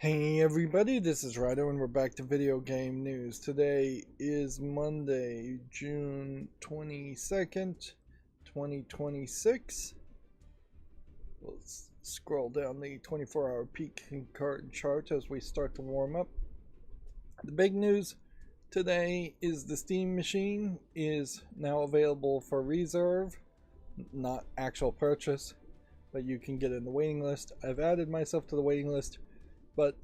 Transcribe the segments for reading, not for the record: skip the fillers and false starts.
Hey everybody, this is Rydo and we're back to video game news. Today is Monday, June 22nd, 2026. Let's scroll down the 24-hour peak card chart as we start to warm up. The big news today is the Steam machine is now available for reserve, not actual purchase, but you can get in the waiting list. I've added myself to the waiting list. But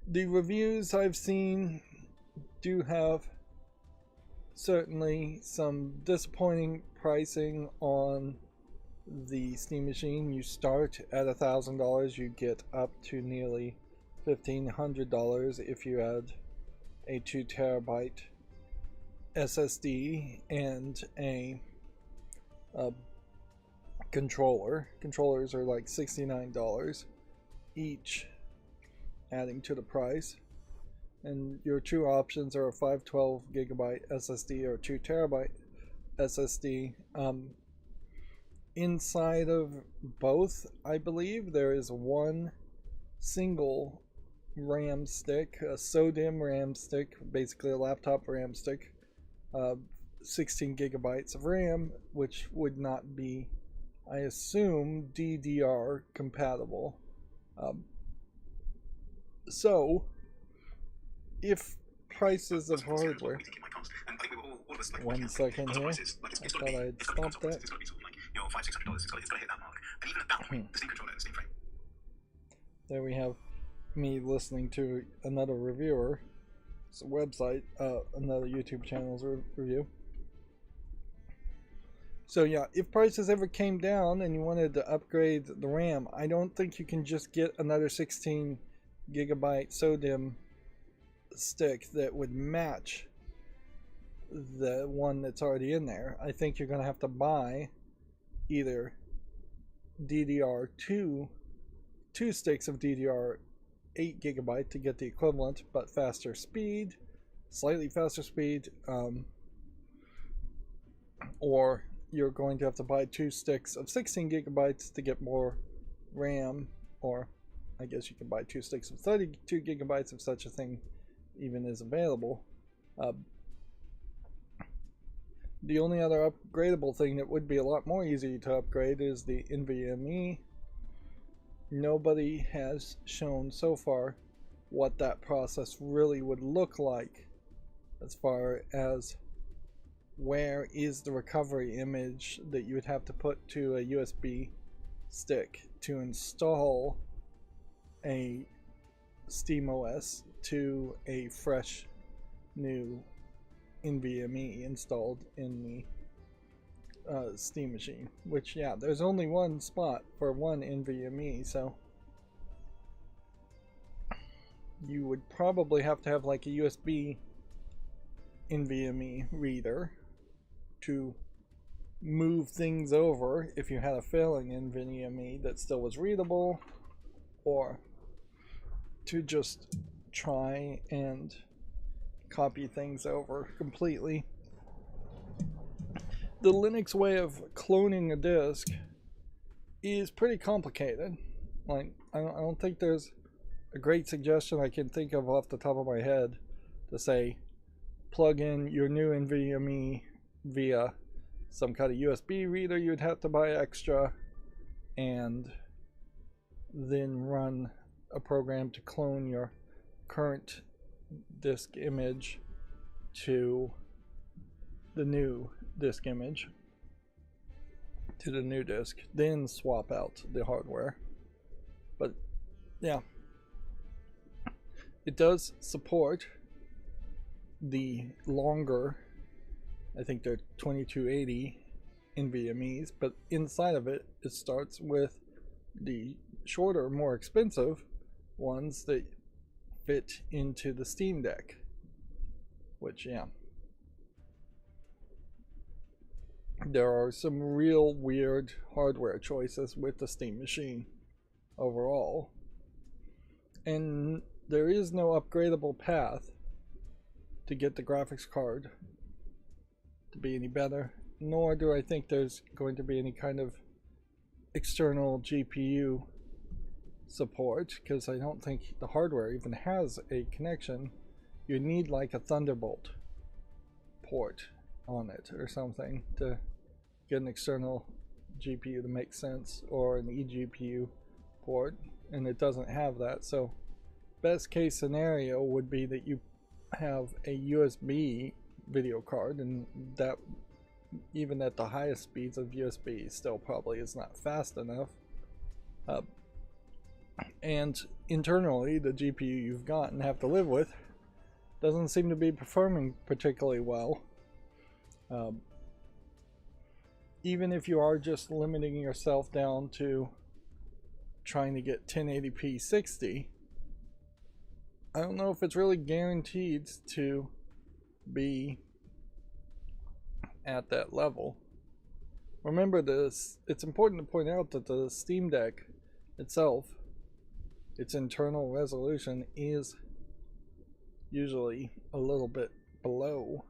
the reviews I've seen do have certainly some disappointing pricing on the Steam machine. You start at $1,000, you get up to nearly $1,500 if you add a 2 terabyte SSD and a controller. Controllers are like $69 each, adding to the price. And your two options are a 512 gigabyte SSD or 2 terabyte SSD. Inside of both, I believe there is one single RAM stick, a SODIMM RAM stick, basically a laptop RAM stick, 16 gigabytes of RAM, which would not be, I assume, DDR compatible. So, if prices of hardware... One second here. I thought I'd stopped that. There we have me listening to another reviewer. It's a website, another YouTube channel's review. So yeah, if prices ever came down and you wanted to upgrade the RAM, I don't think you can just get another 16 gigabyte SODIMM stick that would match the one that's already in there. I think you're going to have to buy either DDR2, two sticks of DDR 8 gigabyte to get the equivalent, but faster speed, slightly faster speed, or you're going to have to buy 2 sticks of 16 gigabytes to get more RAM, or I guess you can buy 2 sticks of 32 gigabytes if such a thing even is available. The only other upgradable thing that would be a lot more easy to upgrade is the NVMe. Nobody has shown so far what that process really would look like as far as where is the recovery image that you would have to put to a USB stick to install a SteamOS to a fresh new NVMe installed in the Steam machine, which, yeah, there's only one spot for one NVMe, so you would probably have to have like a USB NVMe reader to move things over if you had a failing NVMe that still was readable, or to just try and copy things over completely. The Linux way of cloning a disk is pretty complicated. Like, I don't think there's a great suggestion I can think of off the top of my head to say plug in your new NVMe via some kind of USB reader you'd have to buy extra, and then run a program to clone your current disk image to the new disk image to the new disk, then swap out the hardware. But yeah, it does support the longer, I think they're 2280 NVMe's, but inside of it, it starts with the shorter, more expensive ones that fit into the Steam Deck, which, yeah, there are some real weird hardware choices with the Steam machine overall, and there is no upgradable path to get the graphics card to be any better, nor do I think there's going to be any kind of external GPU support, because I don't think the hardware even has a connection. You need like a Thunderbolt port on it or something to get an external GPU to make sense, or an eGPU port, and it doesn't have that. So best case scenario would be that you have a USB video card, and that even at the highest speeds of USB still probably is not fast enough. And internally the GPU you've got and have to live with doesn't seem to be performing particularly well. Even if you are just limiting yourself down to trying to get 1080p 60, I don't know if it's really guaranteed to be at that level. Remember this, it's important to point out that the Steam Deck itself, its internal resolution is usually a little bit below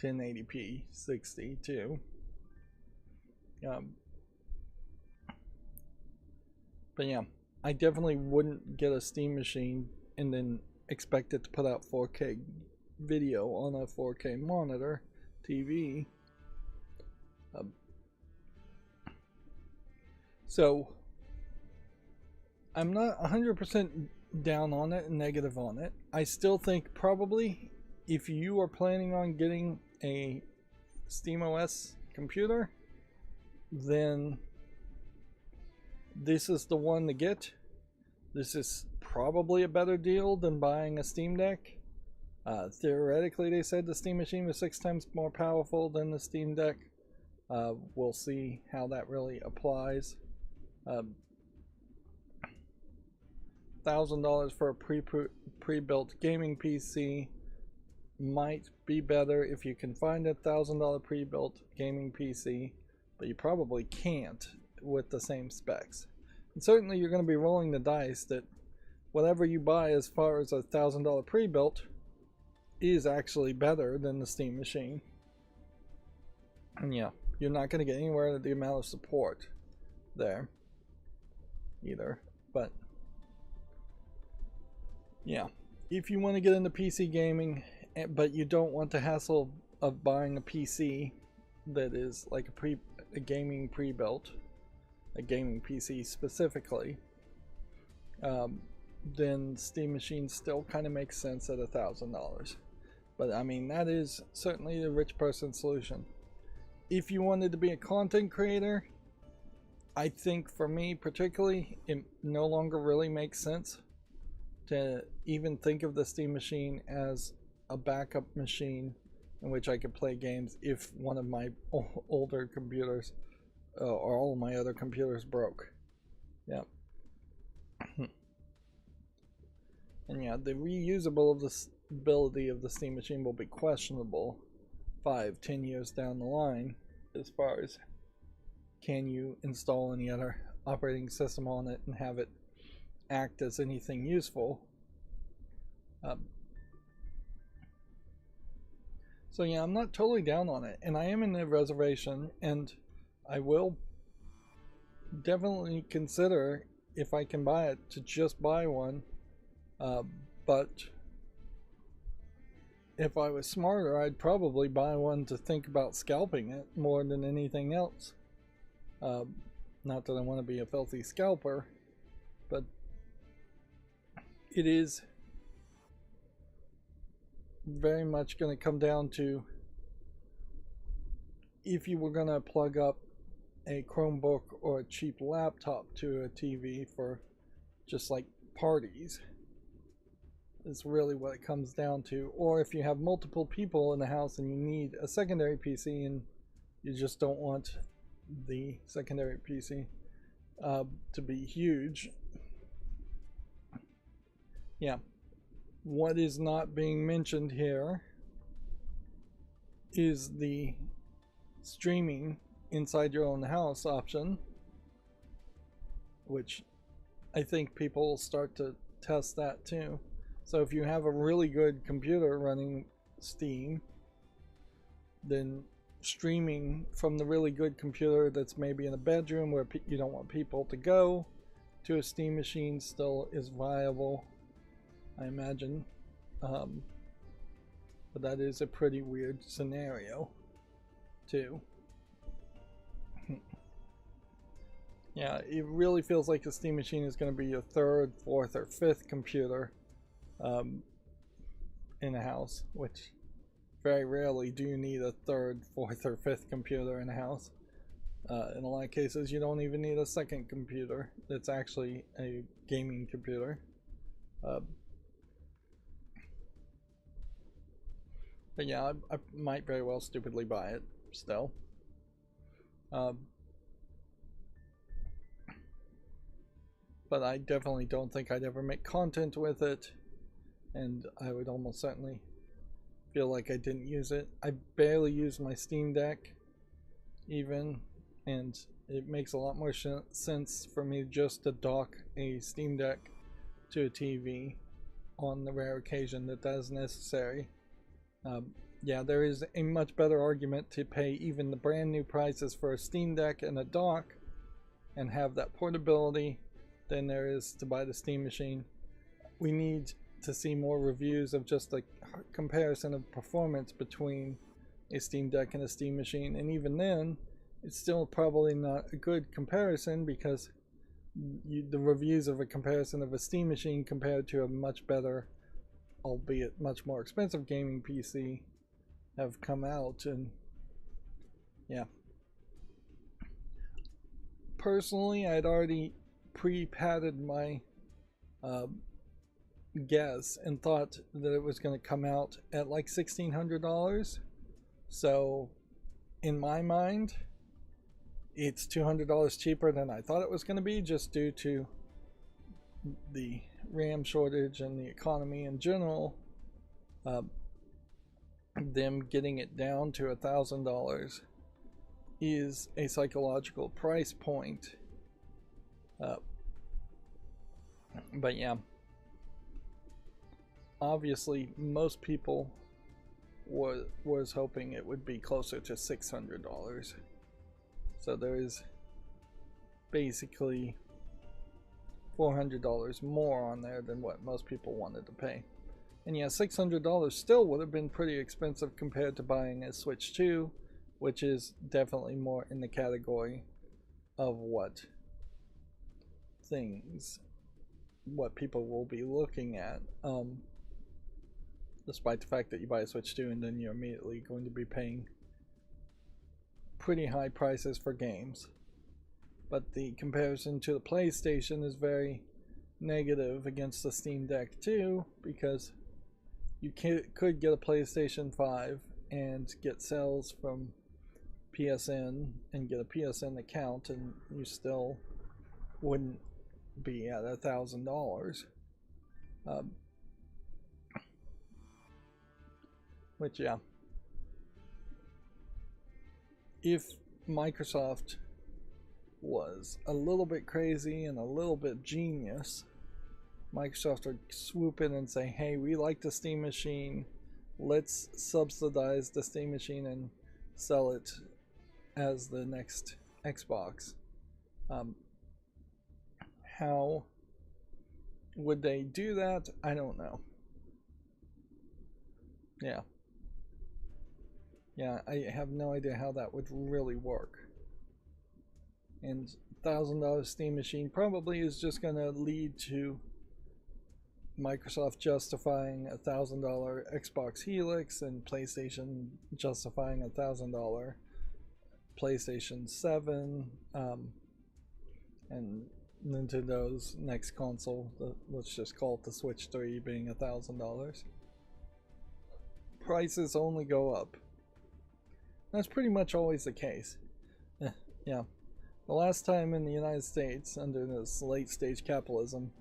1080p 60 too. But yeah, I definitely wouldn't get a Steam machine and then expect it to put out 4K video on a 4K monitor TV. So I'm not 100% down on it and negative on it. I still think probably if you are planning on getting a SteamOS computer, then this is the one to get. This is probably a better deal than buying a Steam Deck. Theoretically, they said the Steam machine was 6 times more powerful than the Steam Deck. We'll see how that really applies. $1,000 for a pre-built gaming PC might be better if you can find a $1,000 pre-built gaming PC, but you probably can't with the same specs. And certainly you're going to be rolling the dice that whatever you buy as far as a $1,000 pre-built is actually better than the Steam machine. And yeah, you're not going to get anywhere with the amount of support there either. But yeah, if you want to get into PC gaming but you don't want the hassle of buying a PC that is like a gaming pre-built, a gaming PC specifically, then Steam machine still kind of makes sense at $1,000. But I mean, that is certainly the rich person solution. If you wanted to be a content creator, I think for me particularly, it no longer really makes sense to even think of the Steam machine as a backup machine in which I could play games if one of my older computers or all of my other computers broke. Yeah. And yeah, the reusability of the Steam machine will be questionable 5-10 years down the line, as far as can you install any other operating system on it and have it act as anything useful. So yeah, I'm not totally down on it, and I am in the reservation, and I will definitely consider, if I can buy it, to just buy one. But if I was smarter, I'd probably buy one to think about scalping it more than anything else. Not that I want to be a filthy scalper, but it is very much going to come down to if you were going to plug up a Chromebook or a cheap laptop to a TV for just like parties, is really what it comes down to. Or if you have multiple people in the house and you need a secondary PC and you just don't want the secondary PC to be huge. Yeah. What is not being mentioned here is the streaming inside your own house option, which I think people will start to test that too. So if you have a really good computer running Steam, then streaming from the really good computer that's maybe in a bedroom where you don't want people to go to a Steam machine still is viable, I imagine. But that is a pretty weird scenario, too. Yeah, it really feels like a Steam machine is going to be your third, fourth, or fifth computer in a house, which very rarely do you need a third, fourth, or fifth computer in a house. In a lot of cases, you don't even need a second computer that's actually a gaming computer. But yeah, I might very well stupidly buy it still. But I definitely don't think I'd ever make content with it, and I would almost certainly feel like I didn't use it. I barely use my Steam Deck even, and it makes a lot more sense for me just to dock a Steam Deck to a TV on the rare occasion that is necessary. Yeah, there is a much better argument to pay even the brand new prices for a Steam Deck and a dock and have that portability than there is to buy the Steam machine. We need to see more reviews of just a comparison of performance between a Steam Deck and a Steam machine, and even then it's still probably not a good comparison, because the reviews of a comparison of a Steam machine compared to a much better, albeit much more expensive gaming PC have come out, and yeah. Personally, I'd already pre-padded my guess and thought that it was going to come out at like $1,600. So in my mind, it's $200 cheaper than I thought it was going to be, just due to the RAM shortage and the economy in general. Them getting it down to $1,000 is a psychological price point. But yeah, obviously most people was hoping it would be closer to $600. So there is basically $400 more on there than what most people wanted to pay. And yeah, $600 still would have been pretty expensive compared to buying a Switch 2, which is definitely more in the category of what people will be looking at. Despite the fact that you buy a Switch 2 and then you're immediately going to be paying pretty high prices for games. But the comparison to the PlayStation is very negative against the Steam Deck too, because you could get a PlayStation 5 and get sales from PSN and get a PSN account, and you still wouldn't be at $1,000. Which, yeah, if Microsoft was a little bit crazy and a little bit genius, Microsoft would swoop in and say, hey, we like the Steam machine, let's subsidize the Steam machine and sell it as the next Xbox. How would they do that? I don't know. Yeah, I have no idea how that would really work. And $1,000 Steam machine probably is just going to lead to Microsoft justifying $1,000 Xbox Helix and PlayStation justifying $1,000 PlayStation 7, and Nintendo's next console, let's just call it the Switch 3, being $1,000. Prices only go up. That's pretty much always the case. Yeah. The last time in the United States, under this late stage capitalism,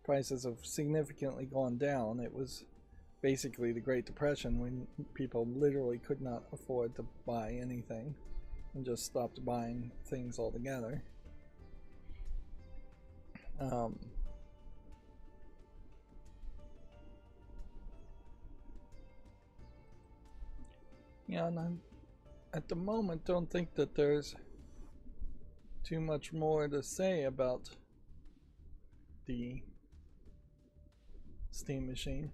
prices have significantly gone down. It was basically the Great Depression, when people literally could not afford to buy anything and just stopped buying things altogether. Yeah, and I at the moment don't think that there's too much more to say about the Steam machine.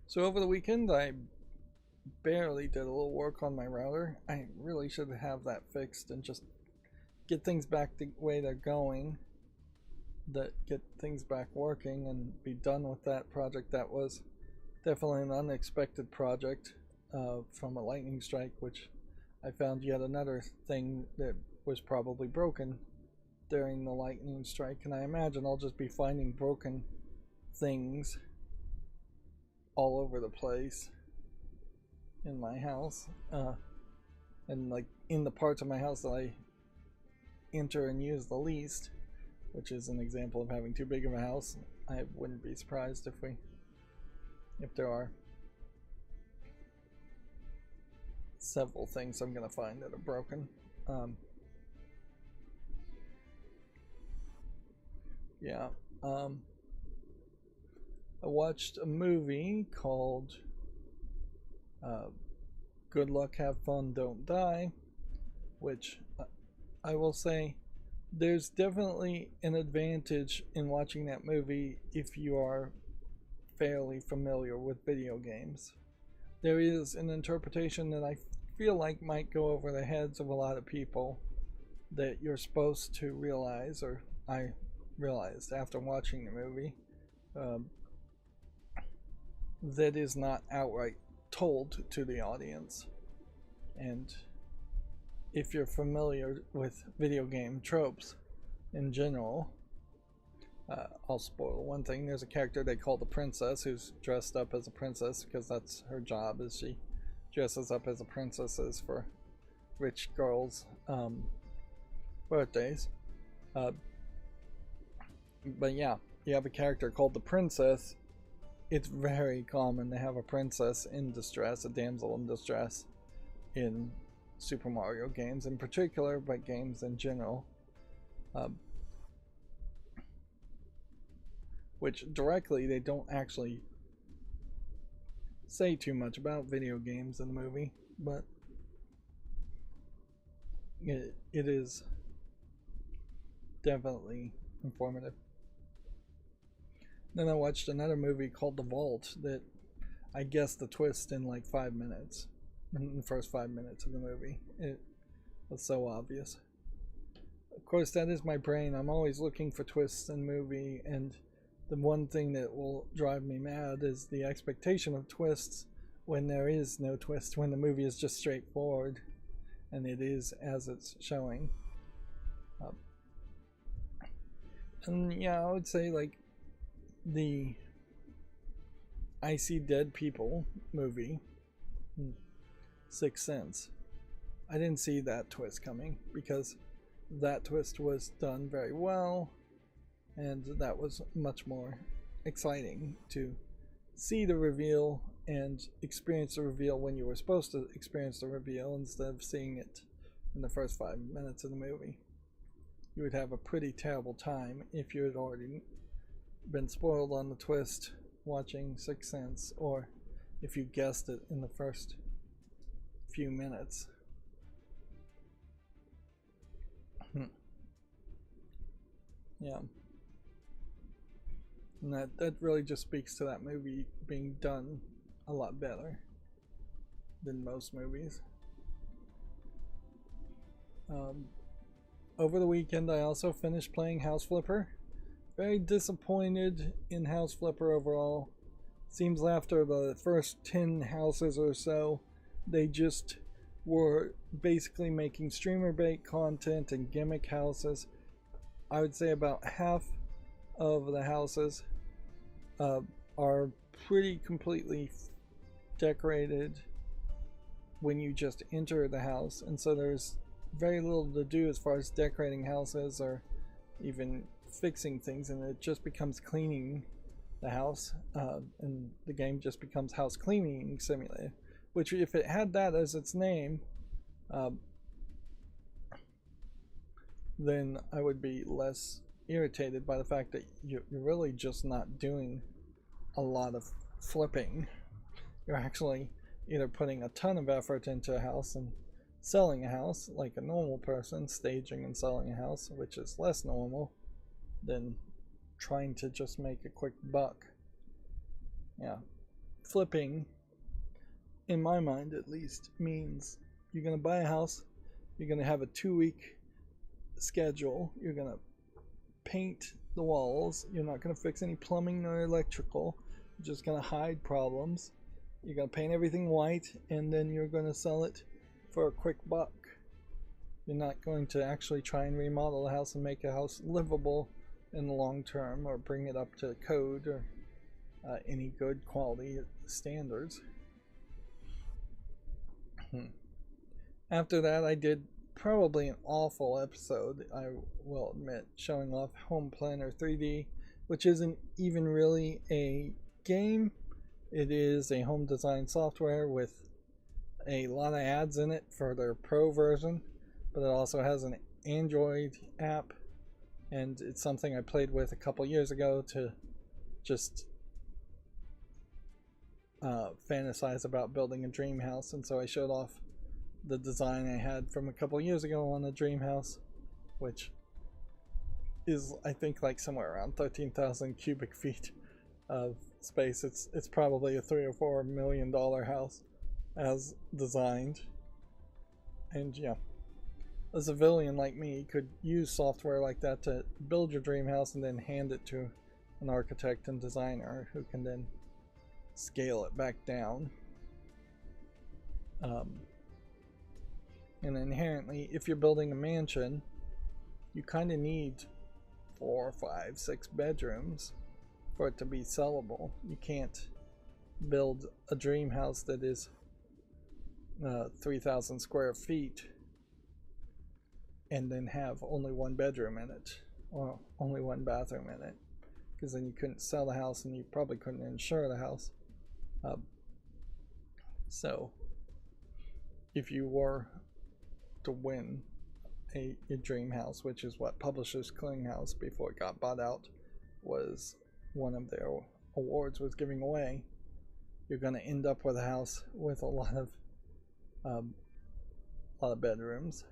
So over the weekend I barely did a little work on my router. I really should have that fixed and just get things back the way they're going, get things back working and be done with that project. That was definitely an unexpected project from a lightning strike, which I found yet another thing that was probably broken during the lightning strike, and I imagine I'll just be finding broken things all over the place in my house, and like in the parts of my house that I enter and use the least, which is an example of having too big of a house. I wouldn't be surprised if there are several things I'm gonna find that are broken. Yeah. I watched a movie called Good Luck, Have Fun, Don't Die, which I will say there's definitely an advantage in watching that movie if you are fairly familiar with video games. There is an interpretation that I feel like might go over the heads of a lot of people that you're supposed to realize, or I realized after watching the movie, that is not outright told to the audience. And if you're familiar with video game tropes in general, I'll spoil one thing. There's a character they call the princess who's dressed up as a princess because that's her job, is she dresses up as a princess for rich girls' birthdays. But yeah, you have a character called the princess. It's very common to have a princess in distress, a damsel in distress, in Super Mario games in particular, but games in general. Which directly they don't actually say too much about video games in the movie, but it is definitely informative. Then I watched another movie called The Vault that I guessed the twist in like 5 minutes. In the first 5 minutes of the movie. It was so obvious. Of course, that is my brain. I'm always looking for twists in movie, and the one thing that will drive me mad is the expectation of twists when there is no twist, when the movie is just straightforward, and it is as it's showing. And yeah, I would say like the I See Dead People movie, Sixth Sense. I didn't see that twist coming because that twist was done very well, and that was much more exciting to see the reveal and experience the reveal when you were supposed to experience the reveal instead of seeing it in the first 5 minutes of the movie. You would have a pretty terrible time if you had already been spoiled on the twist watching Sixth Sense, or if you guessed it in the first few minutes. Yeah. And that really just speaks to that movie being done a lot better than most movies. Over the weekend I also finished playing House Flipper. Very disappointed in House Flipper overall. Seems after the first 10 houses or so, they just were basically making streamer bait content and gimmick houses. I would say about half of the houses are pretty completely decorated when you just enter the house, and so there's very little to do as far as decorating houses or even fixing things, and it just becomes cleaning the house, and the game just becomes house cleaning simulator, which if it had that as its name, then I would be less irritated by the fact that you're really just not doing a lot of flipping. You're actually either putting a ton of effort into a house and selling a house like a normal person, staging and selling a house, which is less normal, than trying to just make a quick buck. Yeah, flipping, in my mind at least, means you're going to buy a house, you're going to have a 2-week schedule, you're going to paint the walls, you're not going to fix any plumbing or electrical, you're just going to hide problems, you're going to paint everything white, and then you're going to sell it for a quick buck. You're not going to actually try and remodel the house and make a house livable in the long term, or bring it up to code or any good quality standards. After that, I did probably an awful episode, I will admit, showing off Home Planner 3D, which isn't even really a game. It is a home design software with a lot of ads in it for their pro version, but it also has an Android app, and it's something I played with a couple years ago to just fantasize about building a dream house. And so I showed off the design I had from a couple years ago on a dream house, which is, I think, like somewhere around 13,000 cubic feet of space. It's probably a $3 or $4 million house as designed. And yeah, a civilian like me could use software like that to build your dream house and then hand it to an architect and designer who can then scale it back down. And inherently, if you're building a mansion, you kind of need 4, 5, 6 bedrooms for it to be sellable. You can't build a dream house that is 3,000 square feet and then have only 1 bedroom in it, or only 1 bathroom in it, because then you couldn't sell the house and you probably couldn't insure the house. So if you were to win a dream house, which is what Publishers Clearinghouse, before it got bought out, was one of their awards was giving away, you're going to end up with a house with a lot of bedrooms.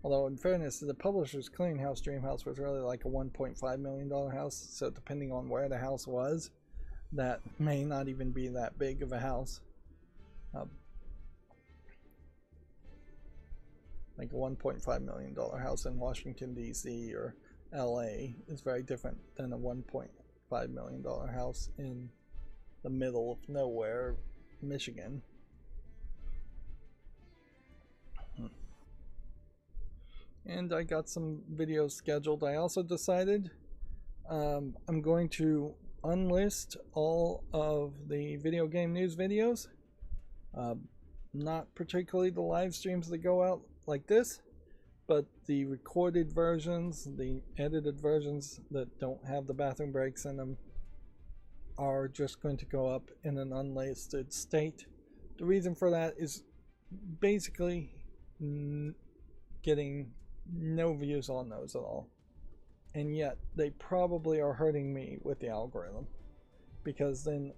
Although in fairness, the Publishers Clearinghouse dream house was really like a $1.5 million house, so depending on where the house was, that may not even be that big of a house. Like a $1.5 million house in Washington DC or LA is very different than a $1.5 million house in the middle of nowhere, Michigan. And I got some videos scheduled. I also decided I'm going to unlist all of the video game news videos, not particularly the live streams that go out like this, but the recorded versions, the edited versions that don't have the bathroom breaks in them, are just going to go up in an unlisted state. The reason for that is basically getting no views on those at all, and yet they probably are hurting me with the algorithm, because then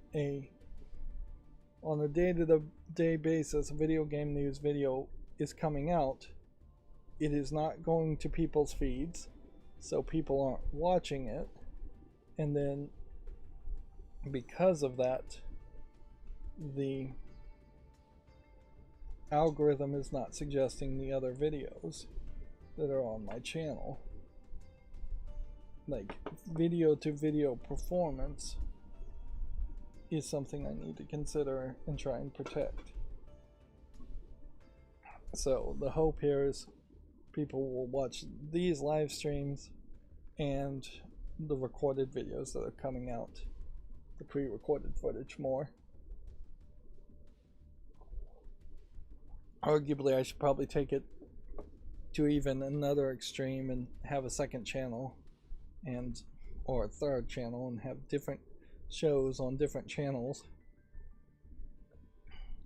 on a day-to-day basis, a video game news video is coming out, it is not going to people's feeds, so people aren't watching it, and then because of that, the algorithm is not suggesting the other videos that are on my channel. Like, video to video performance is something I need to consider and try and protect. So the hope here is people will watch these live streams and the recorded videos that are coming out, the pre-recorded footage more. Arguably, I should probably take it to even another extreme and have a second channel or a third channel and have different shows on different channels.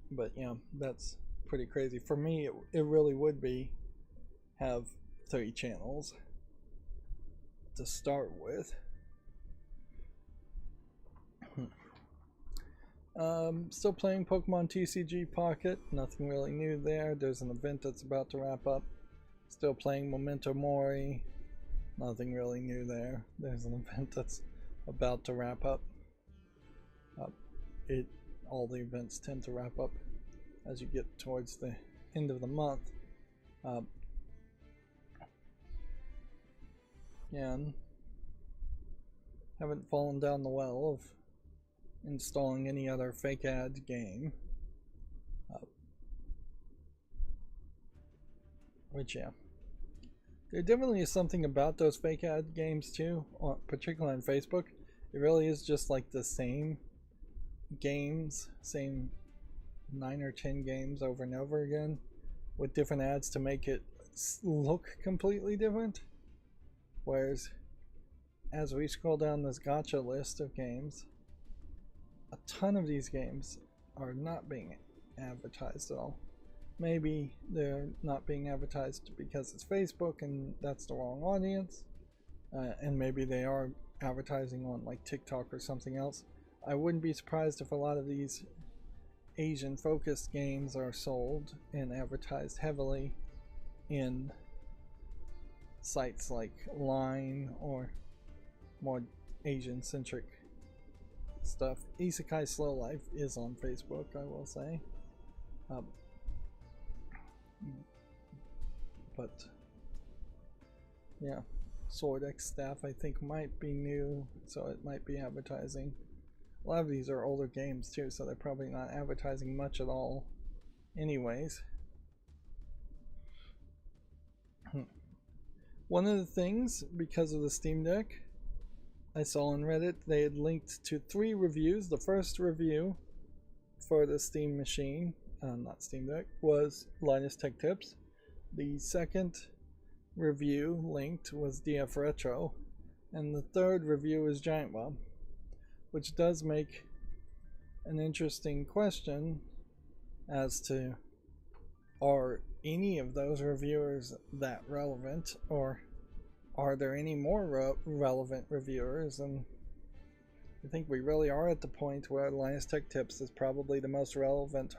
But yeah, that's pretty crazy. For me, it really would be have 3 channels to start with. Still playing Pokemon TCG Pocket, nothing really new there. There's an event that's about to wrap up. Still playing Memento Mori, nothing really new there. There's an event that's about to wrap up. All the events tend to wrap up as you get towards the end of the month. And haven't fallen down the well of installing any other fake ad game. Which, yeah. There definitely is something about those fake ad games too, particularly on Facebook. It really is just like the same games, same 9 or 10 games over and over again with different ads to make it look completely different. Whereas as we scroll down this gacha list of games, a ton of these games are not being advertised at all. Maybe they're not being advertised because it's Facebook and that's the wrong audience, and maybe they are advertising on like TikTok or something else. I wouldn't be surprised if a lot of these Asian focused games are sold and advertised heavily in sites like Line or more Asian centric stuff. Isekai Slow Life is on Facebook, I will say. But yeah, Sword X Staff I think might be new, so it might be advertising. A lot of these are older games too, so they're probably not advertising much at all anyways. One of the things, because of the Steam Deck, I saw on Reddit they had linked to 3 reviews. The first review for the Steam machine, not Steam Deck, was Linus Tech Tips. The second review linked was DF Retro, and the third review is Giant Bomb, which does make an interesting question as to, are any of those reviewers that relevant, or are there any more relevant reviewers? And I think we really are at the point where Linus Tech Tips is probably the most relevant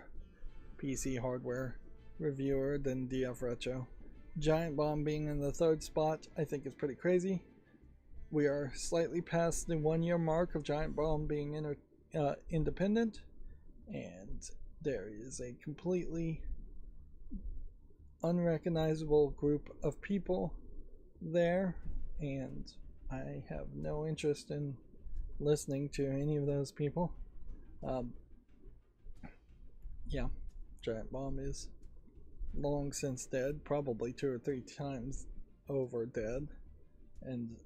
PC hardware reviewer than DF Retro. Giant Bomb being in the 3rd spot I think is pretty crazy. We are slightly past the 1-year mark of Giant Bomb being independent, and there is a completely unrecognizable group of people there, and I have no interest in listening to any of those people. Yeah, Giant Bomb is long since dead, probably 2 or 3 times over dead, and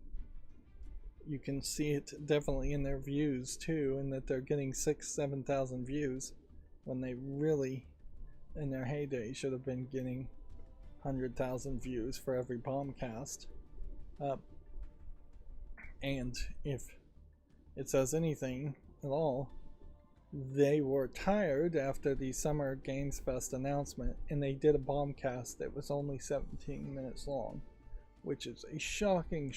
you can see it definitely in their views too, in that they're getting 6,000-7,000 views when they really in their heyday should have been getting 100,000 views for every bombcast. And if it says anything at all, they were tired after the Summer Games Fest announcement, and they did a bombcast that was only 17 minutes long, which is a shockingly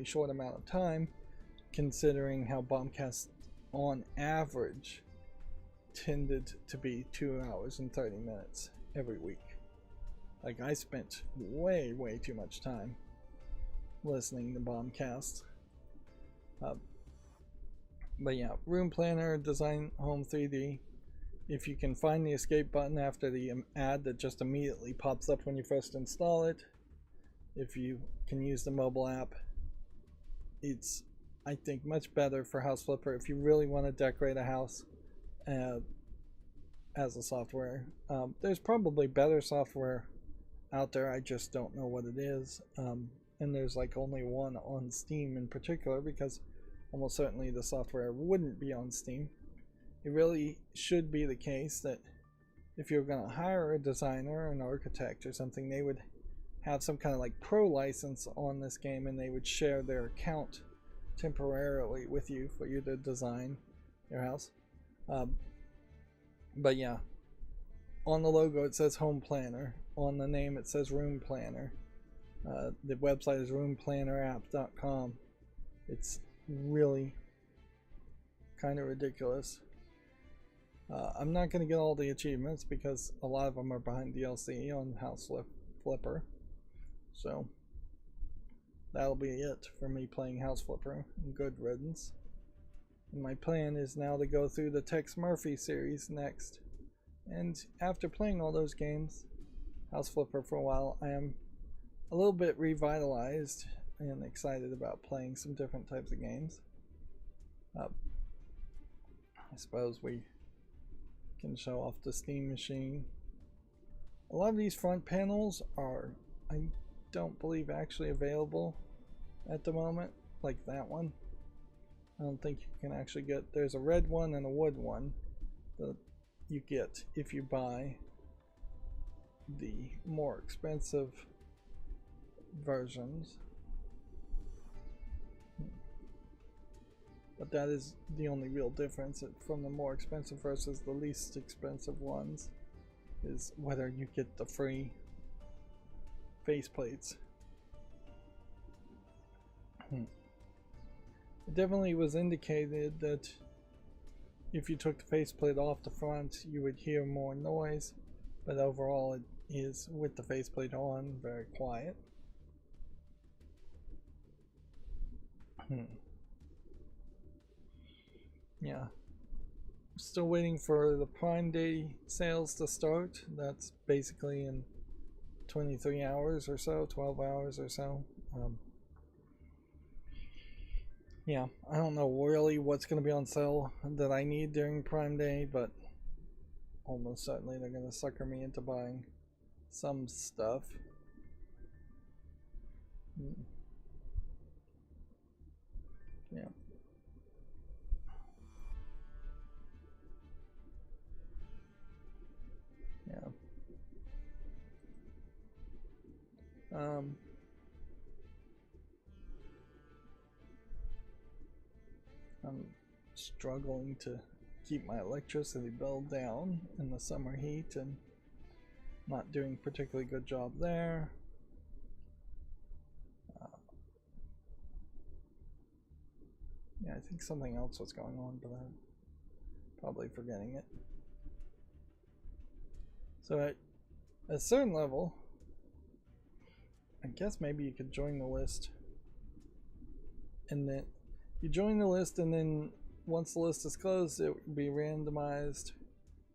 short amount of time, considering how bombcasts on average tended to be 2 hours and 30 minutes every week. Like, I spent way too much time listening to bombcasts. But yeah, Room Planner, Design Home 3D. If you can find the escape button after the ad that just immediately pops up when you first install it, if you can use the mobile app, it's, I think, much better for House Flipper if you really want to decorate a house as a software. There's probably better software out there, I just don't know what it is. And there's like only one on Steam in particular, because almost certainly the software wouldn't be on Steam. It really should be the case that if you're going to hire a designer, an architect or something, they would have some kind of like pro license on this game, and they would share their account temporarily with you for you to design your house. But yeah, on the logo it says Home Planner, on the name it says Room Planner. The website is roomplannerapps.com. It's really kind of ridiculous. I'm not going to get all the achievements because a lot of them are behind DLC on House Flipper. So that'll be it for me playing House Flipper. Good riddance. And my plan is now to go through the Tex Murphy series next. And after playing all those games, House Flipper for a while, I am a little bit revitalized and excited about playing some different types of games. I suppose we can show off the Steam machine. A lot of these front panels are, I don't believe, actually available at the moment, like that one. I don't think you can actually get, there's a red one and a wood one that you get if you buy the more expensive versions. But that is the only real difference from the more expensive versus the least expensive ones, is whether you get the free faceplates. It definitely was indicated that if you took the faceplate off the front, you would hear more noise, but overall it is, with the faceplate on, very quiet. Yeah. Still waiting for the Prime Day sales to start. That's basically in 23 hours or so, 12 hours or so. Yeah, I don't know really what's going to be on sale that I need during Prime Day, but almost certainly they're going to sucker me into buying some stuff. Yeah. Yeah. I'm struggling to keep my electricity bill down in the summer heat, and not doing a particularly good job there. Yeah, I think something else was going on, but I'm probably forgetting it. So at a certain level, I guess maybe you could join the list, and then you join the list, and then once the list is closed, it will be randomized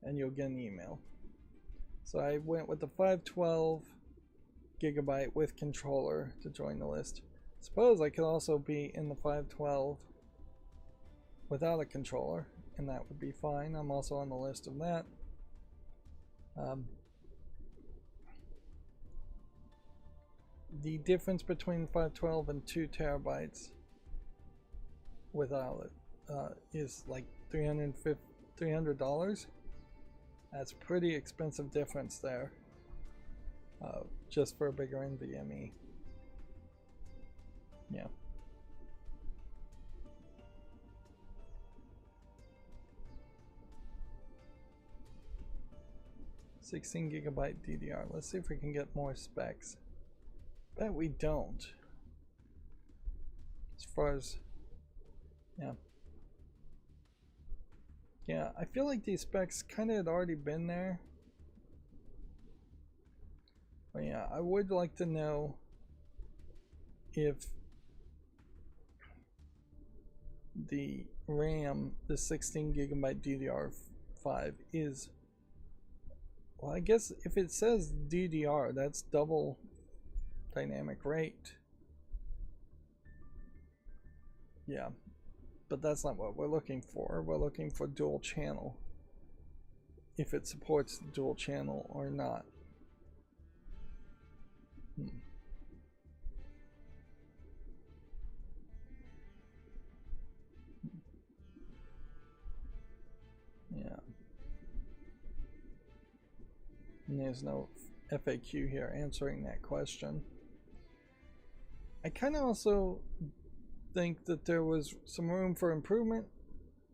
and you'll get an email. So I went with the 512 gigabyte with controller to join the list. Suppose I could also be in the 512 without a controller, and that would be fine. I'm also on the list of that. The difference between 512 and 2 terabytes without it is like $300. That's a pretty expensive difference there, just for a bigger NVMe. Yeah. $16 gigabyte DDR. Let's see if we can get more specs. Bet we don't. As far as, yeah. Yeah, I feel like these specs kind of had already been there. But yeah, I would like to know if the RAM, the 16 gigabyte DDR5 is, well, I guess if it says DDR, that's double dynamic rate. Yeah. But that's not what we're looking for. We're looking for dual channel, if it supports dual channel or not. Yeah. And there's no FAQ here answering that question. I kind of also think that there was some room for improvement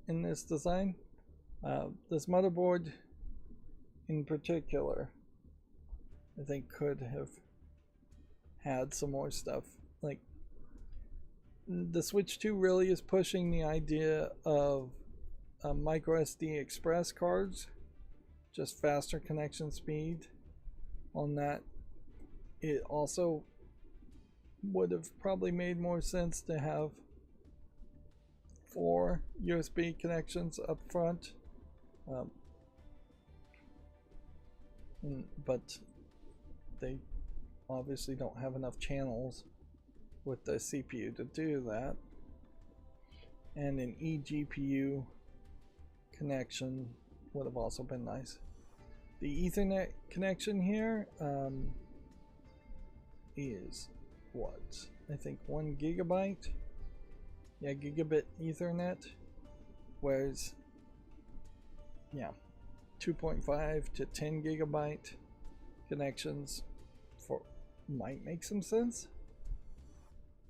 in this design. This motherboard in particular, I think, could have had some more stuff. Like, the Switch 2 really is pushing the idea of micro SD express cards, just faster connection speed on that. It also would have probably made more sense to have 4 USB connections up front. But they obviously don't have enough channels with the CPU to do that. And an eGPU connection would have also been nice. The Ethernet connection here is what? I think 1 gigabyte. Yeah, gigabit Ethernet. Whereas, yeah, 2.5 to 10 gigabyte connections for might make some sense.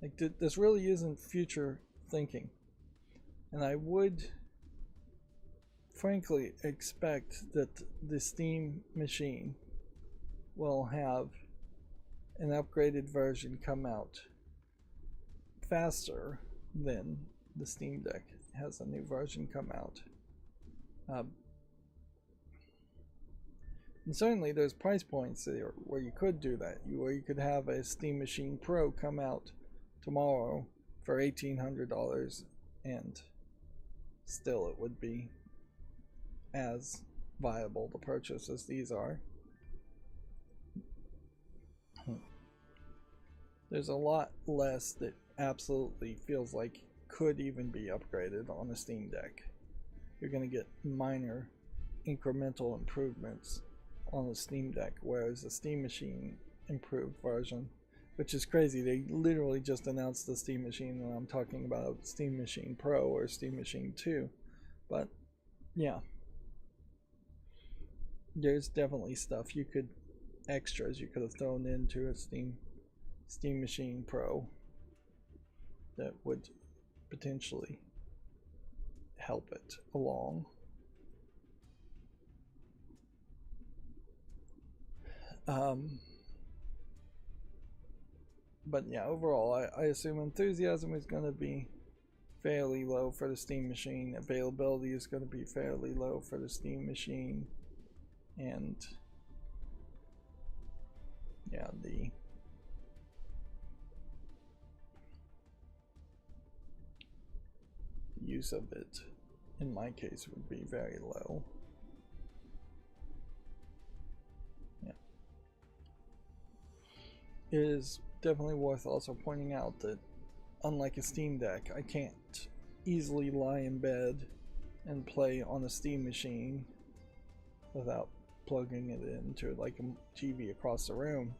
Like, this really isn't future thinking. And I would frankly expect that the Steam machine will have an upgraded version come out faster than the Steam Deck has a new version come out. And certainly there's price points there where you could do that, where you could have a Steam Machine Pro come out tomorrow for $1,800 and still it would be as viable to purchase as these are. There's a lot less that absolutely feels like could even be upgraded on a Steam Deck. You're going to get minor incremental improvements on the Steam Deck, whereas the Steam Machine improved version, which is crazy, they literally just announced the Steam Machine when I'm talking about Steam Machine Pro or Steam Machine 2. But yeah, there's definitely stuff you could, extras you could have thrown into a Steam Machine Pro that would potentially help it along. But yeah, overall, I assume enthusiasm is going to be fairly low for the Steam Machine. Availability is going to be fairly low for the Steam Machine. And yeah, the use of it in my case would be very low. Yeah. It is definitely worth also pointing out that unlike a Steam Deck, I can't easily lie in bed and play on a Steam Machine without plugging it into like a TV across the room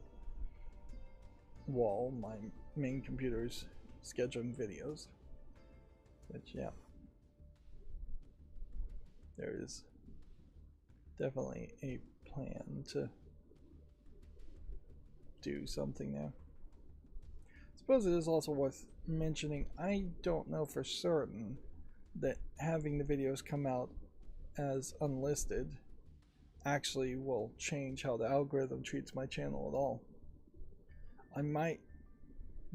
while my main computer's scheduling videos. Which, yeah, there is definitely a plan to do something there. I suppose it is also worth mentioning, I don't know for certain that having the videos come out as unlisted actually will change how the algorithm treats my channel at all. I might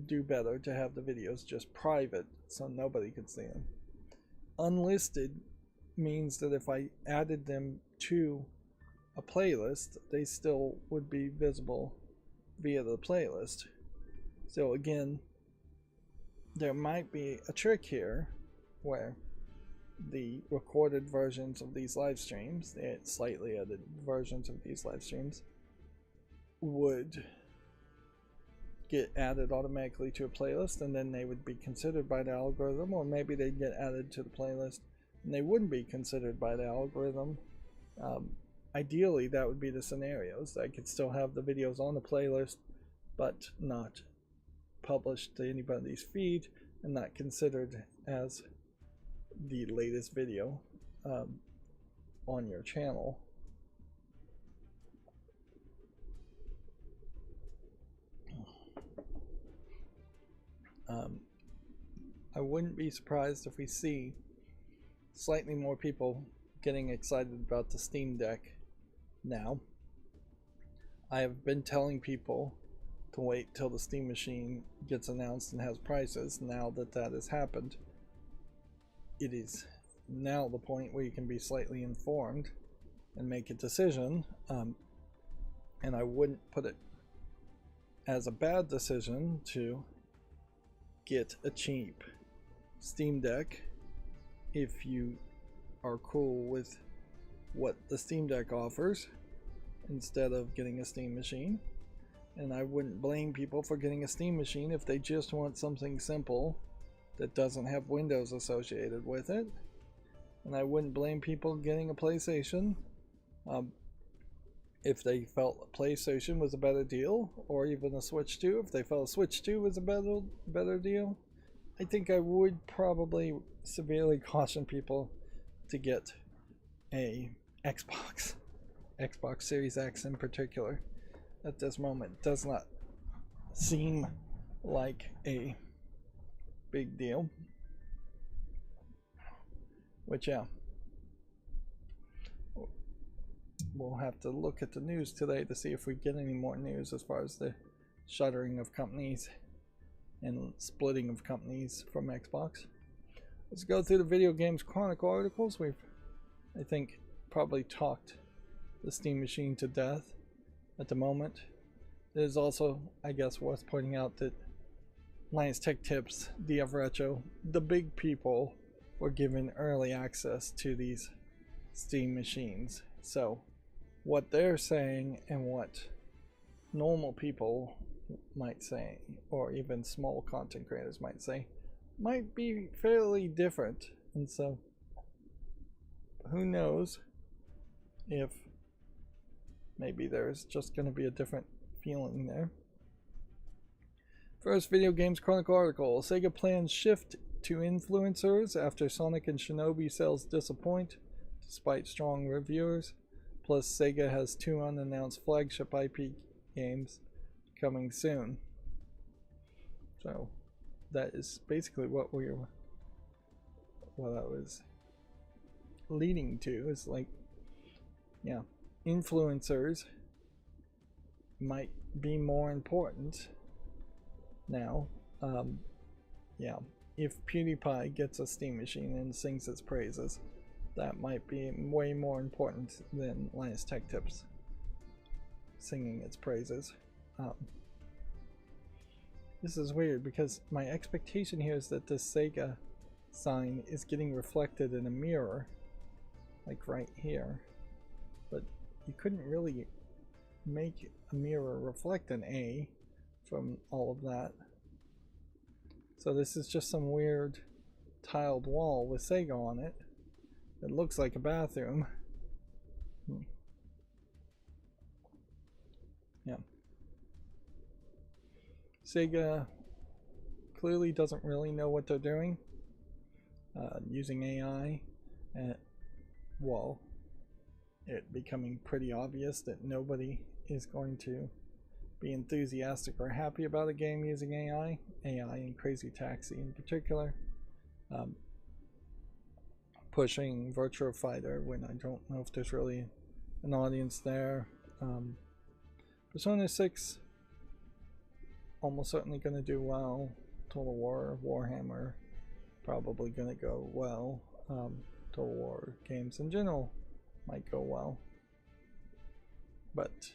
do better to have the videos just private so nobody could see them. Unlisted means that if I added them to a playlist, they still would be visible via the playlist. So again, there might be a trick here where the recorded versions of these live streams, the slightly edited versions of these live streams, would get added automatically to a playlist, and then they would be considered by the algorithm, or maybe they'd get added to the playlist and they wouldn't be considered by the algorithm. Ideally, that would be the scenarios. I could still have the videos on the playlist, but not published to anybody's feed and not considered as the latest video on your channel. I wouldn't be surprised if we see slightly more people getting excited about the Steam Deck now. I have been telling people to wait till the Steam Machine gets announced and has prices. Now that that has happened, it is now the point where you can be slightly informed and make a decision. And I wouldn't put it as a bad decision to get a cheap Steam Deck if you are cool with what the Steam Deck offers instead of getting a Steam machine. And I wouldn't blame people for getting a Steam machine if they just want something simple that doesn't have Windows associated with it. And I wouldn't blame people getting a PlayStation if they felt a PlayStation was a better deal, or even a Switch 2 if they felt a Switch 2 was a better deal. I think I would probably severely caution people to get a Xbox Series X in particular. At this moment, does not seem like a big deal. Which, yeah, we'll have to look at the news today to see if we get any more news as far as the shuttering of companies and splitting of companies from Xbox. Let's go through the Video Games Chronicle articles. We've, I think, probably talked the Steam machine to death at the moment. It is also, I guess, worth pointing out that Linus Tech Tips, DF Retro, the big people, were given early access to these Steam machines. So what they're saying and what normal people might say, or even small content creators might say, might be fairly different. And so who knows if maybe there's just going to be a different feeling there. First Video Games Chronicle article. Sega plans shift to influencers after Sonic and Shinobi sales disappoint despite strong reviewers. Plus Sega has 2 unannounced flagship IP games coming soon. So that is basically what I was leading to. Is like, yeah, influencers might be more important now. Yeah, if PewDiePie gets a Steam machine and sings its praises, that might be way more important than Linus Tech Tips singing its praises. This is weird because my expectation here is that this Sega sign is getting reflected in a mirror, like right here, but you couldn't really make a mirror reflect an A from all of that. So this is just some weird tiled wall with Sega on it. It looks like a bathroom. Yeah. Sega clearly doesn't really know what they're doing. Using AI, well, it becoming pretty obvious that nobody is going to be enthusiastic or happy about a game using AI and Crazy Taxi in particular. Pushing Virtua Fighter when I don't know if there's really an audience there. Persona 6 almost certainly going to do well. Total War, Warhammer probably going to go well. Total War games in general might go well. But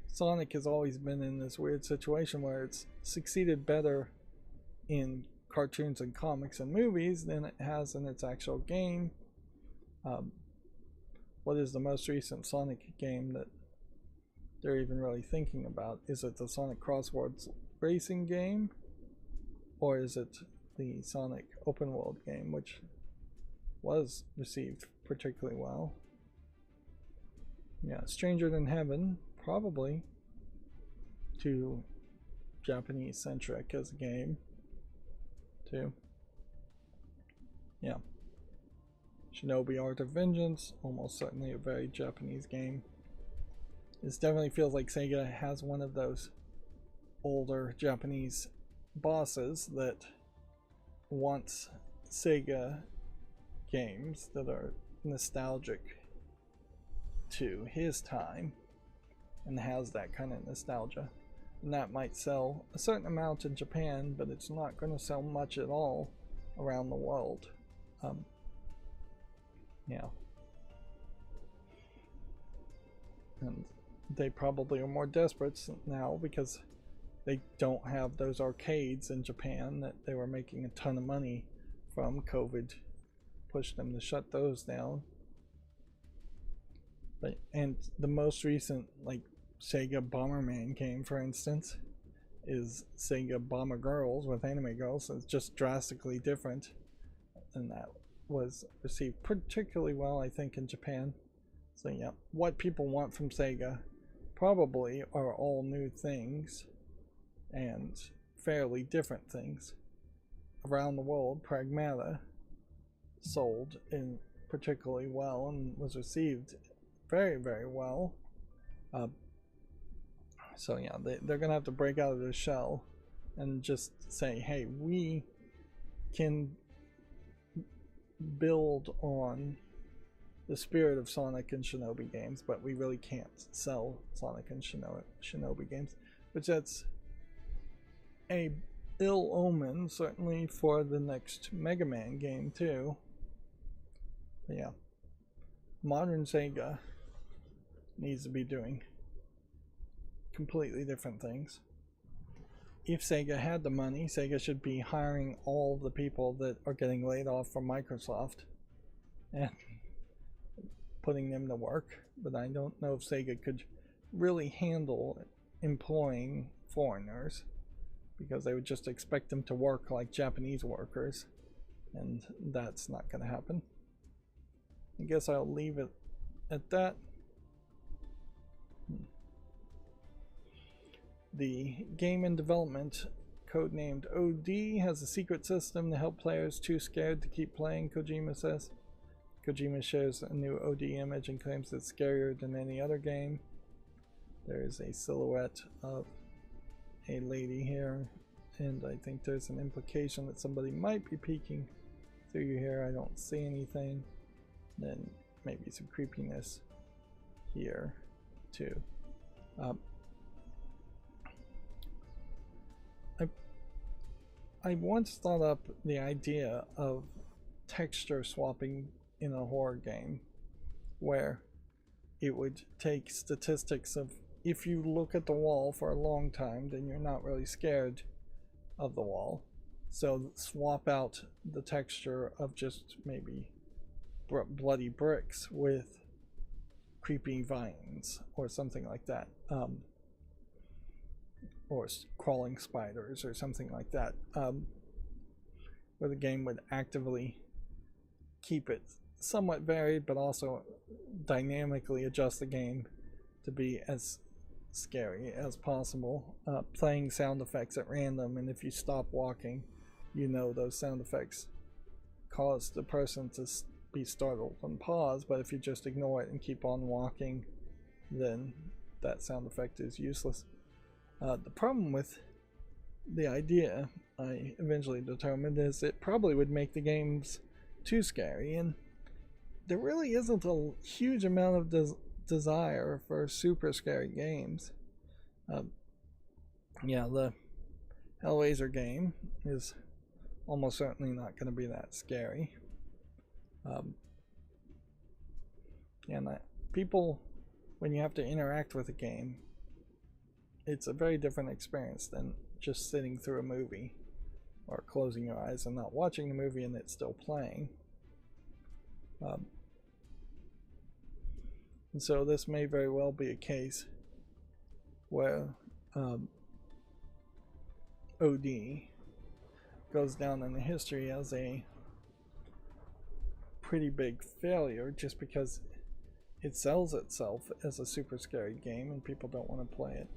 Sonic has always been in this weird situation where it's succeeded better in cartoons and comics and movies than it has in its actual game. What is the most recent Sonic game that they're even really thinking about? Is it the Sonic Crosswords racing game, or is it the Sonic open world game, which was received particularly well? Yeah, Stranger Than Heaven, probably too Japanese centric as a game too. Yeah, Shinobi Art of Vengeance, almost certainly a very Japanese game. This definitely feels like Sega has one of those older Japanese bosses that wants Sega games that are nostalgic to his time and has that kind of nostalgia. And that might sell a certain amount in Japan, but it's not going to sell much at all around the world. Yeah. And they probably are more desperate now because they don't have those arcades in Japan that they were making a ton of money from. COVID pushed them to shut those down. But, and the most recent, like, Sega Bomberman game, for instance, is Sega Bomber Girls with anime girls. So it's just drastically different, and that was received particularly well, I think, in Japan. So yeah, what people want from Sega probably are all new things and fairly different things. Around the world, Pragmata sold in particularly well and was received very, very well. So yeah, they're gonna have to break out of their shell and just say, hey, we can build on the spirit of Sonic and Shinobi games, but we really can't sell Sonic and Shinobi games, which that's a ill omen, certainly for the next Mega Man game too. But yeah, modern Sega needs to be doing completely different things. If Sega had the money, Sega should be hiring all the people that are getting laid off from Microsoft and putting them to work. But I don't know if Sega could really handle employing foreigners, because they would just expect them to work like Japanese workers, and that's not going to happen. I guess I'll leave it at that. The game in development, codenamed OD, has a secret system to help players too scared to keep playing, Kojima says. Kojima shares a new OD image and claims it's scarier than any other game. There is a silhouette of a lady here, and I think there's an implication that somebody might be peeking through here. I don't see anything. Then maybe some creepiness here too. I once thought up the idea of texture swapping in a horror game, where it would take statistics of, if you look at the wall for a long time, then you're not really scared of the wall. So swap out the texture of just maybe bloody bricks with creepy vines or something like that. Or crawling spiders or something like that, where the game would actively keep it somewhat varied, but also dynamically adjust the game to be as scary as possible, playing sound effects at random, and if you stop walking, you know those sound effects cause the person to be startled and pause, but if you just ignore it and keep on walking, then that sound effect is useless. The problem with the idea, I eventually determined, is it probably would make the games too scary, and there really isn't a huge amount of desire for super scary games. Yeah, the Hellraiser game is almost certainly not going to be that scary. And people, when you have to interact with a game, it's a very different experience than just sitting through a movie or closing your eyes and not watching the movie and it's still playing. And so this may very well be a case where OD goes down in the history as a pretty big failure, just because it sells itself as a super scary game and people don't want to play it.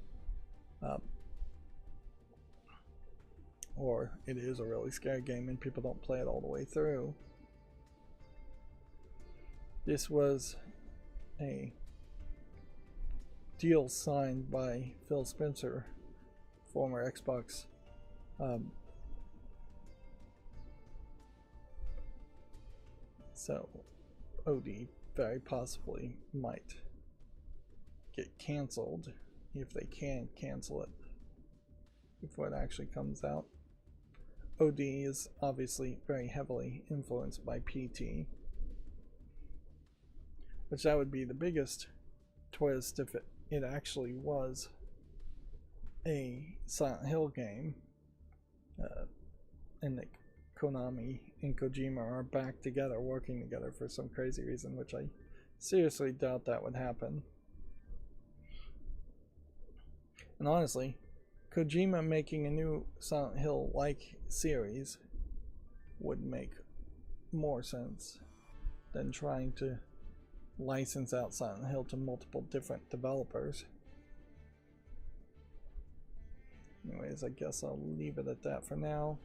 Or it is a really scary game and people don't play it all the way through. This was a deal signed by Phil Spencer, former Xbox so OD very possibly might get cancelled, if they can cancel it before it actually comes out. OD is obviously very heavily influenced by PT, which that would be the biggest twist if it it actually was a Silent Hill game, and that Konami and Kojima are back together, working together for some crazy reason, which I seriously doubt that would happen. And honestly, Kojima making a new Silent Hill-like series would make more sense than trying to license out Silent Hill to multiple different developers. Anyways, I guess I'll leave it at that for now.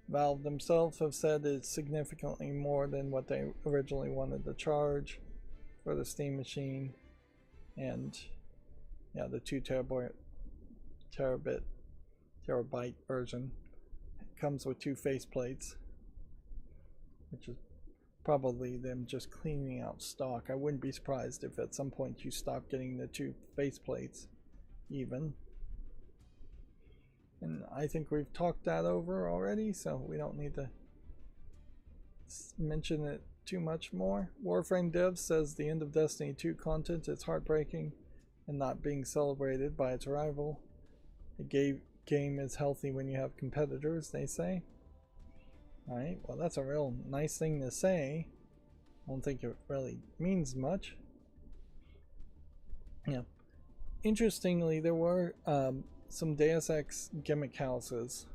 Valve themselves have said it's significantly more than what they originally wanted to charge for the Steam machine. And yeah, the 2 terabyte version comes with 2 faceplates, which is probably them just cleaning out stock. I wouldn't be surprised if at some point you stop getting the 2 faceplates even. And I think we've talked that over already, so we don't need to mention it too much more. Warframe Dev says the end of Destiny 2 content is heartbreaking and not being celebrated by its rival. The game is healthy when you have competitors, they say. Alright, well that's a real nice thing to say. I don't think it really means much. Yeah. Interestingly, there were some Deus Ex gimmick houses,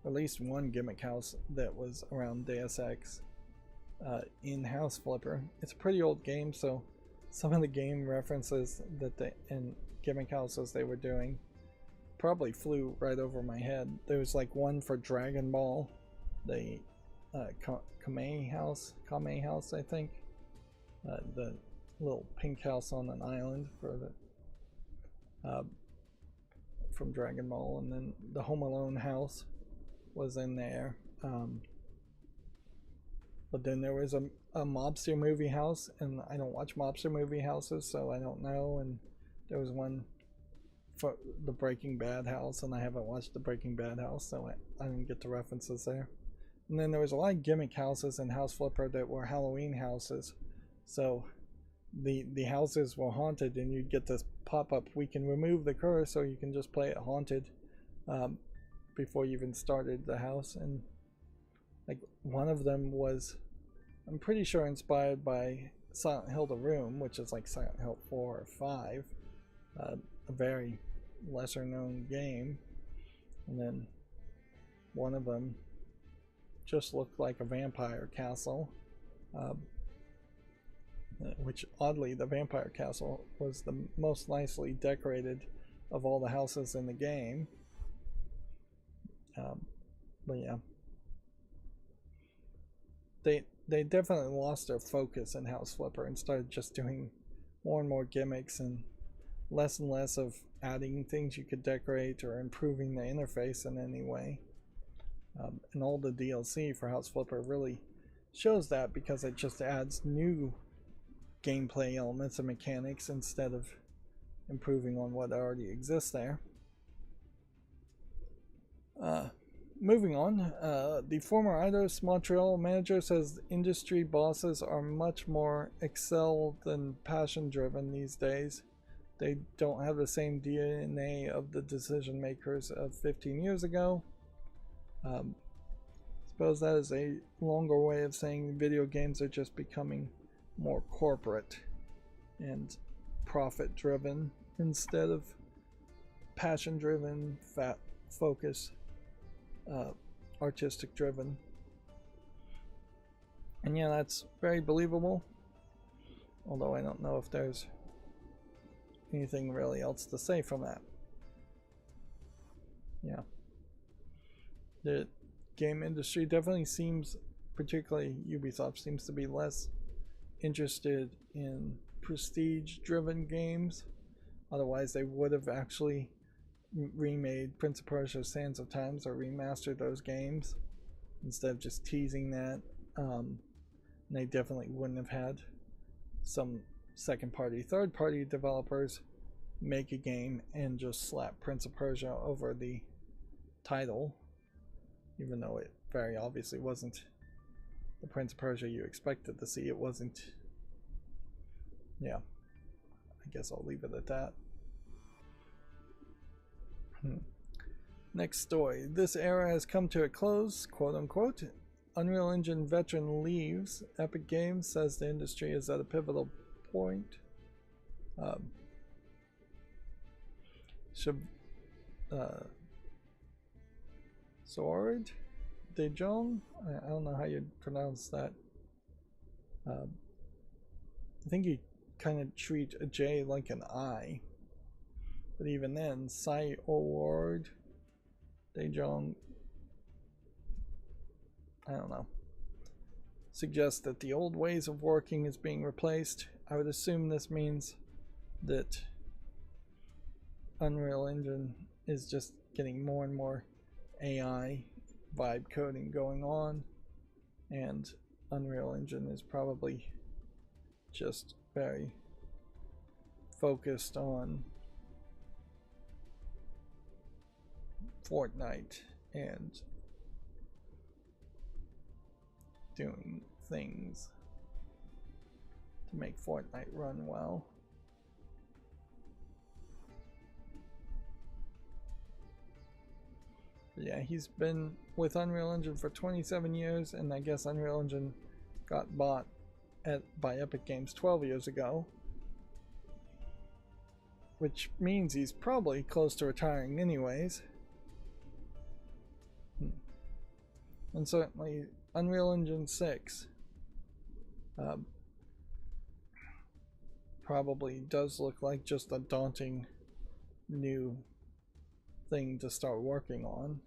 at least one gimmick house that was around Deus Ex in House Flipper. It's a pretty old game, so some of the game references that in gimmick houses they were doing probably flew right over my head. There was like one for Dragon Ball, the Kame house, I think, the little pink house on an island for the from Dragon Ball, and then the Home Alone house was in there. But then there was a mobster movie house, and I don't watch mobster movie houses, so I don't know. And there was one for the Breaking Bad house, and I haven't watched the Breaking Bad house, so I didn't get the references there. And then there was a lot of gimmick houses in House Flipper that were Halloween houses, so the houses were haunted, and you'd get this pop-up, we can remove the curse, or you can just play it haunted before you even started the house. And like one of them was, I'm pretty sure, inspired by Silent Hill The Room, which is like Silent Hill 4 or 5, a very lesser known game. And then one of them just looked like a vampire castle, which oddly the vampire castle was the most nicely decorated of all the houses in the game. But yeah, they definitely lost their focus in House Flipper and started just doing more and more gimmicks and less of adding things you could decorate or improving the interface in any way. And all the DLC for House Flipper really shows that, because it just adds new gameplay elements and mechanics instead of improving on what already exists there. Moving on, the former Eidos Montreal manager says industry bosses are much more Excel than passion driven these days. They don't have the same DNA of the decision makers of 15 years ago. Suppose that is a longer way of saying video games are just becoming more corporate and profit driven instead of passion driven, focus, artistic driven. And yeah, that's very believable, although I don't know if there's anything really else to say from that. Yeah, the game industry definitely seems, particularly Ubisoft, seems to be less interested in prestige driven games. Otherwise they would have actually remade Prince of Persia Sands of Times or remastered those games instead of just teasing that. They definitely wouldn't have had some second party, third party developers make a game and just slap Prince of Persia over the title, even though it very obviously wasn't the Prince of Persia you expected to see. It wasn't. Yeah. I guess I'll leave it at that. Next story. This era has come to a close, quote unquote. Unreal Engine veteran leaves. Epic Games says the industry is at a pivotal point. Sword De Jong? I don't know how you'd pronounce that. I think you kind of treat a J like an I. But even then, Sai Award De Jong, I don't know, suggests that the old ways of working is being replaced. I would assume this means that Unreal Engine is just getting more and more AI vibe coding going on, and Unreal Engine is probably just very focused on Fortnite and doing things to make Fortnite run well. But yeah, he's been with Unreal Engine for 27 years, and I guess Unreal Engine got bought by Epic Games 12 years ago, which means he's probably close to retiring anyways. And certainly Unreal Engine 6 probably does look like just a daunting new thing to start working on.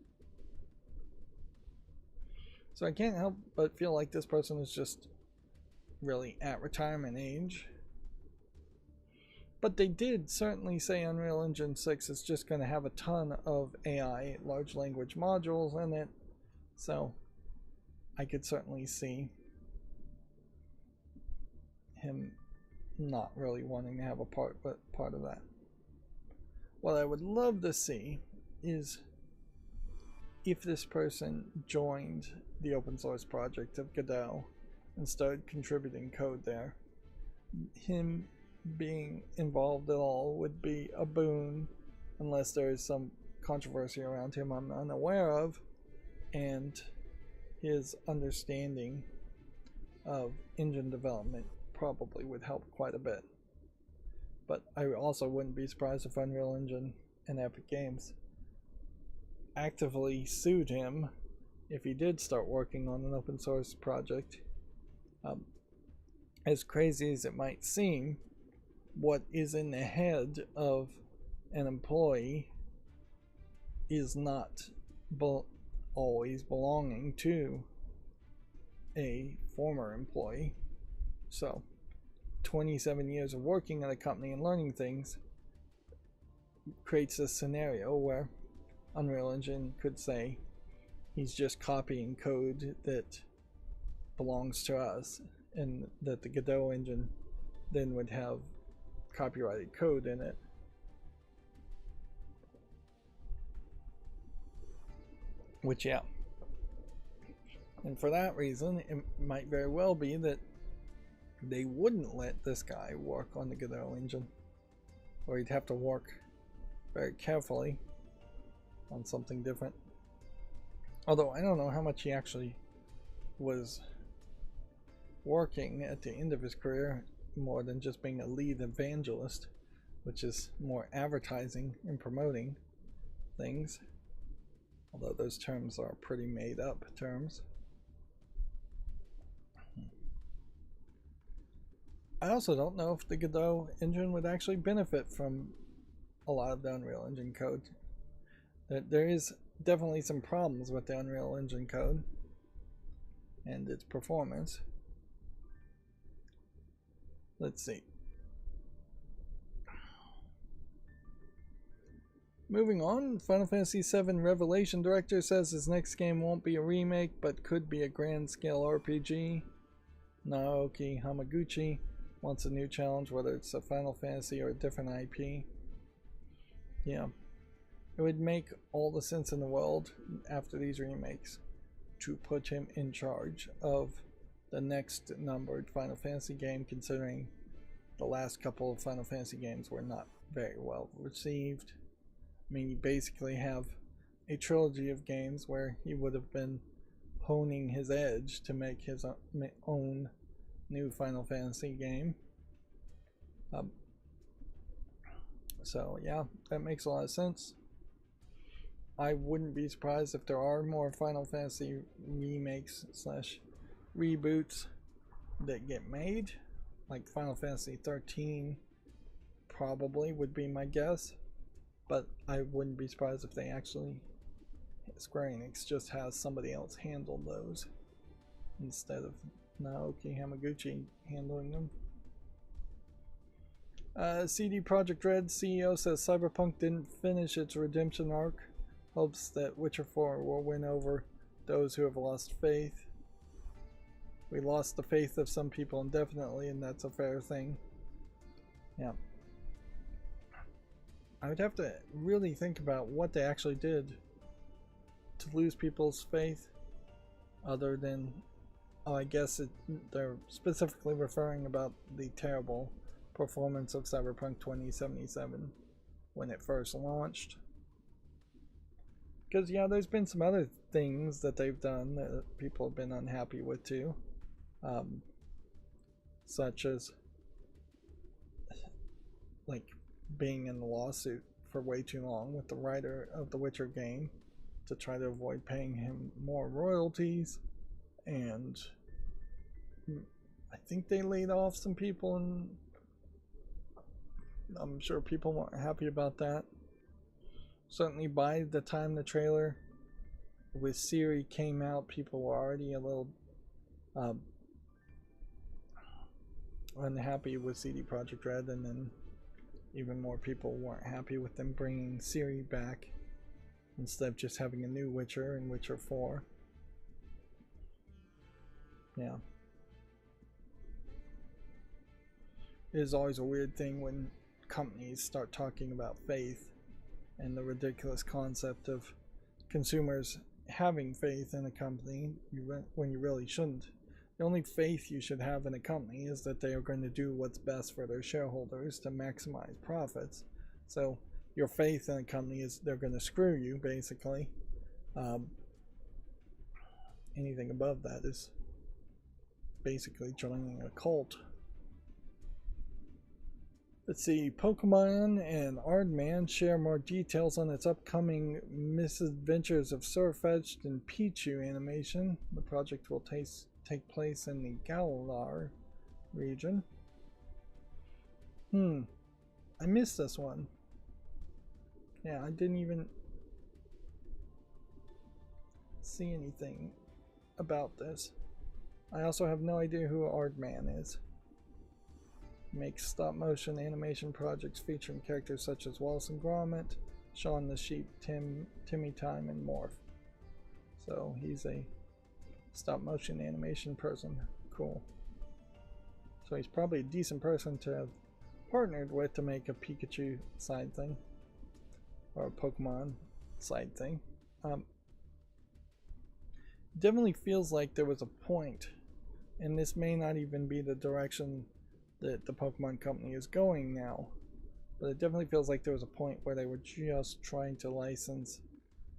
So I can't help but feel like this person is just really at retirement age. But they did certainly say Unreal Engine 6 is just going to have a ton of AI large language modules in it. So I could certainly see him not really wanting to have a part of that. What I would love to see is if this person joined the open source project of Godot and started contributing code there. Him being involved at all would be a boon, unless there is some controversy around him I'm unaware of, and his understanding of engine development probably would help quite a bit. But I also wouldn't be surprised if Unreal Engine and Epic Games actively sued him if he did start working on an open source project. As crazy as it might seem, what is in the head of an employee is not always belonging to a former employee. So 27 years of working at a company and learning things creates a scenario where Unreal Engine could say he's just copying code that belongs to us, and that the Godot engine then would have copyrighted code in it. Which, yeah. And for that reason, it might very well be that they wouldn't let this guy work on the Godot engine, or he'd have to work very carefully on something different. Although I don't know how much he actually was working at the end of his career, more than just being a lead evangelist, which is more advertising and promoting things, although those terms are pretty made up terms. I also don't know if the Godot engine would actually benefit from a lot of the Unreal Engine code. There is definitely some problems with the Unreal Engine code and its performance. Let's see. Moving on, Final Fantasy VII Revelation Director says his next game won't be a remake, but could be a grand-scale RPG. Naoki Hamaguchi wants a new challenge, whether it's a Final Fantasy or a different IP. Yeah, it would make all the sense in the world after these remakes to put him in charge of the next numbered Final Fantasy game, considering the last couple of Final Fantasy games were not very well received. I mean, you basically have a trilogy of games where he would have been honing his edge to make his own new Final Fantasy game. So yeah, that makes a lot of sense. I wouldn't be surprised if there are more Final Fantasy remakes slash reboots that get made. Like Final Fantasy 13 probably would be my guess. But I wouldn't be surprised if they actually, Square Enix just has somebody else handle those instead of Naoki Hamaguchi handling them. CD Projekt Red CEO says Cyberpunk didn't finish its redemption arc. Hopes that Witcher 4 will win over those who have lost faith. We lost the faith of some people indefinitely, and that's a fair thing. Yeah. I would have to really think about what they actually did to lose people's faith, other than, oh, I guess they're specifically referring about the terrible performance of Cyberpunk 2077 when it first launched. Because yeah, there's been some other things that they've done that people have been unhappy with too, such as like being in the lawsuit for way too long with the writer of the Witcher game to try to avoid paying him more royalties, and I think they laid off some people, and I'm sure people weren't happy about that. Certainly by the time the trailer with Siri came out, people were already a little unhappy with CD Projekt Red, and then even more people weren't happy with them bringing Siri back instead of just having a new Witcher in Witcher 4. Yeah. It is always a weird thing when companies start talking about faith and the ridiculous concept of consumers having faith in a company when you really shouldn't. The only faith you should have in a company is that they are going to do what's best for their shareholders to maximize profits. So your faith in a company is they're going to screw you, basically. Anything above that is basically joining a cult. Let's see, Pokemon and Aardman share more details on its upcoming Misadventures of Sirfetch'd and Pichu animation. The project will take place in the Galar region. I missed this one. Yeah, I didn't even see anything about this. I also have no idea who Aardman is. Makes stop-motion animation projects featuring characters such as Wallace and Gromit, Shaun the Sheep, Timmy Time, and Morph. So he's a stop-motion animation person. Cool. So he's probably a decent person to have partnered with to make a Pikachu side thing. Or a Pokemon side thing. Definitely feels like there was a point, and this may not even be the direction that the Pokemon company is going now, but it definitely feels like there was a point where they were just trying to license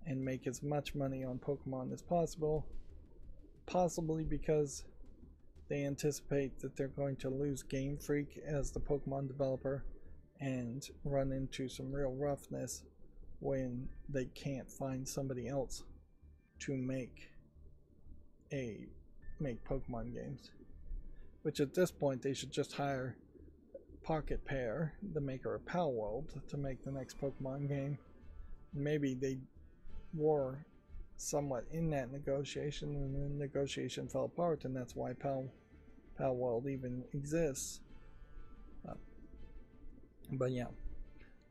and make as much money on Pokemon as possible, possibly because they anticipate that they're going to lose Game Freak as the Pokemon developer and run into some real roughness when they can't find somebody else to make Pokemon games. Which at this point they should just hire Pocket Pair, the maker of Palworld, to make the next Pokemon game. Maybe they were somewhat in that negotiation, and the negotiation fell apart, and that's why Palworld even exists. But yeah,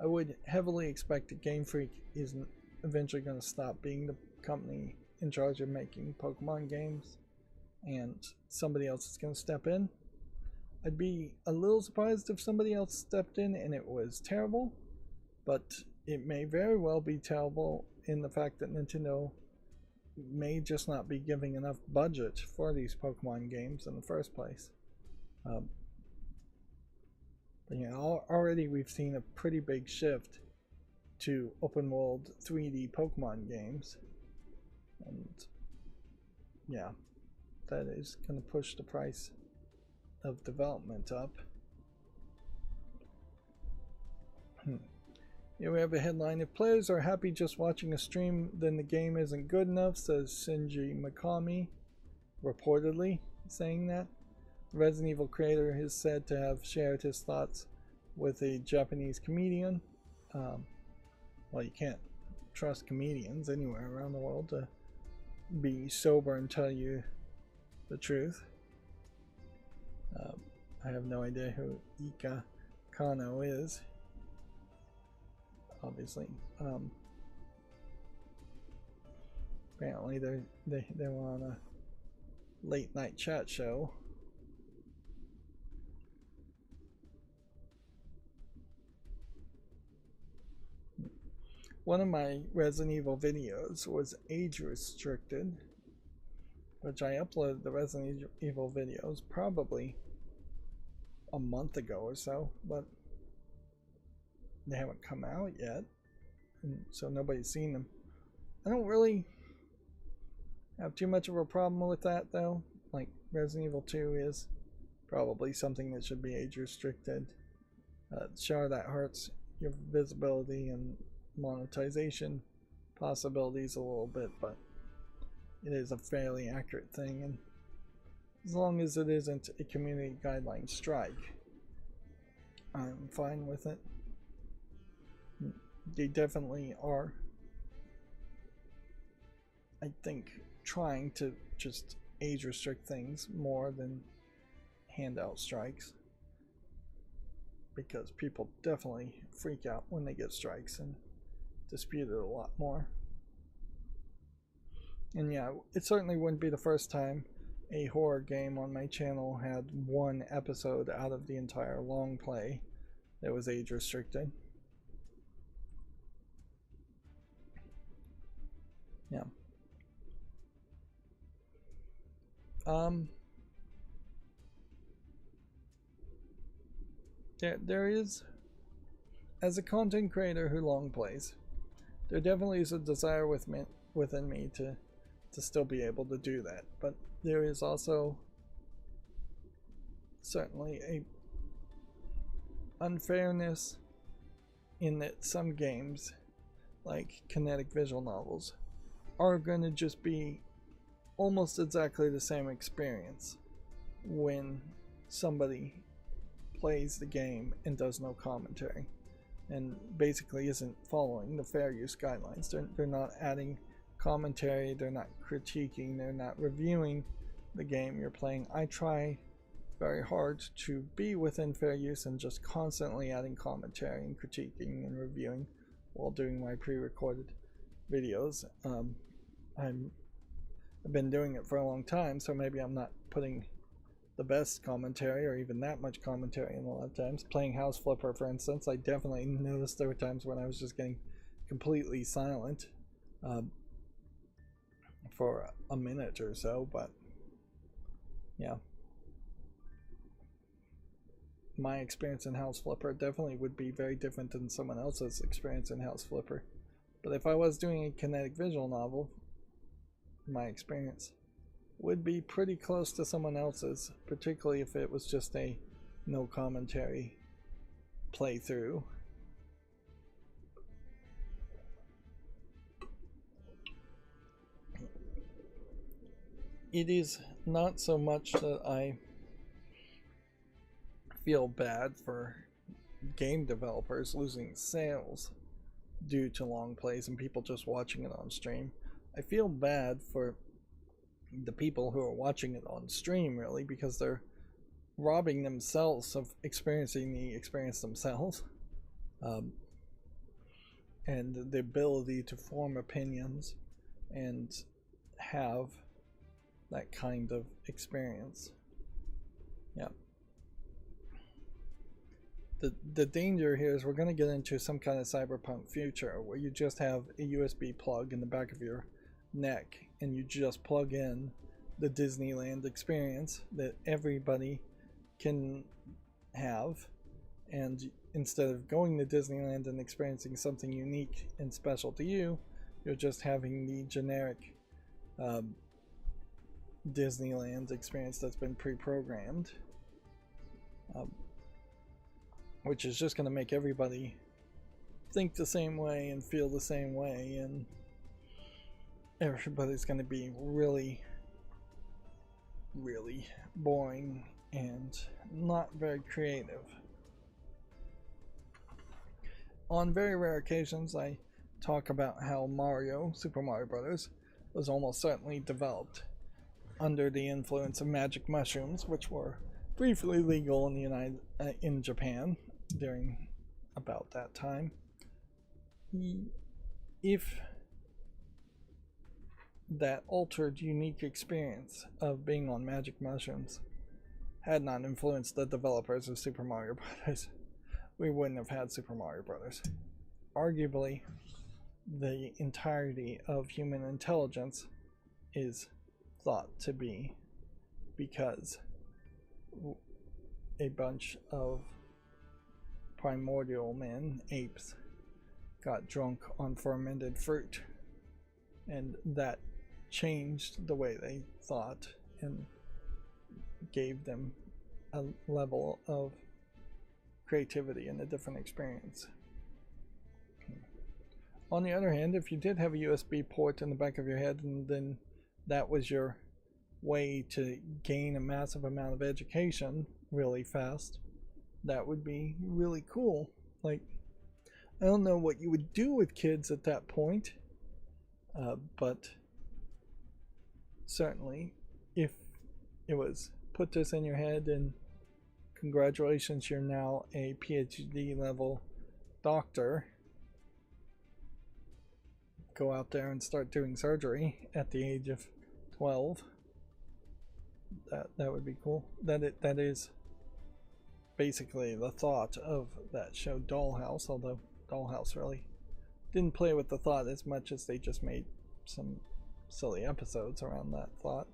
I would heavily expect that Game Freak is eventually going to stop being the company in charge of making Pokemon games, and somebody else is going to step in. I'd be a little surprised if somebody else stepped in and it was terrible, but it may very well be terrible in the fact that Nintendo may just not be giving enough budget for these Pokemon games in the first place. But you know, already we've seen a pretty big shift to open world 3D Pokemon games, and yeah, that is going to push the price of development up. Here we have a headline: if players are happy just watching a stream, then the game isn't good enough, says Shinji Mikami, reportedly saying that. The Resident Evil creator is said to have shared his thoughts with a Japanese comedian. Well, you can't trust comedians anywhere around the world to be sober and tell you the truth. I have no idea who Ika Kano is, obviously. Apparently they were on a late night chat show. One of my Resident Evil videos was age restricted, which I uploaded the Resident Evil videos probably a month ago or so, but they haven't come out yet, and so nobody's seen them. I don't really have too much of a problem with that though. Like, Resident Evil 2 is probably something that should be age restricted. Sure, that hurts your visibility and monetization possibilities a little bit, but it is a fairly accurate thing, and as long as it isn't a community guideline strike, I'm fine with it. They definitely are, I think, trying to just age restrict things more than hand out strikes, because people definitely freak out when they get strikes and dispute it a lot more. And yeah, it certainly wouldn't be the first time a horror game on my channel had one episode out of the entire long play that was age restricted. Yeah. There is, as a content creator who long plays, there definitely is a desire within me to still be able to do that, but there is also certainly a unfairness in that some games, like kinetic visual novels, are going to just be almost exactly the same experience when somebody plays the game and does no commentary and basically isn't following the fair use guidelines. They're not adding commentary, they're not critiquing, they're not reviewing the game you're playing. I try very hard to be within fair use and just constantly adding commentary and critiquing and reviewing while doing my pre-recorded videos. I've been doing it for a long time, so maybe I'm not putting the best commentary or even that much commentary in a lot of times. Playing House Flipper, for instance, I definitely noticed there were times when I was just getting completely silent for a minute or so, but yeah. My experience in House Flipper definitely would be very different than someone else's experience in House Flipper. But if I was doing a kinetic visual novel, my experience would be pretty close to someone else's, particularly if it was just a no commentary playthrough. It is not so much that I feel bad for game developers losing sales due to long plays and people just watching it on stream. I feel bad for the people who are watching it on stream, really, because they're robbing themselves of experiencing the experience themselves, and the ability to form opinions and have that kind of experience. Yeah. The danger here is we're going to get into some kind of cyberpunk future where you just have a USB plug in the back of your neck and you just plug in the Disneyland experience that everybody can have, And instead of going to Disneyland and experiencing something unique and special to you, you're just having the generic Disneyland experience that's been pre-programmed, which is just going to make everybody think the same way and feel the same way, and everybody's going to be really boring and not very creative. On very rare occasions, I talk about how Super Mario Brothers, was almost certainly developed under the influence of magic mushrooms, which were briefly legal in in Japan during about that time. If that altered, unique experience of being on magic mushrooms had not influenced the developers of Super Mario Brothers, we wouldn't have had Super Mario Brothers. Arguably, the entirety of human intelligence is thought to be because a bunch of primordial men, apes, got drunk on fermented fruit, and that changed the way they thought and gave them a level of creativity and a different experience. On the other hand, if you did have a USB port in the back of your head and then that was your way to gain a massive amount of education really fast, that would be really cool. Like, I don't know what you would do with kids at that point, but certainly if it was put this in your head and congratulations, you're now a PhD level doctor, go out there and start doing surgery at the age of 12, that would be cool. That is basically the thought of that show Dollhouse, although Dollhouse really didn't play with the thought as much as they just made some silly episodes around that thought.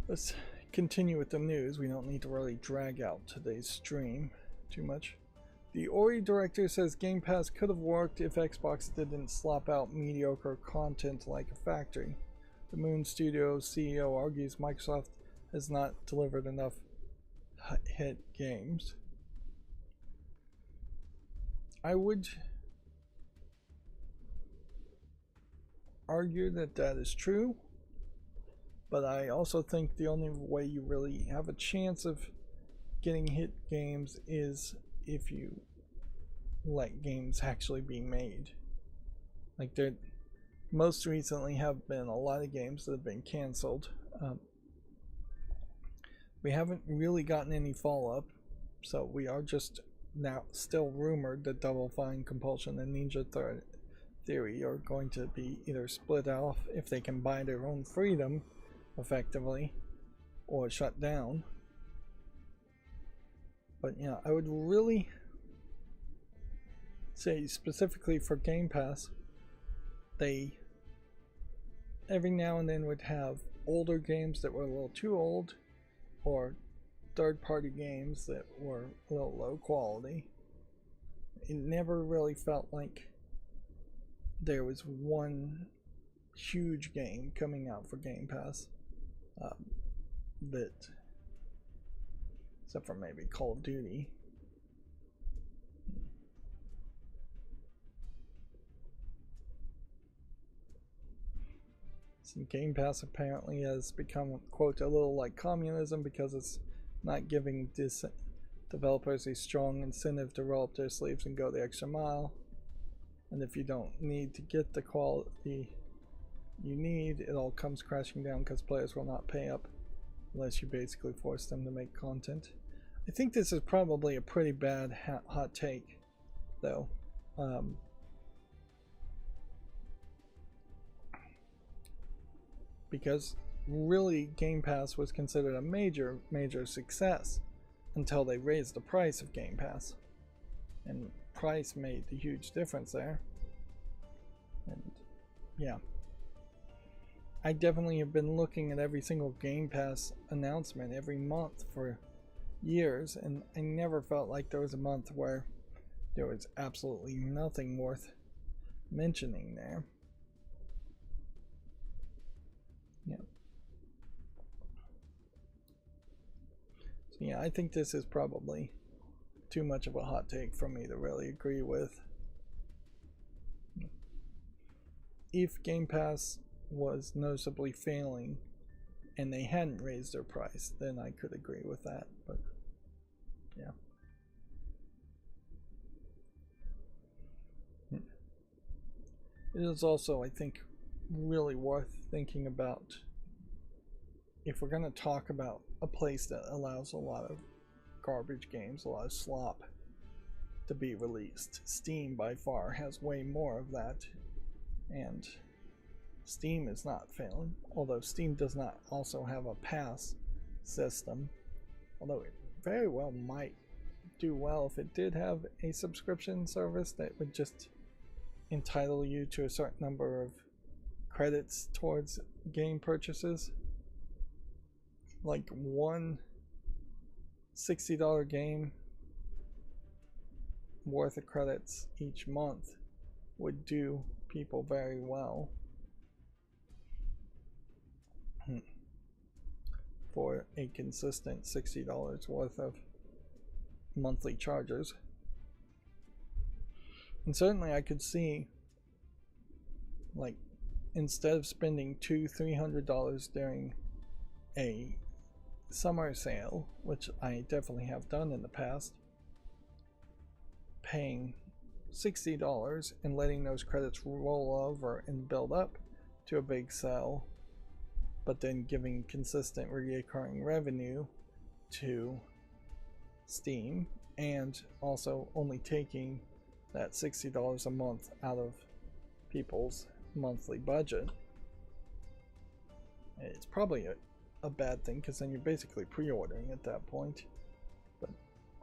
Let's continue with the news. We don't need to really drag out today's stream too much. The Ori director says Game Pass could have worked if Xbox didn't slop out mediocre content like a factory. The Moon Studios CEO argues Microsoft has not delivered enough hit games. I would argue that that is true, but I also think the only way you really have a chance of getting hit games is if you let games actually be made. Like, there most recently have been a lot of games that have been canceled. We haven't really gotten any follow-up, so we are just now still rumored that Double Fine, Compulsion, and Ninja Theory are going to be either split off if they can buy their own freedom effectively, or shut down. But yeah, I would really say specifically for Game Pass, they every now and then would have older games that were a little too old, or third-party games that were a little low quality. It never really felt like there was one huge game coming out for Game Pass that, except for maybe Call of Duty. So Game Pass apparently has become, quote, a little like communism because it's not giving developers a strong incentive to roll up their sleeves and go the extra mile. And if you don't need to get the quality you need, it all comes crashing down because players will not pay up unless you basically force them to make content. I think this is probably a pretty bad hot take, though. Because really Game Pass was considered a major success until they raised the price of Game Pass, and price made the huge difference there. And yeah. I definitely have been looking at every single Game Pass announcement every month for years, and I never felt like there was a month where there was absolutely nothing worth mentioning there. Yeah. So yeah, I think this is probably too much of a hot take for me to really agree with. If Game Pass was noticeably failing and they hadn't raised their price, then I could agree with that, but yeah. It is also, I think, really worth thinking about if we're going to talk about a place that allows a lot of garbage games, a lot of slop to be released. Steam by far has way more of that, and Steam is not failing, although Steam does not also have a pass system, although it very well might do well if it did have a subscription service that would just entitle you to a certain number of credits towards game purchases. Like one $60 game worth of credits each month would do people very well for a consistent $60 worth of monthly charges. And certainly I could see, like, instead of spending $200-300 during a summer sale, which I definitely have done in the past, paying $60 and letting those credits roll over and build up to a big sale, but then giving consistent recurring revenue to Steam, and also only taking that $60 a month out of people's monthly budget. It's probably a bad thing, because then you're basically pre-ordering at that point, but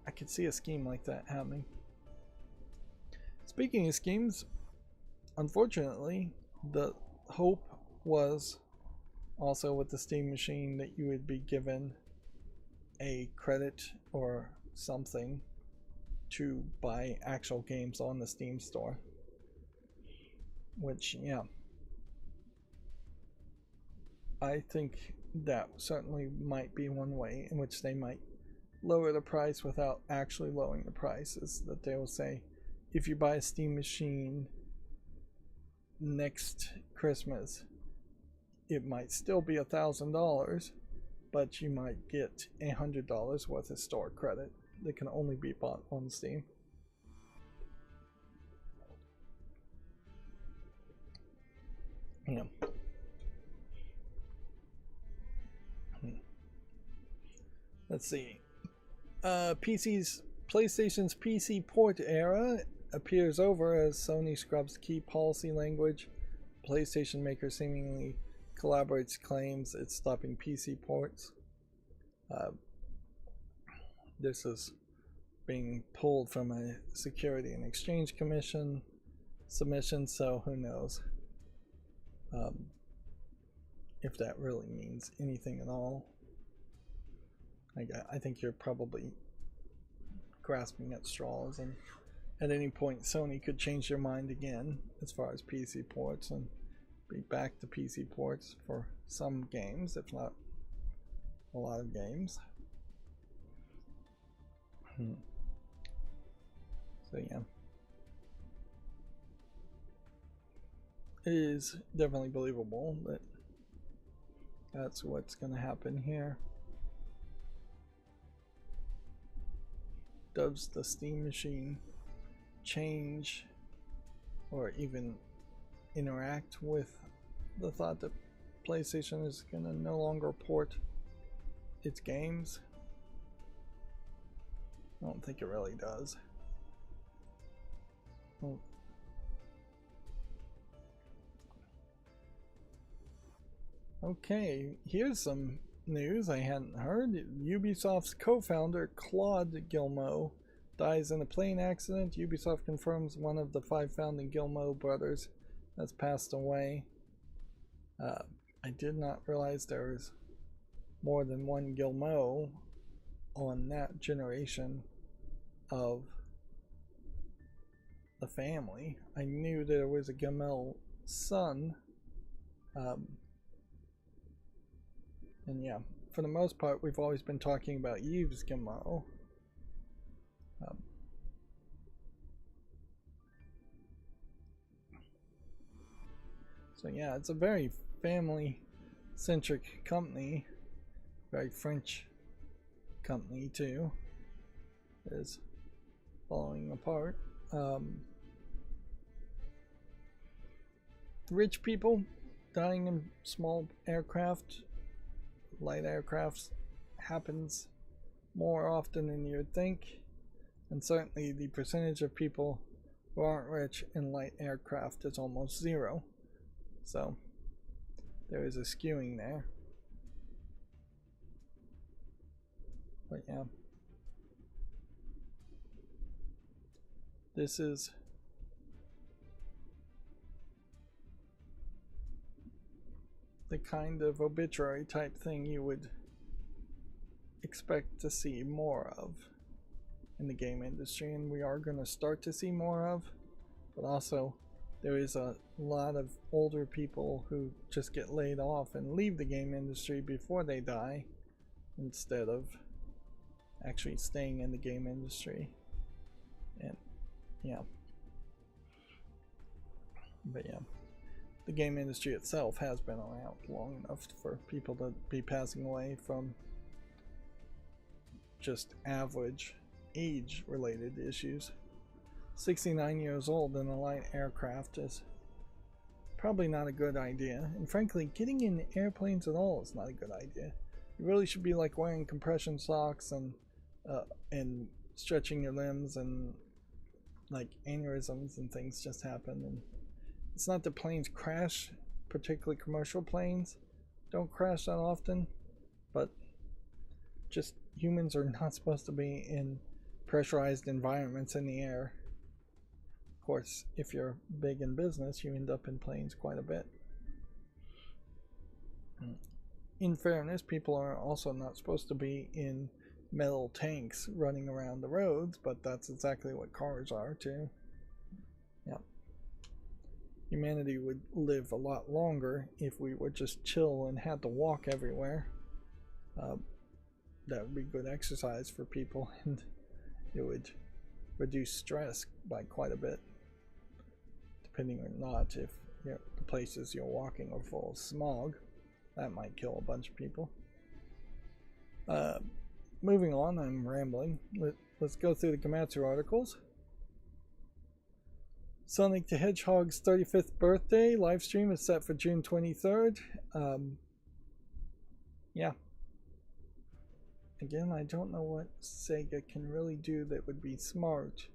I could see a scheme like that happening. Speaking of schemes, unfortunately, the hope was also with the Steam machine that you would be given a credit or something to buy actual games on the Steam store, which, yeah, I think that certainly might be one way in which they might lower the price without actually lowering the price. Is that they will say, if you buy a Steam machine next Christmas, it might still be $1,000, but you might get $100 worth of store credit that can only be bought on Steam. Yeah. Let's see. PlayStation's PC port era appears over as Sony scrubs key policy language. PlayStation maker seemingly collaborates claims it's stopping PC ports. This is being pulled from a Security and Exchange Commission submission, so who knows if that really means anything at all. I think you're probably grasping at straws, and at any point Sony could change their mind again as far as PC ports and be back to PC ports for some games, if not a lot of games. So yeah, it is definitely believable that that's what's going to happen here. Does the Steam machine change or even interact with the thought that PlayStation is going to no longer port its games? I don't think it really does. Well, okay, here's some news I hadn't heard. Ubisoft's co-founder Claude Guillemot dies in a plane accident. Ubisoft confirms one of the 5 founding Guillemot brothers has passed away. I did not realize there was more than one Gilmo on that generation of the family. I knew there was a Gilmo son, and yeah, for the most part, we've always been talking about Yves Gilmo. So yeah, it's a very family-centric company, very French company too, is falling apart. Rich people dying in small aircraft, light aircrafts, happens more often than you would think, and certainly the percentage of people who aren't rich in light aircraft is almost zero. So there is a skewing there. But yeah, this is the kind of obituary type thing you would expect to see more of in the game industry, and we are going to start to see more of. But also there is a lot of older people who just get laid off and leave the game industry before they die instead of actually staying in the game industry. And yeah, but yeah, the game industry itself has been around long enough for people to be passing away from just average age related issues. 69 years old in a light aircraft is probably not a good idea, and frankly getting in airplanes at all is not a good idea. You really should be like wearing compression socks and stretching your limbs, and like aneurysms and things just happen. And it's not that planes crash, particularly commercial planes don't crash that often, but just humans are not supposed to be in pressurized environments in the air. Of course, if you're big in business, you end up in planes quite a bit. In fairness, people are also not supposed to be in metal tanks running around the roads, but that's exactly what cars are too. Yeah. Humanity would live a lot longer if we would just chill and had to walk everywhere. That would be good exercise for people, and it would reduce stress by quite a bit. Depending or not, if the places you're walking are full of smog, that might kill a bunch of people. Moving on, I'm rambling. Let's go through the Gematsu articles. Sonic the Hedgehog's 35th birthday livestream is set for June 23rd. Yeah. Again, I don't know what Sega can really do that would be smart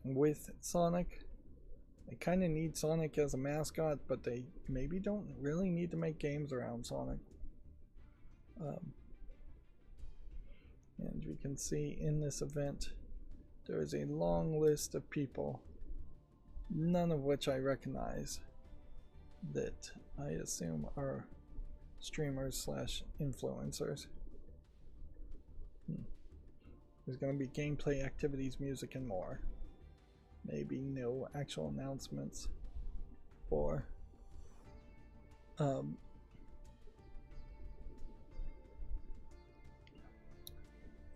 with Sonic. They kind of need Sonic as a mascot, but they maybe don't really need to make games around Sonic. And we can see in this event there is a long list of people, none of which I recognize, that I assume are streamers slash influencers. There's going to be gameplay, activities, music, and more. Maybe no actual announcements for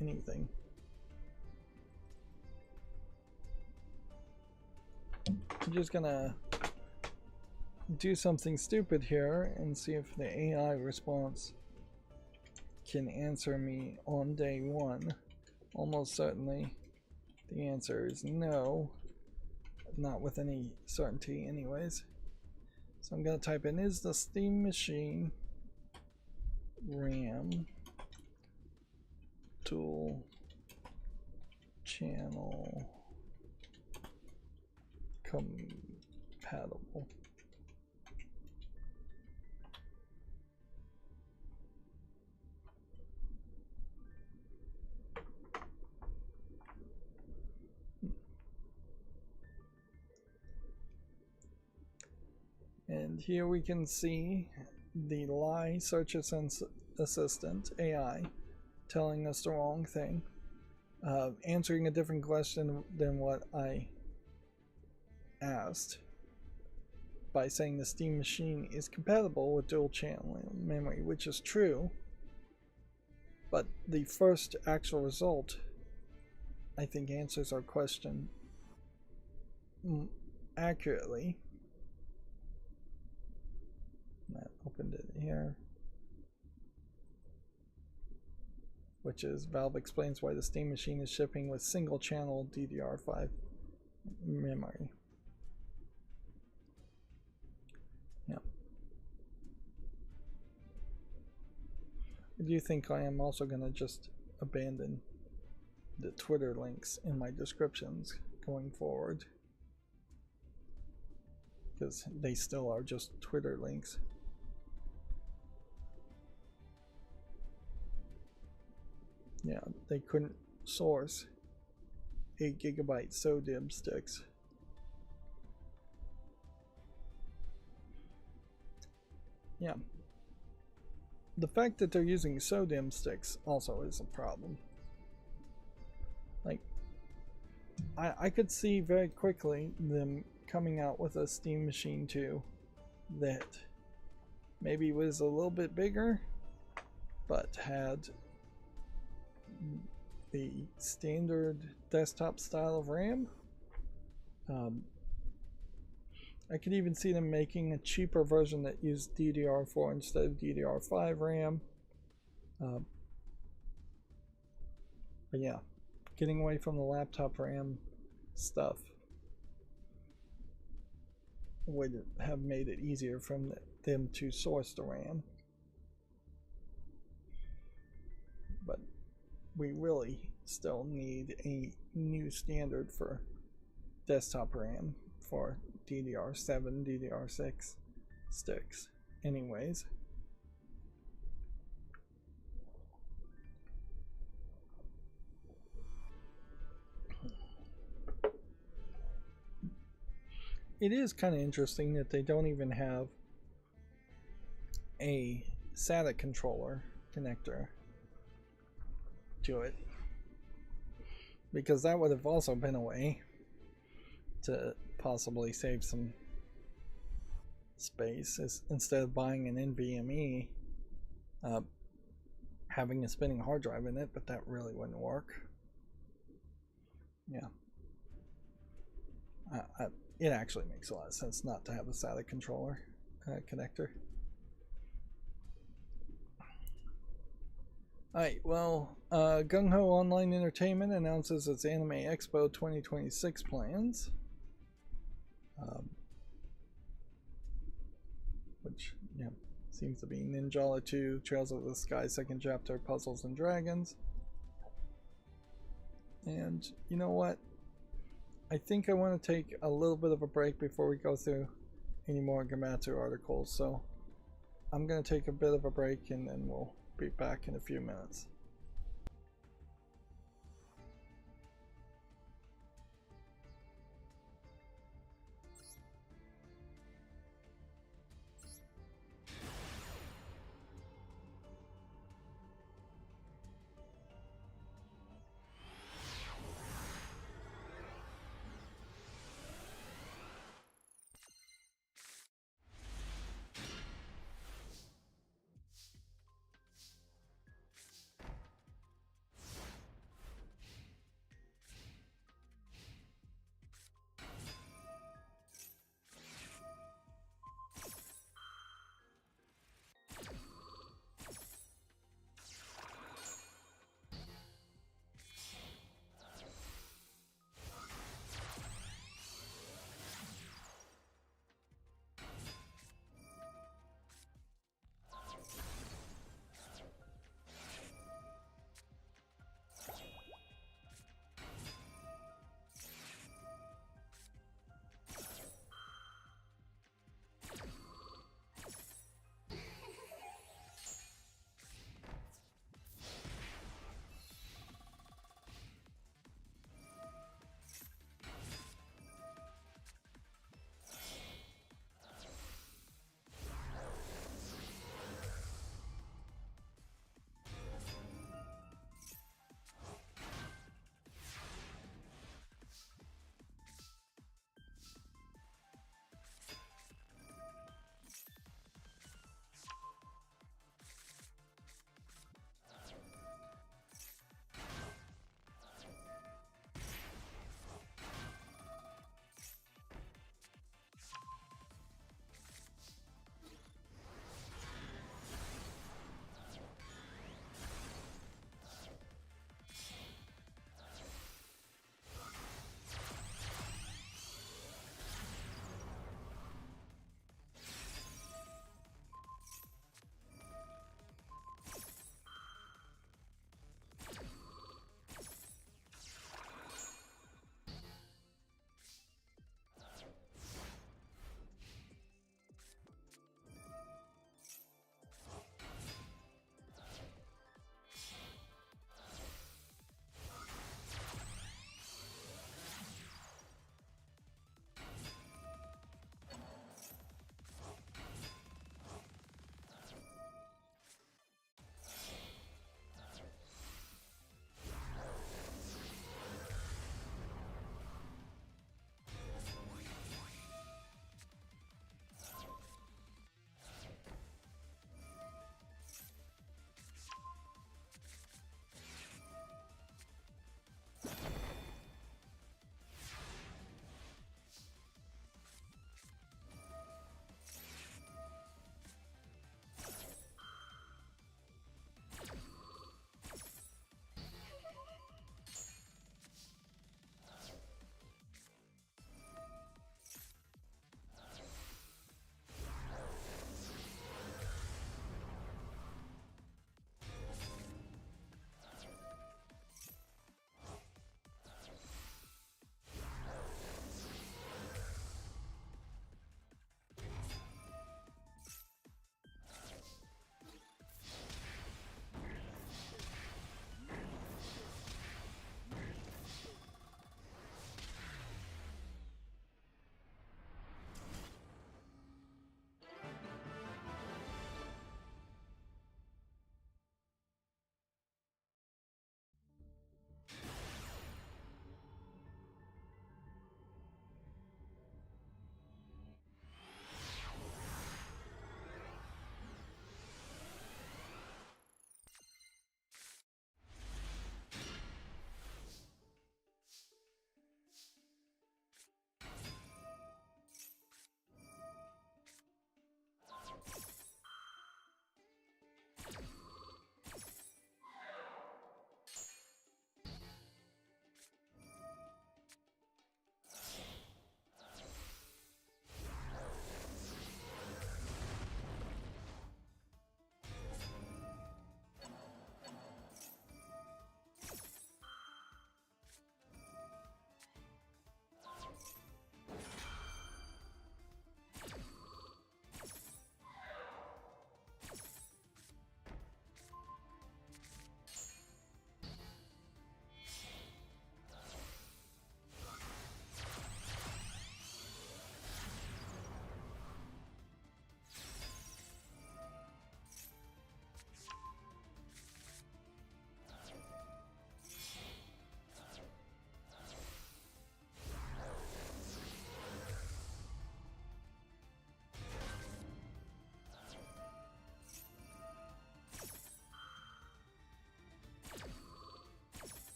anything. I'm just gonna do something stupid here and see if the AI response can answer me on day one. Almost certainly the answer is no, not with any certainty anyways. So I'm gonna type in, is the Steam machine RAM tool channel compatible? And here we can see the lie search assistant AI telling us the wrong thing, answering a different question than what I asked by saying the Steam machine is compatible with dual channel memory, which is true, but the first actual result I think answers our question accurately. I opened it here, which is Valve explains why the Steam machine is shipping with single channel DDR5 memory. Yeah. I do think I am also going to just abandon the Twitter links in my descriptions going forward, because they still are just Twitter links. Yeah, they couldn't source 8 GB SODIMM sticks. Yeah. The fact that they're using SODIMM sticks also is a problem. Like, I could see very quickly them coming out with a Steam Machine 2 that maybe was a little bit bigger, but had the standard desktop style of RAM. I could even see them making a cheaper version that used DDR4 instead of DDR5 RAM. But yeah, getting away from the laptop RAM stuff would have made it easier for them to source the RAM. But we really still need a new standard for desktop RAM for DDR7, DDR6 sticks anyways. It is kind of interesting that they don't even have a SATA controller connector to it, because that would have also been a way to possibly save some space, instead of buying an NVMe, having a spinning hard drive in it, but that really wouldn't work. Yeah. It actually makes a lot of sense not to have a SATA controller connector. Alright, well, Gung Ho Online Entertainment announces its Anime Expo 2026 plans. Which, yeah, seems to be Ninjala 2, Trails of the Sky, Second Chapter, Puzzles and Dragons. And you know what? I think I want to take a little bit of a break before we go through any more Gamatsu articles, so I'm going to take a bit of a break and then we'll be back in a few minutes.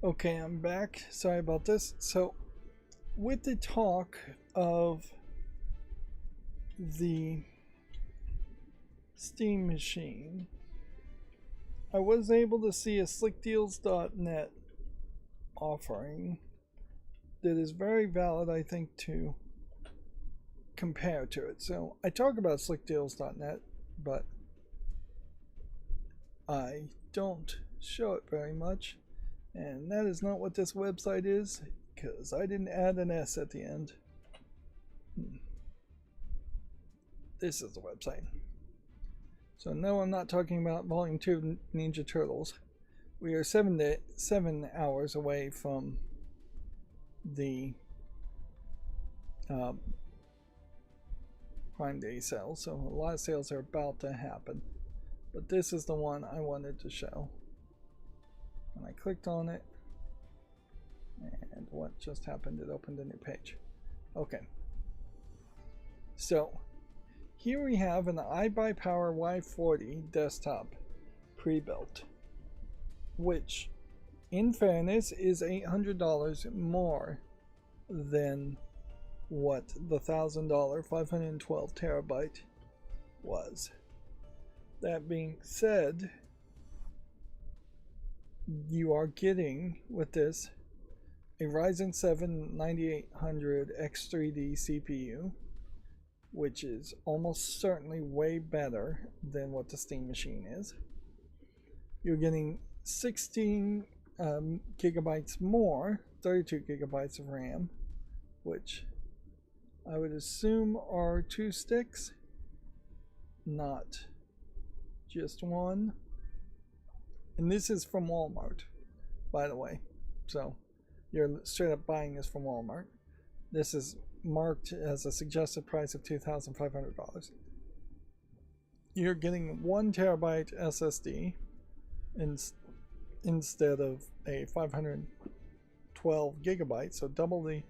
Okay, I'm back. Sorry about this. So, with the talk of the Steam machine, I was able to see a slickdeals.net offering that is very valid, I think, to compare to it. So, I talk about slickdeals.net, but I don't show it very much. And that is not what this website is, because I didn't add an S at the end. This is the website. So no, I'm not talking about Volume 2 of Ninja Turtles. We are 7 hours away from the Prime Day sale, so a lot of sales are about to happen. But this is the one I wanted to show. And I clicked on it, and what just happened? It opened a new page. Okay. So, here we have an iBuyPower Y40 desktop pre-built, which, in fairness, is $800 more than what the $1,000 512 terabyte was. That being said, you are getting with this a Ryzen 7 9800 X3D CPU, which is almost certainly way better than what the Steam machine is. You're getting 16 gigabytes more, 32 gigabytes of RAM, which I would assume are 2 sticks, not just one. And this is from Walmart, by the way. So you're straight up buying this from Walmart. This is marked as a suggested price of $2,500. You're getting 1 terabyte SSD instead of a 512 gigabytes, so double the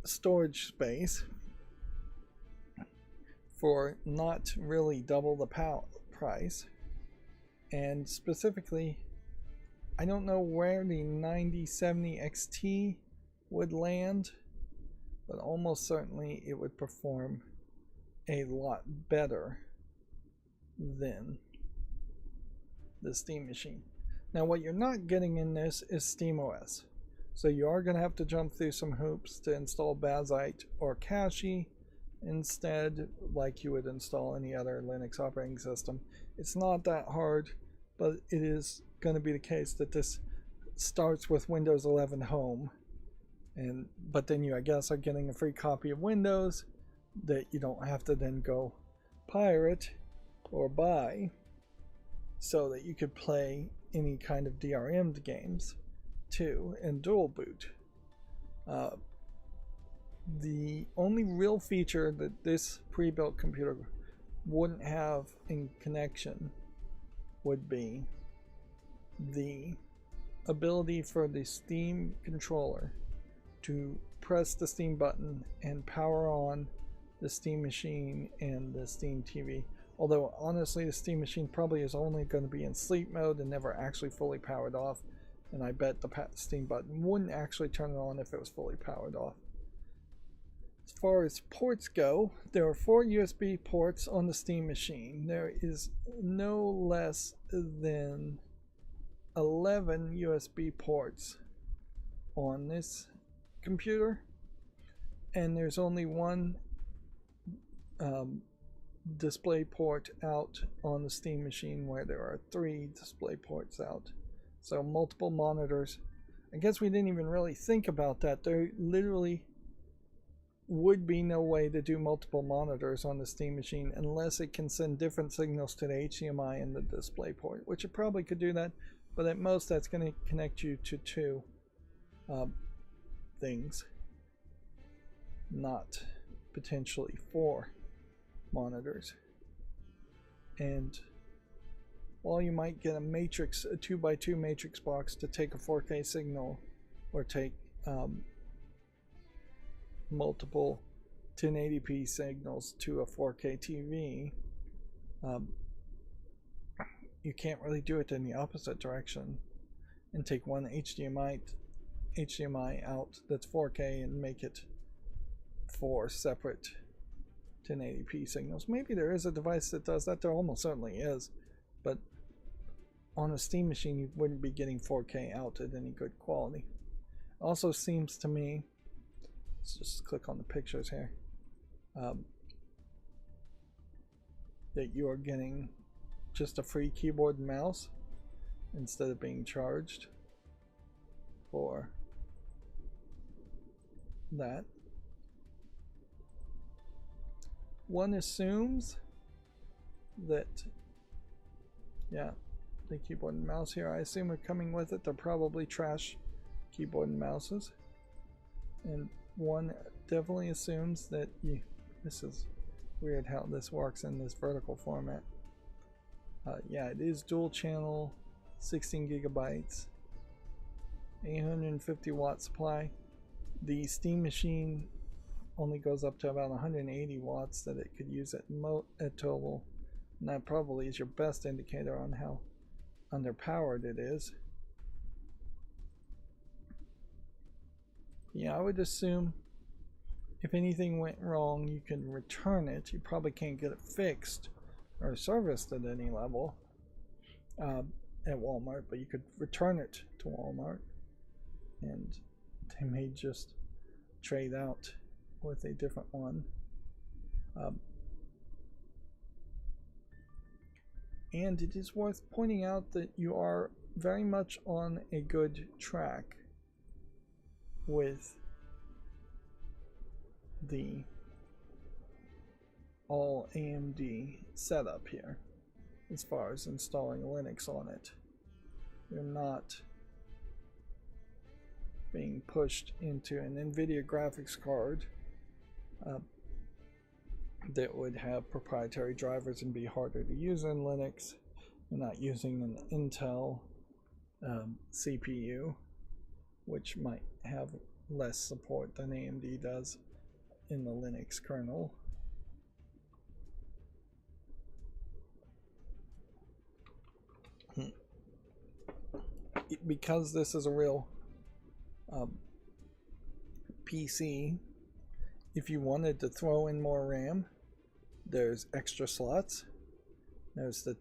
storage space for not really double the price. And specifically, I don't know where the 9070 XT would land, but almost certainly it would perform a lot better than the Steam machine. Now, what you're not getting in this is SteamOS. So you are going to have to jump through some hoops to install Bazite or Cache instead, like you would install any other Linux operating system. It's not that hard, but it is going to be the case that this starts with Windows 11 Home, but then you, I guess, are getting a free copy of Windows that you don't have to then go pirate or buy, so that you could play any kind of DRM'd games too, and dual boot. The only real feature that this pre-built computer wouldn't have in connection would be the ability for the Steam controller to press the Steam button and power on the Steam machine and the Steam TV. Although honestly, the Steam machine probably is only going to be in sleep mode and never actually fully powered off, and I bet the Steam button wouldn't actually turn it on if it was fully powered off. As far as ports go, there are 4 USB ports on the Steam machine. There is no less than 11 USB ports on this computer, and there's only one display port out on the Steam machine, where there are 3 display ports out. So multiple monitors. I guess we didn't even really think about that. There literally would be no way to do multiple monitors on the Steam machine unless it can send different signals to the HDMI and the display port, which it probably could do that, but at most that's going to connect you to 2 things, not potentially 4 monitors. And while you might get a 2x2 matrix box to take a 4K signal or take multiple 1080p signals to a 4K TV, you can't really do it in the opposite direction. and take one HDMI out that's 4K and make it 4 separate 1080p signals. Maybe there is a device that does that. There almost certainly is, but on a Steam machine you wouldn't be getting 4K out at any good quality. Also seems to me, let's just click on the pictures here, that you are getting just a free keyboard and mouse instead of being charged for that. One assumes that, yeah, the keyboard and mouse here, I assume, are coming with it. They're probably trash keyboard and mouses. And one definitely assumes that you, this is weird how this works in this vertical format. Yeah, it is dual channel, 16 gigabytes, 850 watt supply. The Steam machine only goes up to about 180 watts that it could use at total, and that probably is your best indicator on how underpowered it is. Yeah, I would assume if anything went wrong you can return it. You probably can't get it fixed or serviced at any level at Walmart, but you could return it to Walmart and they may just trade out with a different one. And it is worth pointing out that you are very much on a good track with the all AMD setup here as far as installing Linux on it. You're not being pushed into an NVIDIA graphics card that would have proprietary drivers and be harder to use in Linux. You're not using an Intel CPU, which might have less support than AMD does in the Linux kernel. Because this is a real PC, if you wanted to throw in more RAM, there's extra slots. Notice that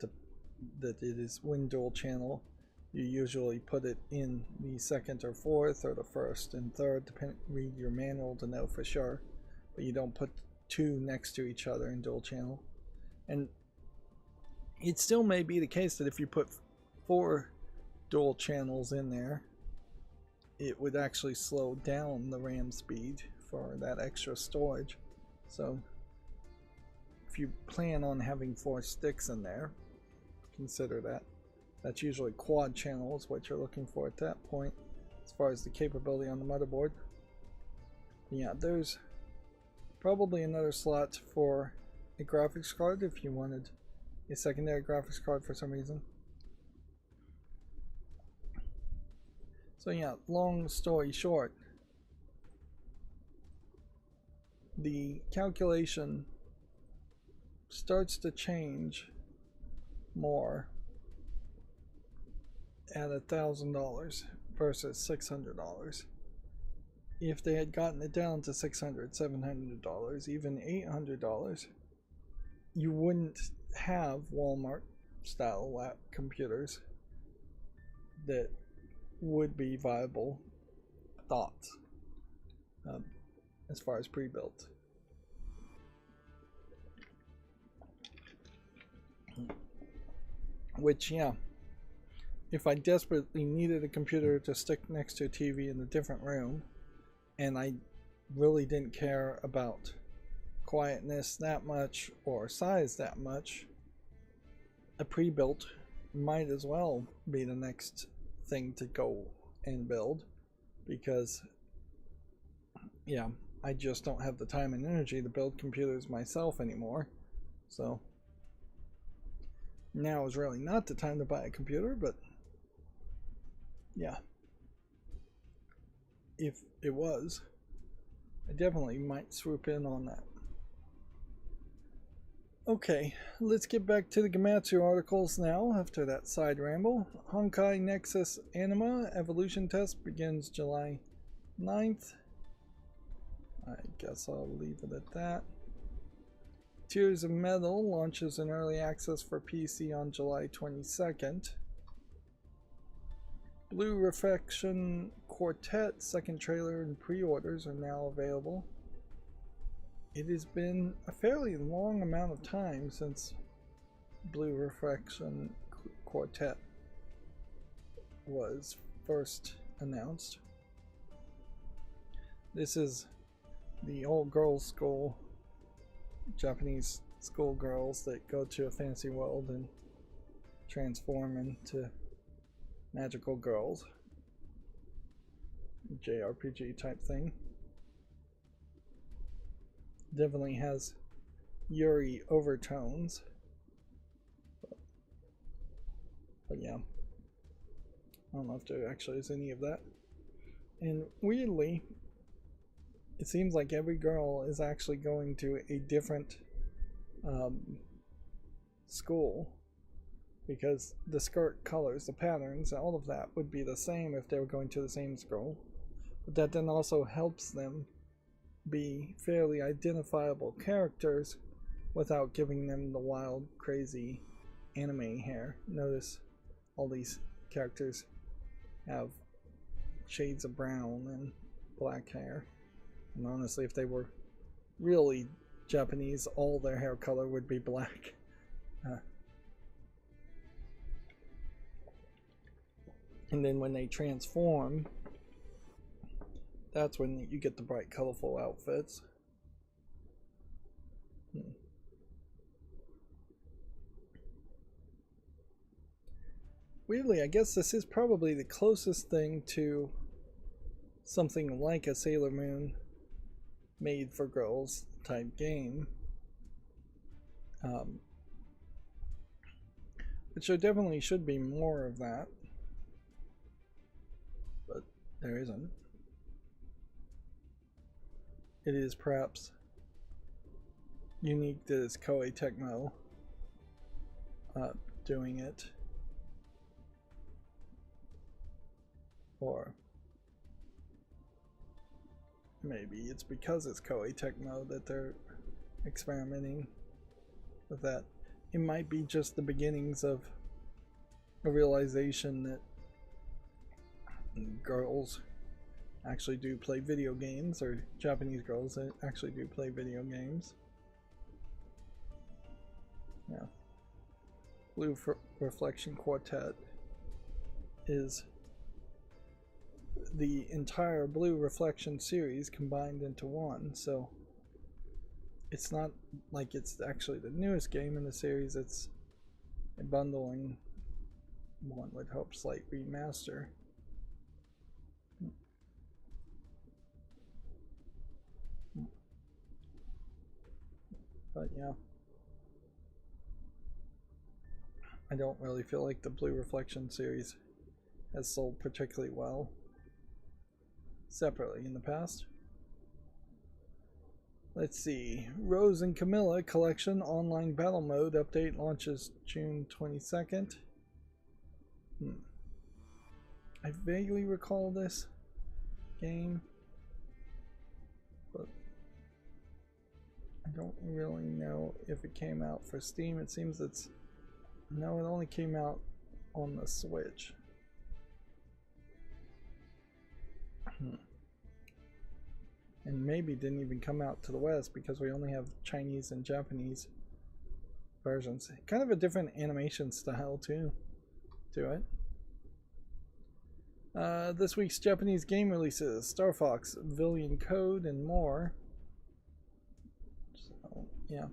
that it is when dual channel, you usually put it in the second or fourth or the first and third, read your manual to know for sure, but you don't put two next to each other in dual channel. And it still may be the case that if you put 4 dual channels in there, it would actually slow down the RAM speed for that extra storage. So if you plan on having 4 sticks in there, consider that. That's usually quad channels, what you're looking for at that point as far as the capability on the motherboard. Yeah, there's probably another slot for a graphics card if you wanted a secondary graphics card for some reason. So yeah, long story short, the calculation starts to change more at $1,000 versus $600. If they had gotten it down to $600, $700, even $800, you wouldn't have Walmart style lap computers that would be viable thoughts as far as pre-built. Which, yeah, if I desperately needed a computer to stick next to a TV in a different room and I really didn't care about quietness that much or size that much, a pre-built might as well be the next thing to go and build, because yeah, I just don't have the time and energy to build computers myself anymore. So now is really not the time to buy a computer, but yeah, if it was, I definitely might swoop in on that. Okay, let's get back to the Gematsu articles now after that side ramble. Honkai Nexus Anima Evolution Test begins July 9th. I guess I'll leave it at that. Tears of Metal launches in early access for PC on July 22nd. Blue Reflection Quartet second trailer and pre-orders are now available. It has been a fairly long amount of time since Blue Reflection Quartet was first announced. This is the old girls' school, Japanese schoolgirls that go to a fantasy world and transform into magical girls. JRPG type thing. Definitely has Yuri overtones. But yeah. I don't know if there actually is any of that. And weirdly, it seems like every girl is actually going to a different school, because the skirt colors, the patterns, all of that would be the same if they were going to the same school. But that then also helps them be fairly identifiable characters without giving them the wild, crazy anime hair. Notice all these characters have shades of brown and black hair. And honestly, if they were really Japanese, all their hair color would be black. And then when they transform, that's when you get the bright, colorful outfits. Weirdly, I guess this is probably the closest thing to something like a Sailor Moon made for girls type game. Which there definitely should be more of that. But there isn't. It is perhaps unique that it's Koei Tecmo doing it. Or maybe it's because it's Koei Tecmo that they're experimenting with that. It might be just the beginnings of a realization that girls actually do play video games, or Japanese girls that actually do play video games. Yeah. Blue Reflection Quartet is the entire Blue Reflection series combined into one, so it's not like it's actually the newest game in the series. It's a bundling, one would hope, slight remaster. But yeah, I don't really feel like the Blue Reflection series has sold particularly well separately in the past. Let's see. Rose and Camilla Collection Online Battle Mode update launches June 22nd. I vaguely recall this game, but I don't really know if it came out for Steam. It seems it's... No, it only came out on the Switch. And maybe didn't even come out to the West because we only have Chinese and Japanese versions. Kind of a different animation style too to it. This week's Japanese game releases: Star Fox, Villian Code, and more. So, yeah.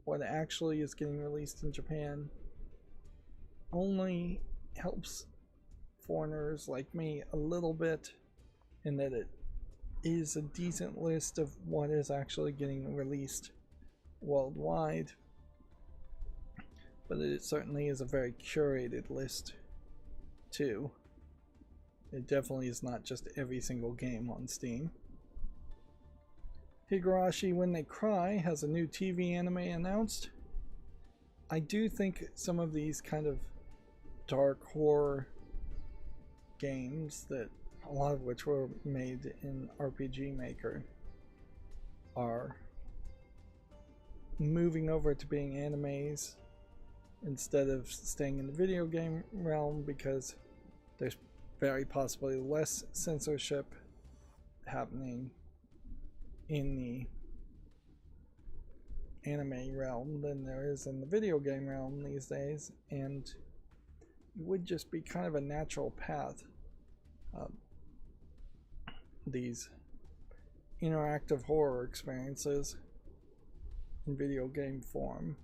What actually is getting released in Japan only helps foreigners like me a little bit, in that it is a decent list of what is actually getting released worldwide, but it certainly is a very curated list too. It definitely is not just every single game on Steam. Higurashi When They Cry has a new TV anime announced. I do think some of these kind of dark horror games, that a lot of which were made in RPG Maker, are moving over to being animes instead of staying in the video game realm, because there's very possibly less censorship happening in the anime realm than there is in the video game realm these days, and it would just be kind of a natural path. These interactive horror experiences in video game form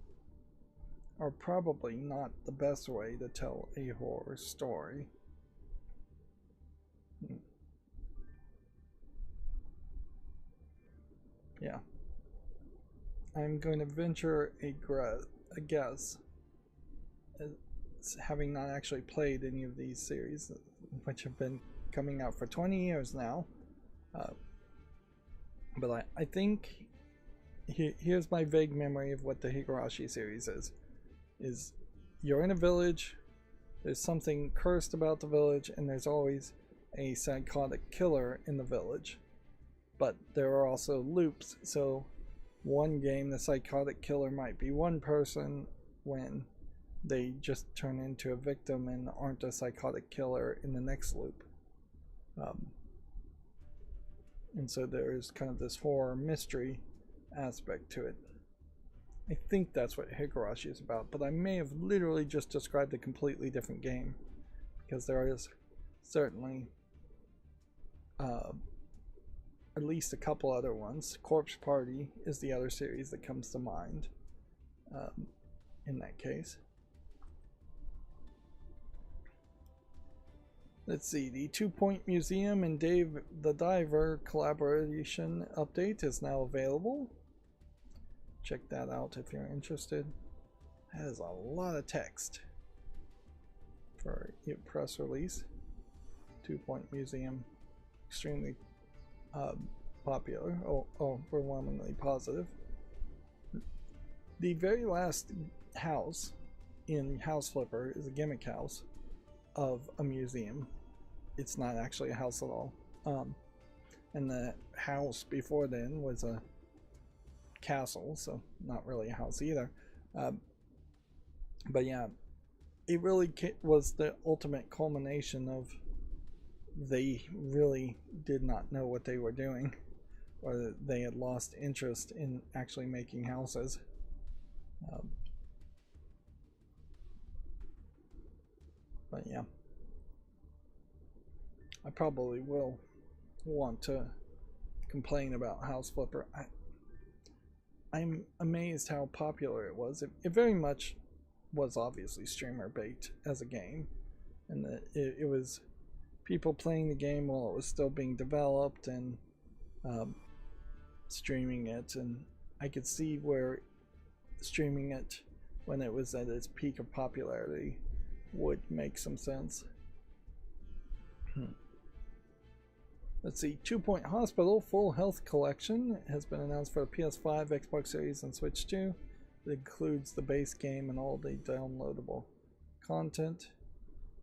are probably not the best way to tell a horror story. Yeah. I'm going to venture a guess, having not actually played any of these series, which have been coming out for 20 years now. But I think here's my vague memory of what the Higurashi series is you're in a village, there's something cursed about the village, and there's always a psychotic killer in the village. But there are also loops, so one game the psychotic killer might be one person when they just turn into a victim and aren't a psychotic killer in the next loop. And so there's kind of this horror mystery aspect to it. I think that's what Higurashi is about, but I may have literally just described a completely different game, because there is certainly at least a couple other ones. Corpse Party is the other series that comes to mind in that case. Let's see, the 2 Point Museum and Dave the Diver collaboration update is now available. Check that out if you're interested. That is a lot of text for a press release. 2 Point Museum, extremely popular, overwhelmingly positive. The very last house in House Flipper is a gimmick house of a museum. It's not actually a house at all. And the house before then was a castle, so not really a house either. But yeah, it really was the ultimate culmination of they really did not know what they were doing, or they had lost interest in actually making houses. But yeah, I probably will want to complain about House Flipper. I'm amazed how popular it was. It very much was obviously streamer bait as a game, and that it was people playing the game while it was still being developed and streaming it, and I could see where streaming it when it was at its peak of popularity would make some sense. Let's see, 2 Point Hospital Full Health Collection has been announced for the PS5, Xbox Series, and Switch 2. It includes the base game and all the downloadable content.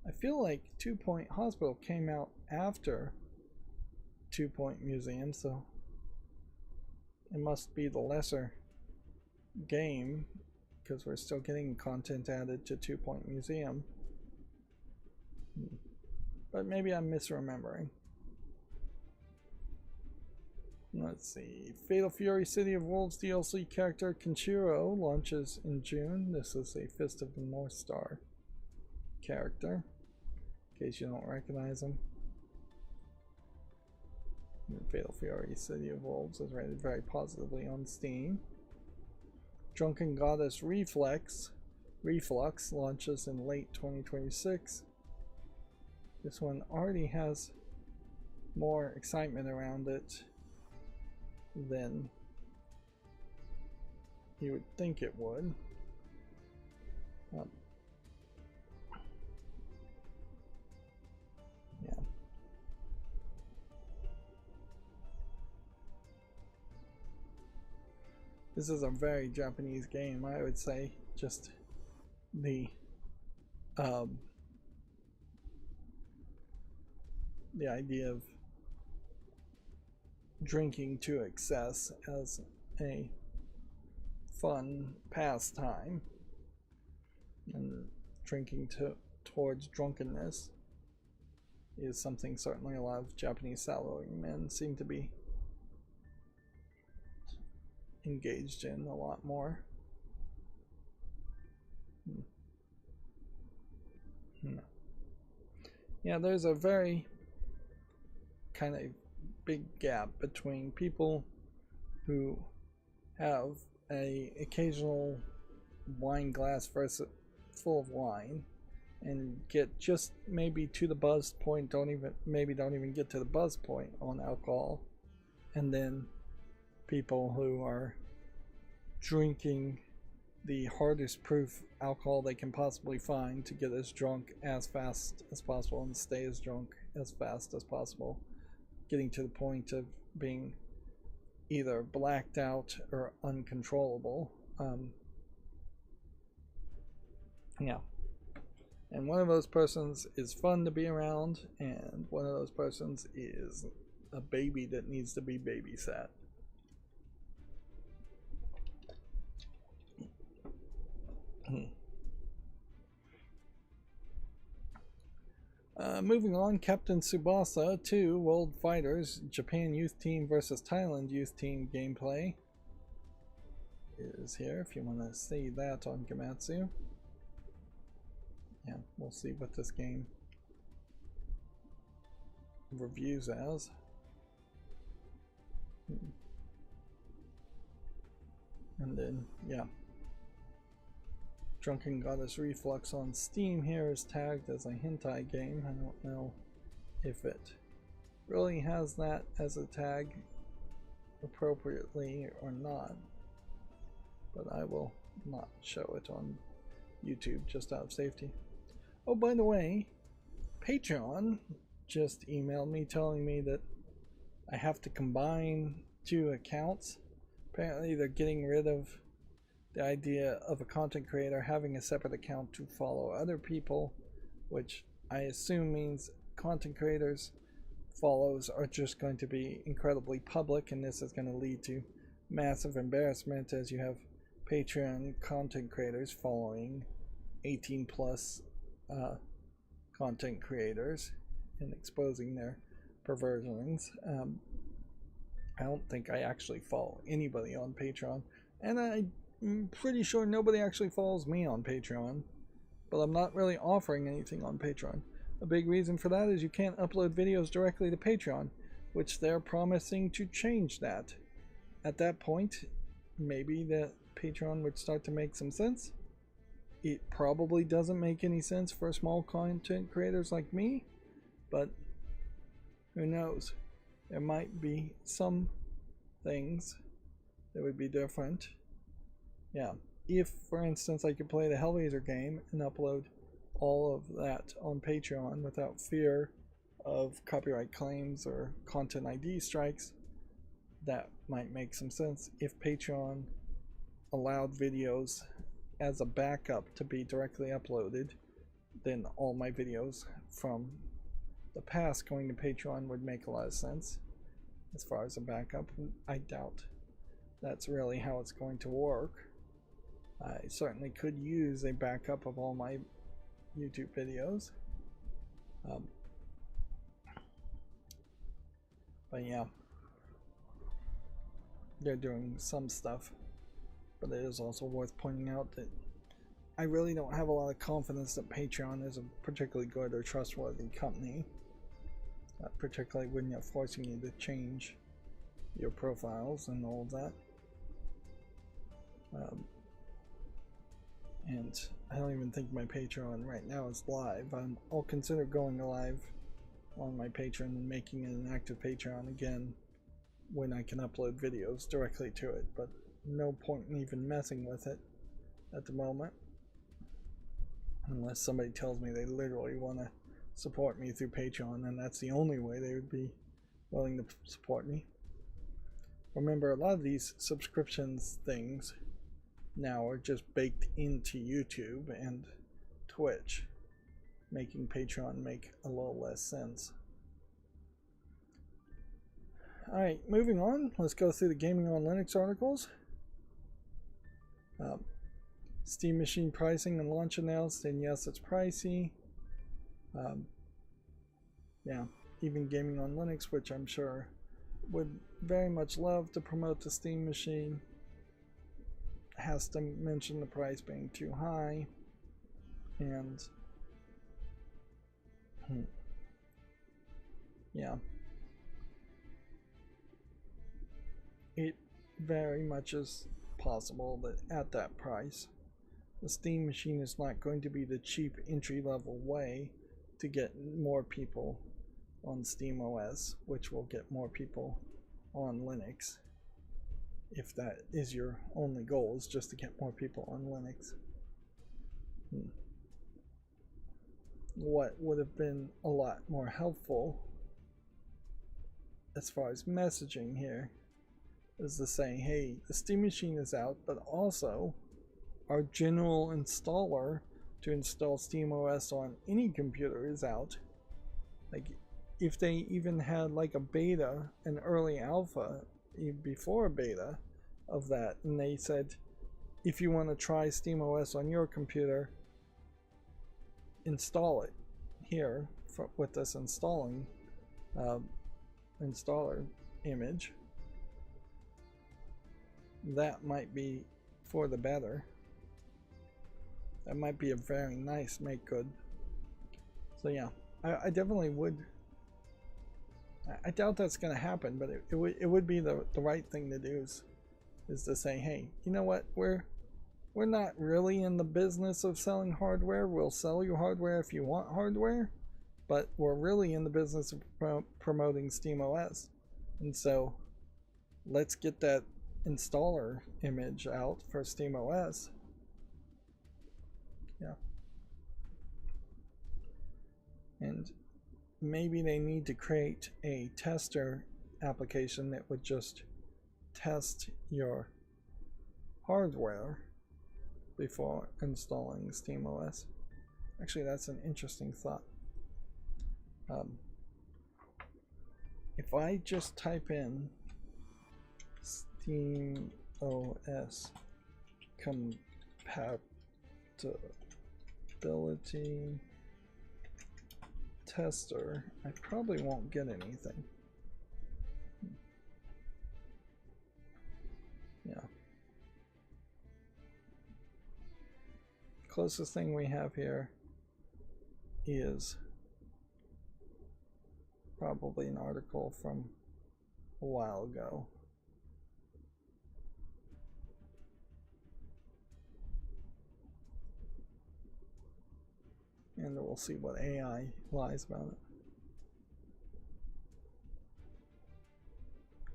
I feel like 2 Point Hospital came out after 2 Point Museum, so it must be the lesser game, because we're still getting content added to 2 Point Museum. But maybe I'm misremembering. Let's see. Fatal Fury City of Wolves DLC character Kenshiro launches in June. This is a Fist of the North Star character, in case you don't recognize him. Fatal Fury City of Wolves is rated very positively on Steam. Drunken Goddess Reflux launches in late 2026. This one already has more excitement around it than you would think it would. Yeah. This is a very Japanese game, I would say. Just the idea of drinking to excess as a fun pastime and drinking towards drunkenness is something certainly a lot of Japanese salarymen seem to be engaged in a lot more. Yeah, there's a very kind of big gap between people who have a occasional wine glass full of wine and get just maybe to the buzz point, don't even get to the buzz point on alcohol, and then people who are drinking the hardest proof alcohol they can possibly find to get as drunk as fast as possible and stay as drunk as fast as possible, getting to the point of being either blacked out or uncontrollable. Yeah. And one of those persons is fun to be around, and one of those persons is a baby that needs to be babysat. Moving on, Captain Tsubasa 2 World Fighters Japan Youth Team versus Thailand Youth Team gameplay is here if you want to see that on Gamatsu. Yeah, we'll see what this game reviews as. And then, yeah. Drunken Goddess Reflux on Steam here is tagged as a hentai game. I don't know if it really has that as a tag appropriately or not, but I will not show it on YouTube just out of safety. Oh, by the way, Patreon just emailed me telling me that I have to combine 2 accounts. Apparently they're getting rid of the idea of a content creator having a separate account to follow other people, which I assume means content creators' follows are just going to be incredibly public, and this is going to lead to massive embarrassment as you have Patreon content creators following 18 plus content creators and exposing their perversions. I don't think I actually follow anybody on Patreon, and I'm pretty sure nobody actually follows me on Patreon, but I'm not really offering anything on Patreon. A big reason for that is you can't upload videos directly to Patreon, which they're promising to change that. At that point, maybe the Patreon would start to make some sense. It probably doesn't make any sense for small content creators like me, but who knows? There might be some things that would be different. Yeah, if for instance I could play the Hellraiser game and upload all of that on Patreon without fear of copyright claims or content ID strikes, that might make some sense. If Patreon allowed videos as a backup to be directly uploaded, then all my videos from the past going to Patreon would make a lot of sense. As far as a backup, I doubt that's really how it's going to work. I certainly could use a backup of all my YouTube videos. But yeah, they're doing some stuff. But it is also worth pointing out that I really don't have a lot of confidence that Patreon is a particularly good or trustworthy company. Particularly when you're forcing you to change your profiles and all of that. And I don't even think my Patreon right now is live. I'll consider going live on my Patreon and making it an active Patreon again when I can upload videos directly to it, but no point in even messing with it at the moment, unless somebody tells me they literally want to support me through Patreon, and that's the only way they would be willing to support me. Remember, a lot of these subscriptions things now are just baked into YouTube and Twitch, making Patreon make a little less sense. Alright, moving on. Let's go through the Gaming on Linux articles. Steam machine pricing and launch announced, and yes, it's pricey. Yeah, even Gaming on Linux, which I'm sure would very much love to promote the Steam machine, has to mention the price being too high. And yeah, it very much is possible that at that price, the Steam machine is not going to be the cheap entry-level way to get more people on Steam OS, which will get more people on Linux. If that is your only goal, is just to get more people on Linux. What would have been a lot more helpful as far as messaging here is to say, hey, the Steam machine is out, but also our general installer to install SteamOS on any computer is out. Like, if they even had like a beta, an early alpha, before a beta of that, and they said, if you want to try SteamOS on your computer, install it here with this installing installer image, that might be for the better. That might be a very nice make good. So yeah, I definitely would. I doubt that's going to happen, but it would be the right thing to do is to say, hey, you know what, we're not really in the business of selling hardware. We'll sell you hardware if you want hardware, but we're really in the business of promoting SteamOS. And so let's get that installer image out for SteamOS. Yeah. And maybe they need to create a tester application that would just test your hardware before installing SteamOS. Actually, that's an interesting thought. If I just type in SteamOS compatibility tester, I probably won't get anything. Yeah. Closest thing we have here is probably an article from a while ago. And we'll see what AI lies about it.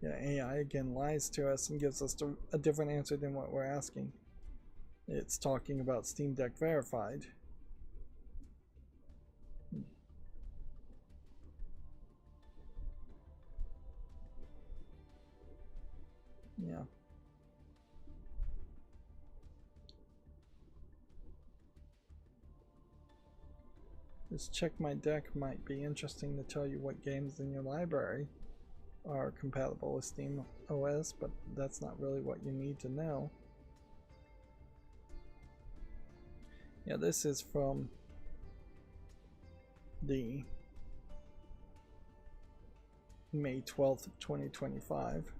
Yeah, AI again lies to us and gives us a different answer than what we're asking. It's talking about Steam Deck Verified. Yeah. This Check My Deck might be interesting to tell you what games in your library are compatible with Steam OS, but that's not really what you need to know. Yeah, this is from the May 12th of 2025.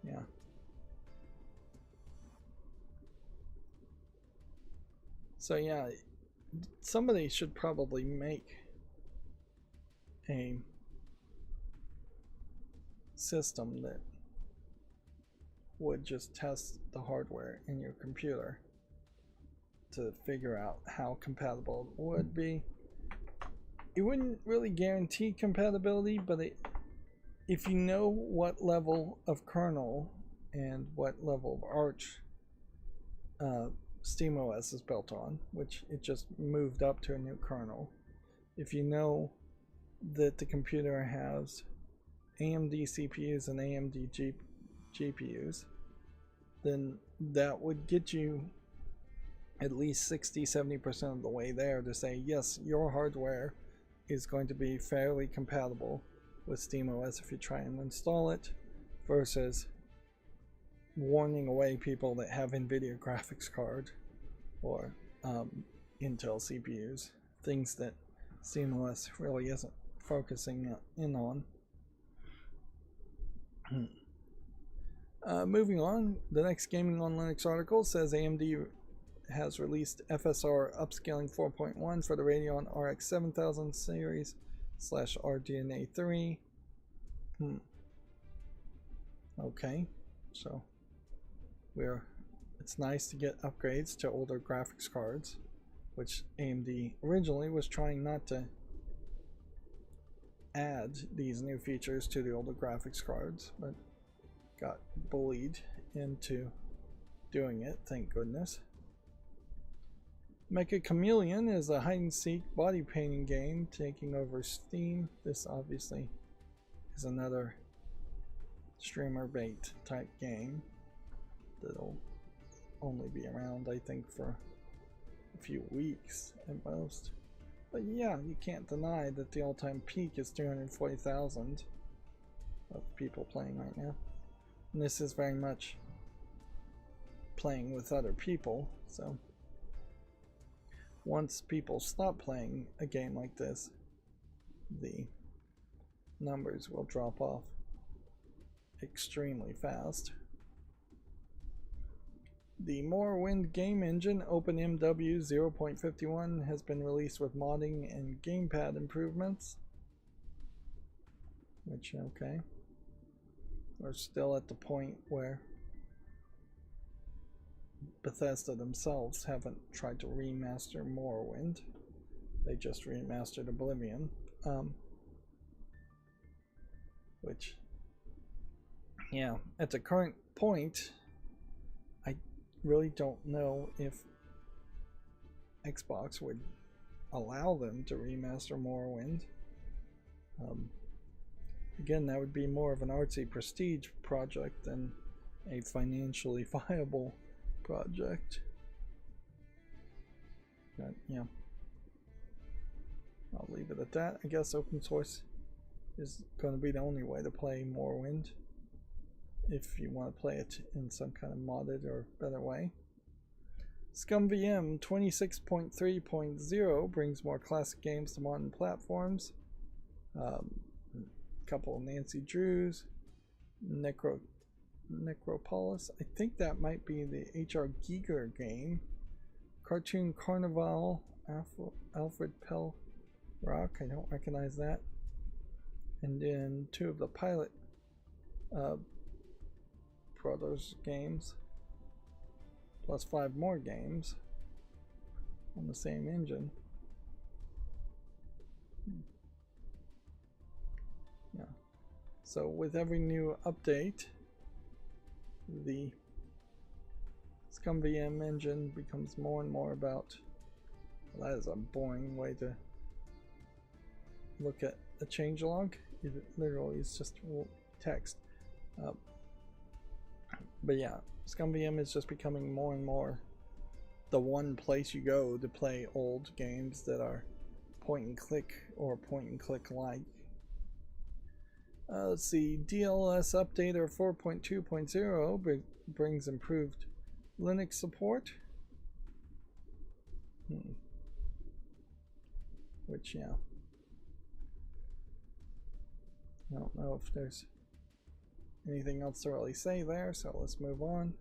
Yeah. So yeah, somebody should probably make a system that would just test the hardware in your computer to figure out how compatible it would be. It wouldn't really guarantee compatibility, but if you know what level of kernel and what level of Arch SteamOS is built on, which it just moved up to a new kernel, if you know that the computer has AMD CPUs and AMD GPUs, then that would get you at least 60-70% of the way there to say, yes, your hardware is going to be fairly compatible with SteamOS if you try and install it, versus warning away people that have NVIDIA graphics card or Intel CPUs, things that SteamOS really isn't focusing in on. Moving on, the next Gaming on Linux article says AMD has released FSR upscaling 4.1 for the Radeon RX 7000 series / RDNA 3. Okay, so it's nice to get upgrades to older graphics cards, which AMD originally was trying not to add these new features to the older graphics cards, but got bullied into doing it, thank goodness. Mecha Chameleon is a hide-and-seek body painting game taking over Steam. This obviously is another streamer bait type game that'll only be around, I think, for a few weeks at most. But yeah, you can't deny that the all-time peak is 340,000 of people playing right now. And this is very much playing with other people, so once people stop playing a game like this, the numbers will drop off extremely fast. The Morrowind game engine OpenMW 0.51 has been released with modding and gamepad improvements. Which, okay. We're still at the point where Bethesda themselves haven't tried to remaster Morrowind. They just remastered Oblivion. Which, yeah, at the current point, I really don't know if Xbox would allow them to remaster Morrowind. Again, that would be more of an artsy prestige project than a financially viable project. But yeah, I'll leave it at that. I guess open source is going to be the only way to play Morrowind if you want to play it in some kind of modded or better way. ScumVM 26.3.0 brings more classic games to modern platforms. Couple of Nancy Drews, Necropolis. I think that might be the HR Giger game. Cartoon Carnival, Alfred Pell Rock. I don't recognize that. And then 2 of the Pilot Brothers games, plus 5 more games on the same engine. Yeah. So with every new update, the ScumVM engine becomes more and more about, well, that is a boring way to look at a changelog. It literally is just text. But yeah, ScumVM is just becoming more and more the one place you go to play old games that are point and click or point and click like. Let's see, DLS Updater 4.2.0 brings improved Linux support. Which, yeah, I don't know if there's anything else to really say there, so let's move on.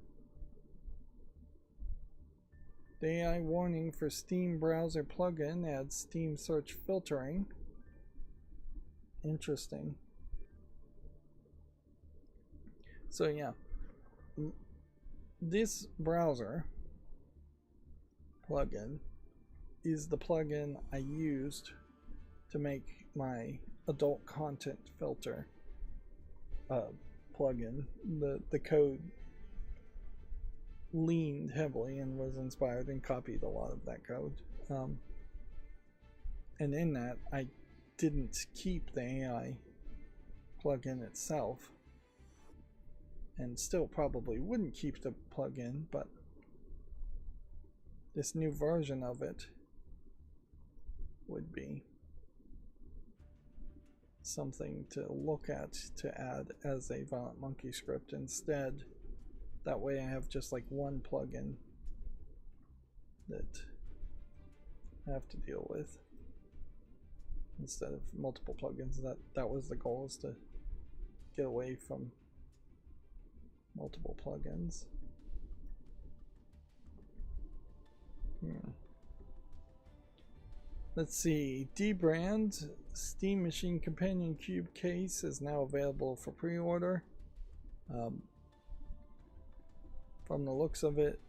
The AI warning for Steam browser plugin adds Steam search filtering. Interesting. So yeah, this browser plugin is the plugin I used to make my adult content filter plugin. The code leaned heavily and was inspired and copied a lot of that code. And in that, I didn't keep the AI plugin itself, and still probably wouldn't keep the plugin, but this new version of it would be something to look at to add as a Violent Monkey script instead. That way I have just like one plugin that I have to deal with instead of multiple plugins. That was the goal, is to get away from multiple plugins. Let's see, D-Brand Steam Machine Companion Cube case is now available for pre-order. From the looks of it,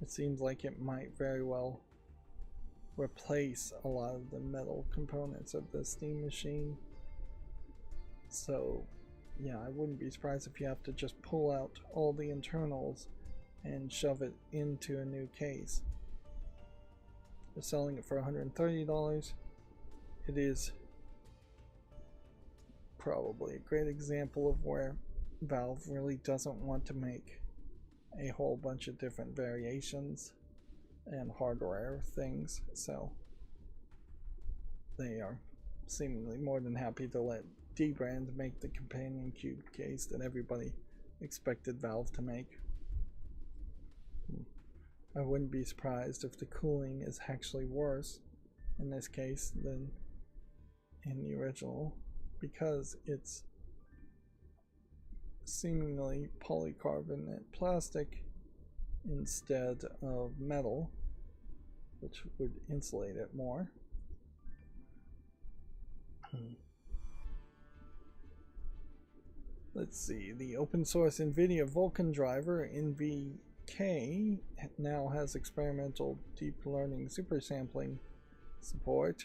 it seems like it might very well replace a lot of the metal components of the Steam machine. So yeah, I wouldn't be surprised if you have to just pull out all the internals and shove it into a new case. They're selling it for $130. It is probably a great example of where Valve really doesn't want to make a whole bunch of different variations and hardware things, so they are seemingly more than happy to let D-Brand make the companion cube case that everybody expected Valve to make. I wouldn't be surprised if the cooling is actually worse in this case than in the original, because it's seemingly polycarbonate plastic instead of metal, which would insulate it more. Let's see, the open source NVIDIA Vulkan driver NVK now has experimental deep learning supersampling support,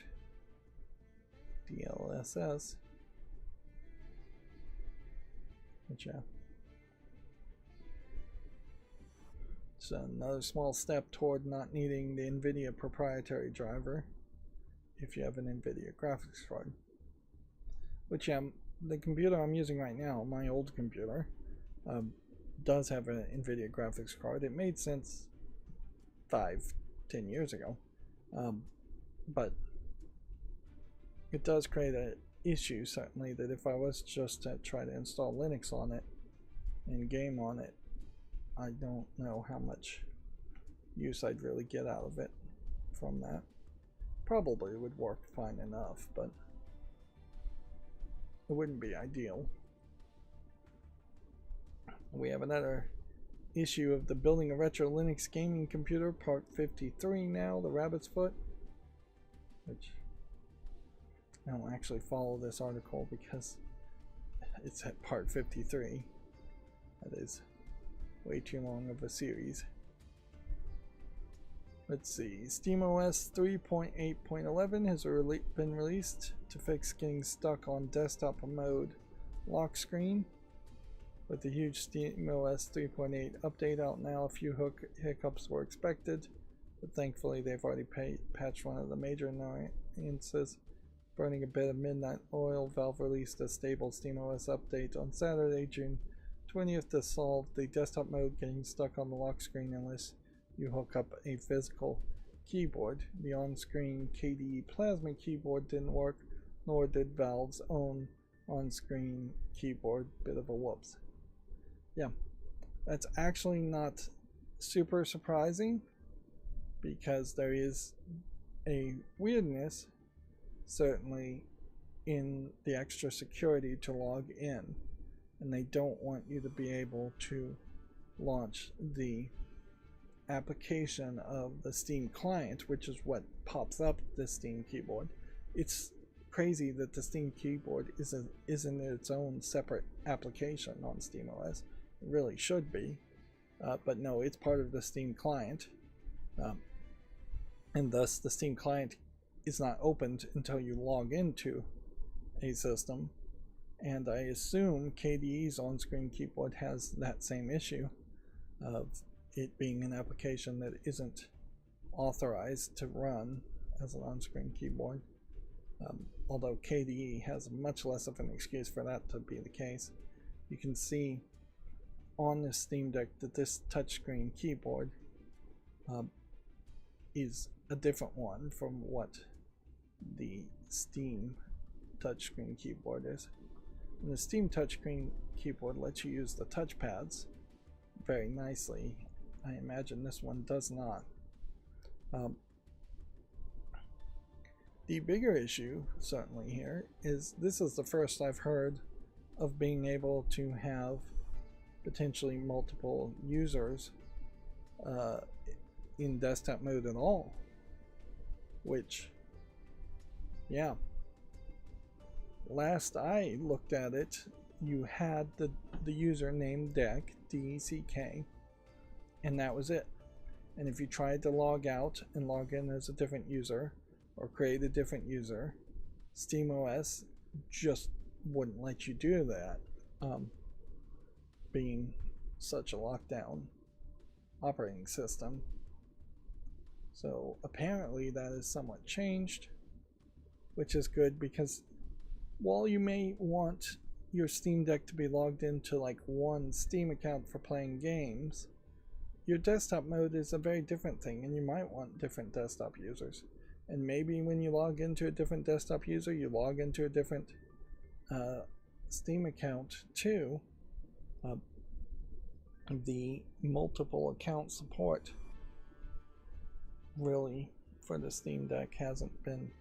DLSS, which it's another small step toward not needing the NVIDIA proprietary driver if you have an NVIDIA graphics card. Which the computer I'm using right now, my old computer, does have an NVIDIA graphics card. It made sense 5-10 years ago, but it does create an issue, certainly, that if I was just to try to install Linux on it and game on it, I don't know how much use I'd really get out of it from that. Probably would work fine enough, but it wouldn't be ideal. We have another issue of the Building a Retro Linux Gaming Computer, part 53 now, the Rabbit's Foot, which I don't actually follow this article because it's at part 53. That is way too long of a series. Let's see, SteamOS 3.8.11 has been released to fix getting stuck on desktop mode lock screen. With the huge SteamOS 3.8 update out now, a few hiccups were expected, but thankfully they've already patched one of the major annoyances. Burning a bit of midnight oil, Valve released a stable SteamOS update on Saturday, June 20th to solve the desktop mode getting stuck on the lock screen unless you hook up a physical keyboard. The on-screen KDE Plasma keyboard didn't work, nor did Valve's own on-screen keyboard. Bit of a whoops. Yeah, that's actually not super surprising because there is a weirdness certainly in the extra security to log in, and they don't want you to be able to launch the application of the Steam client, which is what pops up the Steam keyboard. It's crazy that the Steam keyboard isn't its own separate application on SteamOS. It really should be, but no, it's part of the Steam client, and thus the Steam client is not opened until you log into a system. And I assume KDE's on-screen keyboard has that same issue of it being an application that isn't authorized to run as an on-screen keyboard. although KDE has much less of an excuse for that to be the case. You can see on the Steam Deck that this touchscreen keyboard is a different one from what the Steam touchscreen keyboard is. And the Steam touchscreen keyboard lets you use the touchpads very nicely. I imagine this one does not. The bigger issue, certainly here, is this is the first I've heard of being able to have potentially multiple users in desktop mode at all. Which, yeah, last I looked at it, you had the user named Deck, D-E-C-K, and that was it. And if you tried to log out and log in as a different user or create a different user, SteamOS just wouldn't let you do that, being such a lockdown operating system. So apparently that is somewhat changed, which is good, because while you may want your Steam Deck to be logged into like one Steam account for playing games, your desktop mode is a very different thing, and you might want different desktop users. And maybe when you log into a different desktop user, you log into a different Steam account too. The multiple account support really for the Steam Deck hasn't been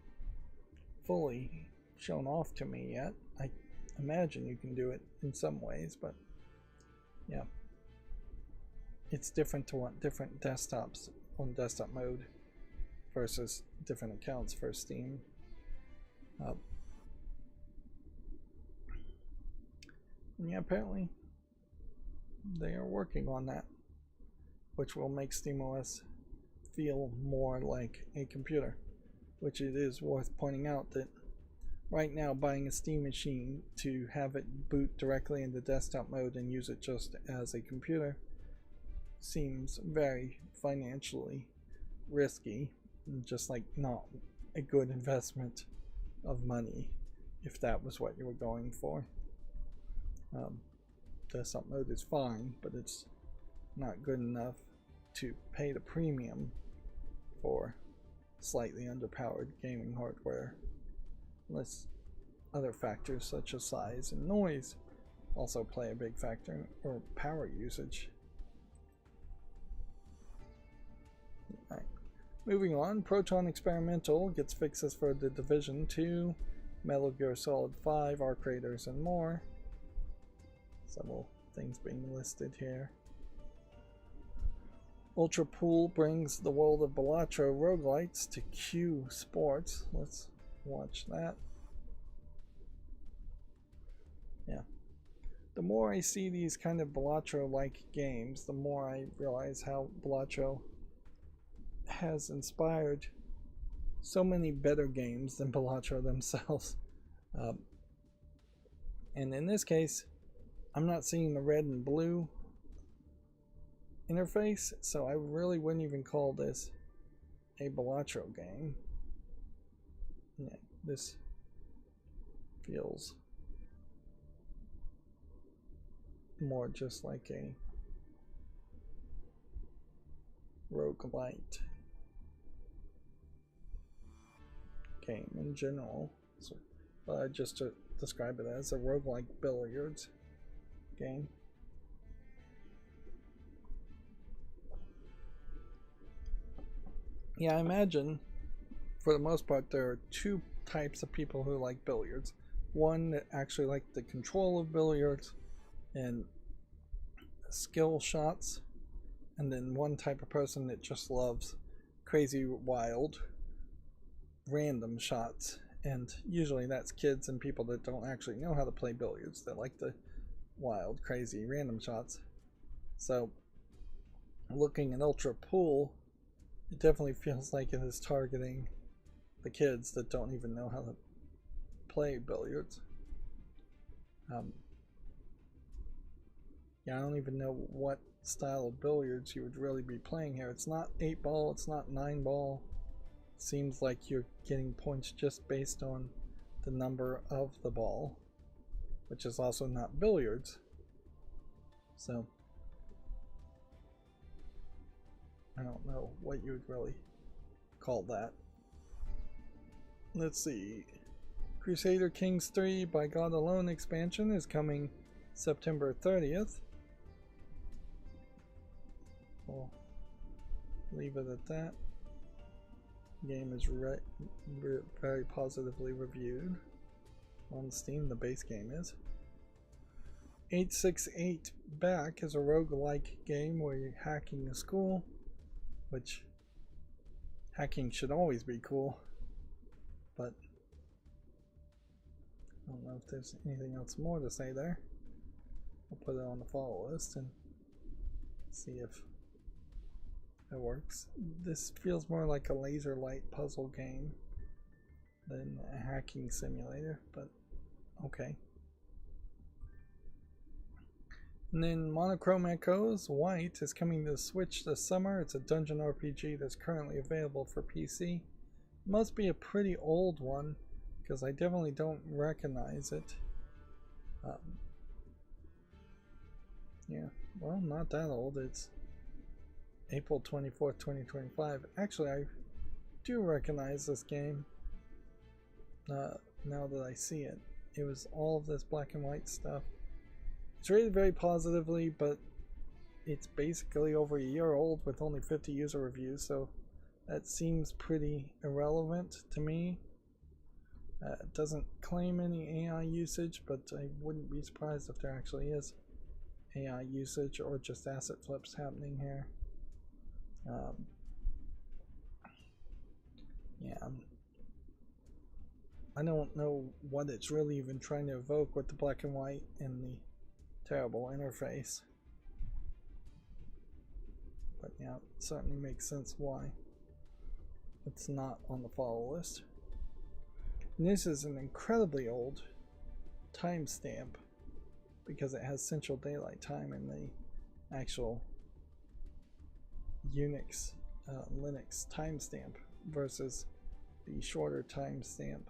fully shown off to me yet. I imagine you can do it in some ways, but yeah, it's different to want different desktops on desktop mode versus different accounts for Steam. And yeah, apparently they are working on that, which will make SteamOS feel more like a computer. Which it is worth pointing out that right now buying a Steam machine to have it boot directly into desktop mode and use it just as a computer seems very financially risky, just like not a good investment of money if that was what you were going for. Desktop mode is fine, but it's not good enough to pay the premium for slightly underpowered gaming hardware, unless other factors such as size and noise also play a big factor, or power usage. Right. Moving on, Proton Experimental gets fixes for The Division 2, Metal Gear Solid 5, Arc Raiders, and more. Several things being listed here. Ultra Pool brings the world of Balatro roguelites to Q Sports. Let's watch that. Yeah. The more I see these kind of Balatro-like games, the more I realize how Balatro has inspired so many better games than Balatro themselves. And in this case, I'm not seeing the red and blue interface, so I really wouldn't even call this a Balatro game. Yeah, this feels more just like a roguelite game in general. So, just to describe it as a roguelike billiards game. Yeah, I imagine for the most part there are two types of people who like billiards. One that actually like the control of billiards and skill shots, and then one type of person that just loves crazy, wild, random shots. And usually that's kids and people that don't actually know how to play billiards, that like the wild, crazy, random shots. So looking at Ultra Pool, it definitely feels like it is targeting the kids that don't even know how to play billiards. Yeah, I don't even know what style of billiards you would really be playing here. It's not 8-ball, it's not 9-ball. seems like you're getting points just based on the number of the ball, which is also not billiards. So I don't know what you would really call that. Let's see. Crusader Kings 3 by God Alone expansion is coming September 30th. We'll leave it at that. The game is very positively reviewed on Steam. The base game is. 868 Back is a roguelike game where you're hacking a school, which hacking should always be cool, but I don't know if there's anything else more to say there. I'll put it on the follow list and see if it works. This feels more like a laser light puzzle game than a hacking simulator, but okay. And then Monochrome Echoes White is coming to the Switch this summer. It's a dungeon RPG that's currently available for PC. Must be a pretty old one because I definitely don't recognize it. Yeah, well, not that old. It's April 24th, 2025. Actually, I do recognize this game now that I see it. It was all of this black and white stuff. It's rated very positively, but it's basically over a year old with only 50 user reviews, so that seems pretty irrelevant to me. It doesn't claim any AI usage, but I wouldn't be surprised if there actually is AI usage or just asset flips happening here. Yeah, I don't know what it's really even trying to evoke with the black and white and the terrible interface. But yeah, it certainly makes sense why it's not on the follow list. And this is an incredibly old timestamp because it has Central Daylight Time in the actual Unix Linux timestamp versus the shorter timestamp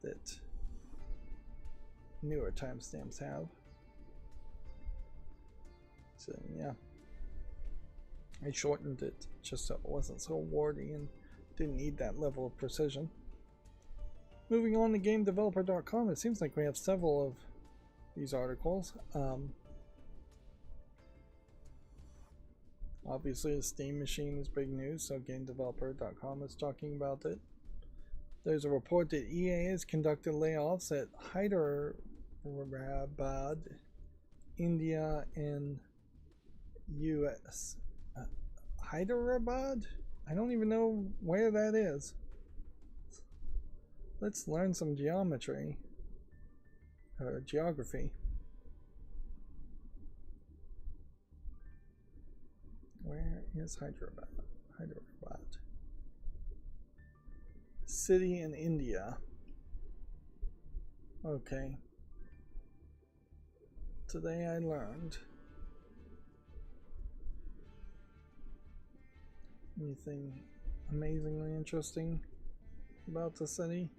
that newer timestamps have. So yeah, I shortened it just so it wasn't so wordy and didn't need that level of precision. Moving on to GameDeveloper.com, it seems like we have several of these articles. Obviously, the Steam machine is big news, so GameDeveloper.com is talking about it. There's a report that EA has conducted layoffs at Hyderabad, India, and US. Hyderabad? I don't even know where that is. Let's learn some geometry or geography. Where is Hyderabad? Hyderabad. City in India. Okay. Today I learned. Anything amazingly interesting about the city?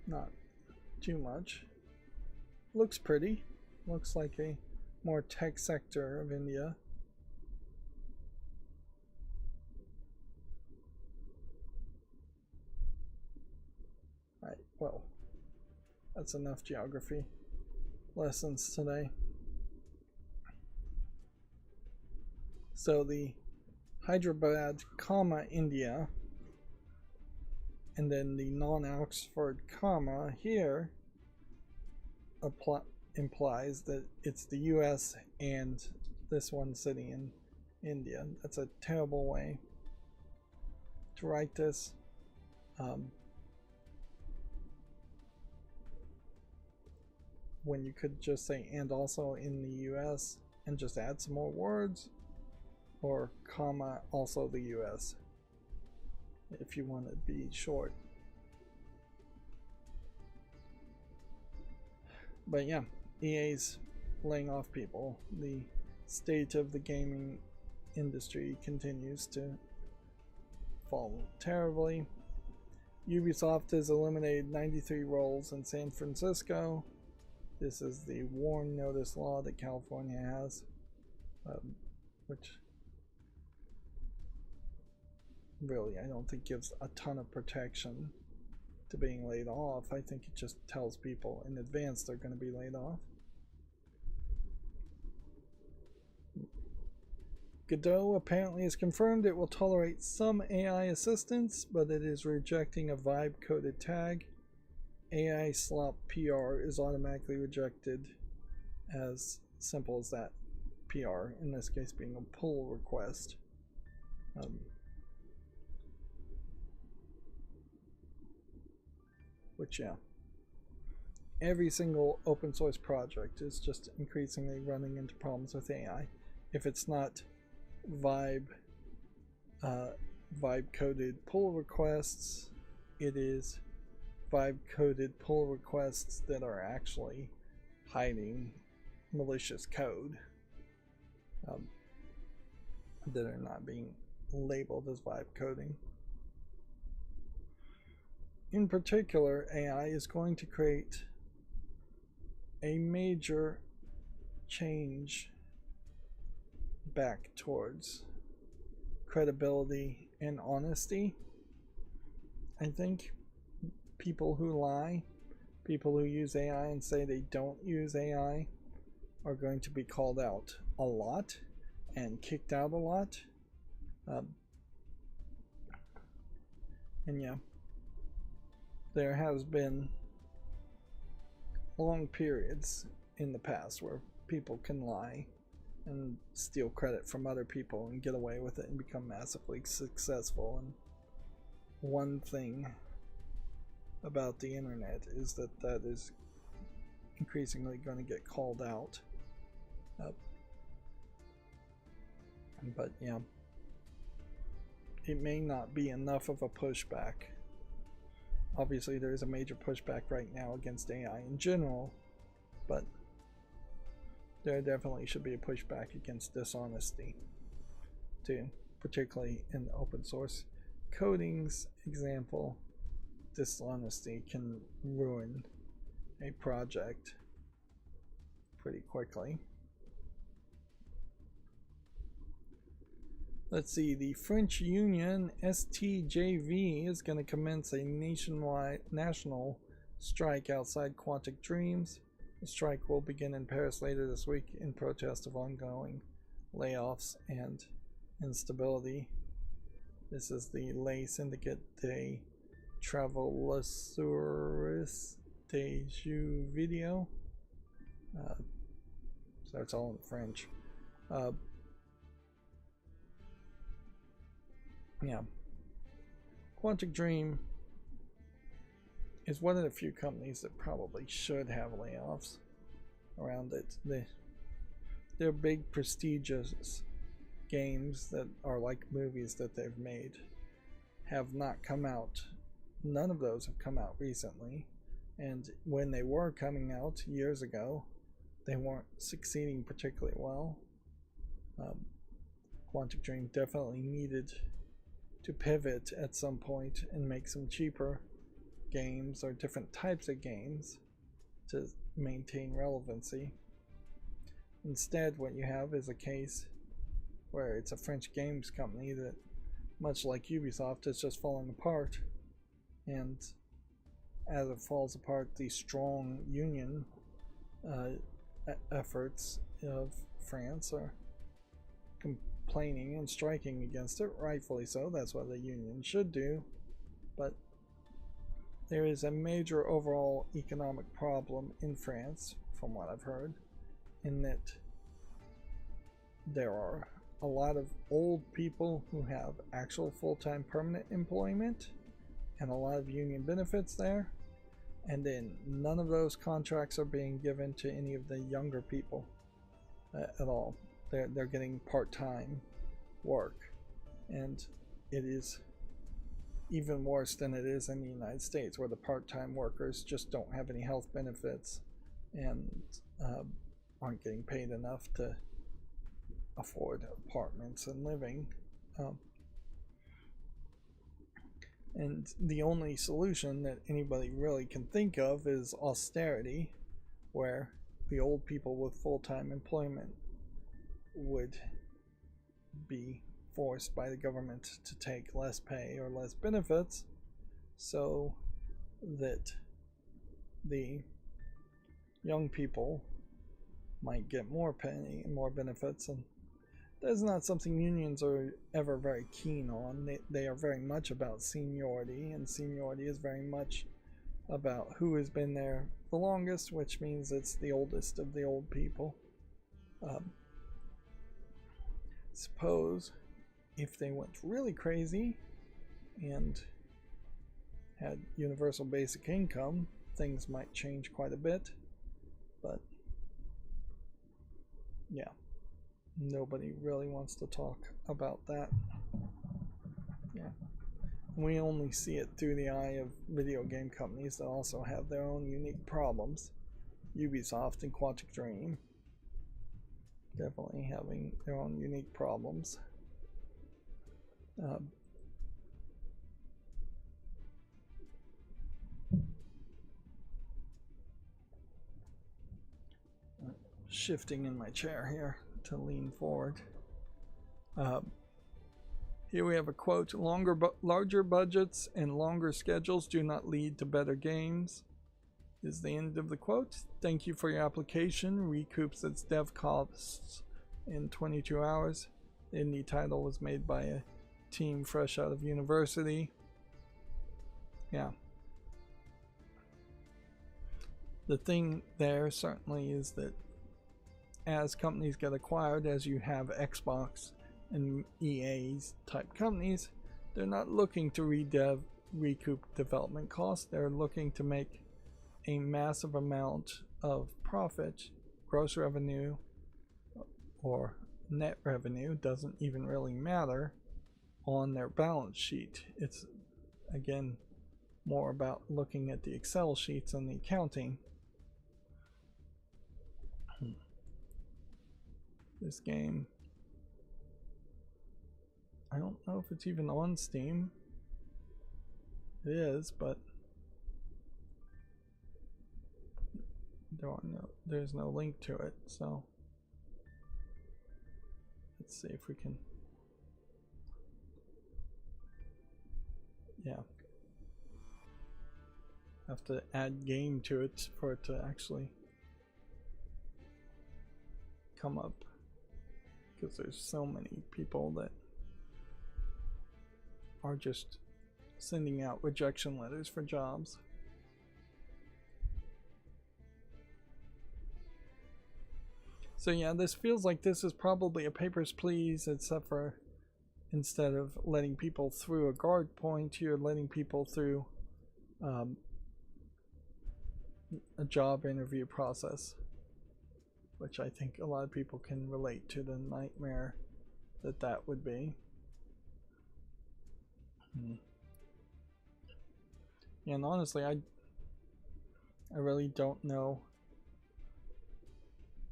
Not too much. Looks pretty. Looks like a more tech sector of India. Right, well, that's enough geography lessons today. So the Hyderabad, India, and then the non-Oxford comma here implies that it's the US and this one city in India. That's a terrible way to write this. When you could just say and also in the US and just add some more words, or comma also the US if you want to be short. But yeah, EA's laying off people. The state of the gaming industry continues to fall terribly. Ubisoft has eliminated 93 roles in San Francisco. This is the warn notice law that California has, which really I don't think gives a ton of protection to being laid off. I think it just tells people in advance they're going to be laid off. Godot apparently has confirmed it will tolerate some AI assistance, but it is rejecting a vibe coded tag. AI slop PR is automatically rejected, as simple as that. PR, in this case being a pull request. Which, yeah, every single open source project is just increasingly running into problems with AI. If it's not vibe coded pull requests, it is vibe coded pull requests that are actually hiding malicious code that are not being labeled as vibe coding. In particular, AI is going to create a major change back towards credibility and honesty. I think people who lie, people who use AI and say they don't use AI, are going to be called out a lot and kicked out a lot. And yeah, there has been long periods in the past where people can lie and steal credit from other people and get away with it and become massively successful. And one thing about the internet is that that is increasingly going to get called out. But yeah, it may not be enough of a pushback. Obviously there is a major pushback right now against AI in general, but there definitely should be a pushback against dishonesty too, particularly in open source coding's example. Dishonesty can ruin a project pretty quickly. Let's see, the French union STJV is going to commence a national strike outside Quantic Dreams. The strike will begin in Paris later this week in protest of ongoing layoffs and instability. This is the Les Syndicate des Travailleurs des Jeux Video. So it's all in French. Yeah. Quantic Dream is one of the few companies that probably should have layoffs around it. They're big, prestigious games that are like movies that they've made have not come out. None of those have come out recently. And when they were coming out years ago, they weren't succeeding particularly well. Quantic Dream definitely needed to pivot at some point and make some cheaper games or different types of games to maintain relevancy. Instead, what you have is a case where it's a French games company that, much like Ubisoft, is just falling apart, and as it falls apart, the strong union efforts of France are complaining and striking against it, rightfully so. That's what the union should do. But there is a major overall economic problem in France, from what I've heard, in that there are a lot of old people who have actual full-time permanent employment and a lot of union benefits there, and then none of those contracts are being given to any of the younger people at all. They're getting part-time work, and it is even worse than it is in the United States, where the part-time workers just don't have any health benefits and aren't getting paid enough to afford apartments and living. And the only solution that anybody really can think of is austerity, where the old people with full-time employment would be forced by the government to take less pay or less benefits so that the young people might get more pay and more benefits. And that's not something unions are ever very keen on. They are very much about seniority, and seniority is very much about who has been there the longest, which means it's the oldest of the old people. Suppose if they went really crazy and had universal basic income, things might change quite a bit, but yeah, nobody really wants to talk about that. Yeah, we only see it through the eye of video game companies that also have their own unique problems. Ubisoft and Quantic Dream definitely having their own unique problems. Shifting in my chair here to lean forward. Here we have a quote: larger budgets and longer schedules do not lead to better games, is the end of the quote. Thank you for your application. Recoups its dev costs in 22 hours. The indie title was made by a team fresh out of university. Yeah. The thing there certainly is that as companies get acquired, as you have Xbox and EA's type companies, they're not looking to recoup development costs. They're looking to make a massive amount of profit, gross revenue or net revenue, doesn't even really matter, on their balance sheet. It's again more about looking at the Excel sheets and the accounting. This game, I don't know if it's even on Steam. It is, but there's no link to it, so let's see if we can. Yeah, have to add game to it for it to actually come up, because there's so many people that are just sending out rejection letters for jobs. So yeah, this feels like this is probably a papers, please, except for instead of letting people through a guard point, you're letting people through a job interview process, which I think a lot of people can relate to the nightmare that would be. And honestly, I really don't know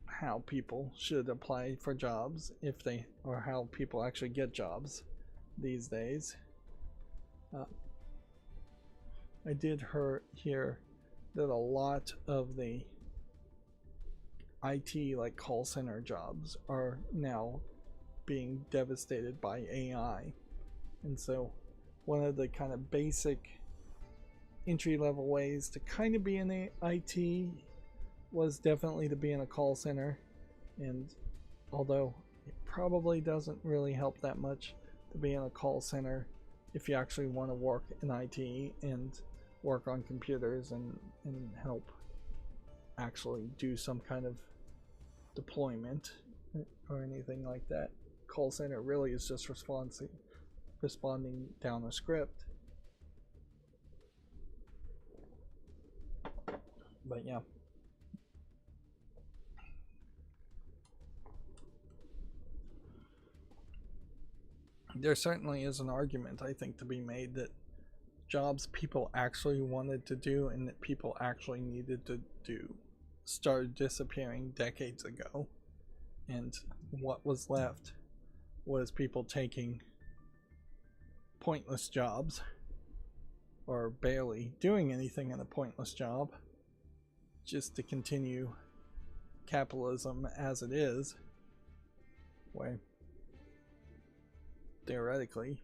how people should apply for jobs, if they, or how people actually get jobs these days. I did hear that a lot of the IT, like call center jobs, are now being devastated by AI. And so one of the kind of basic entry-level ways to kind of be in the IT was definitely to be in a call center. And although it probably doesn't really help that much to be in a call center if you actually want to work in IT and work on computers and help actually do some kind of deployment or anything like that. Call center really is just responding down a script. But yeah, there certainly is an argument, I think, to be made that jobs people actually wanted to do and that people actually needed to do started disappearing decades ago, and what was left was people taking pointless jobs or barely doing anything in a pointless job just to continue capitalism as it is, where theoretically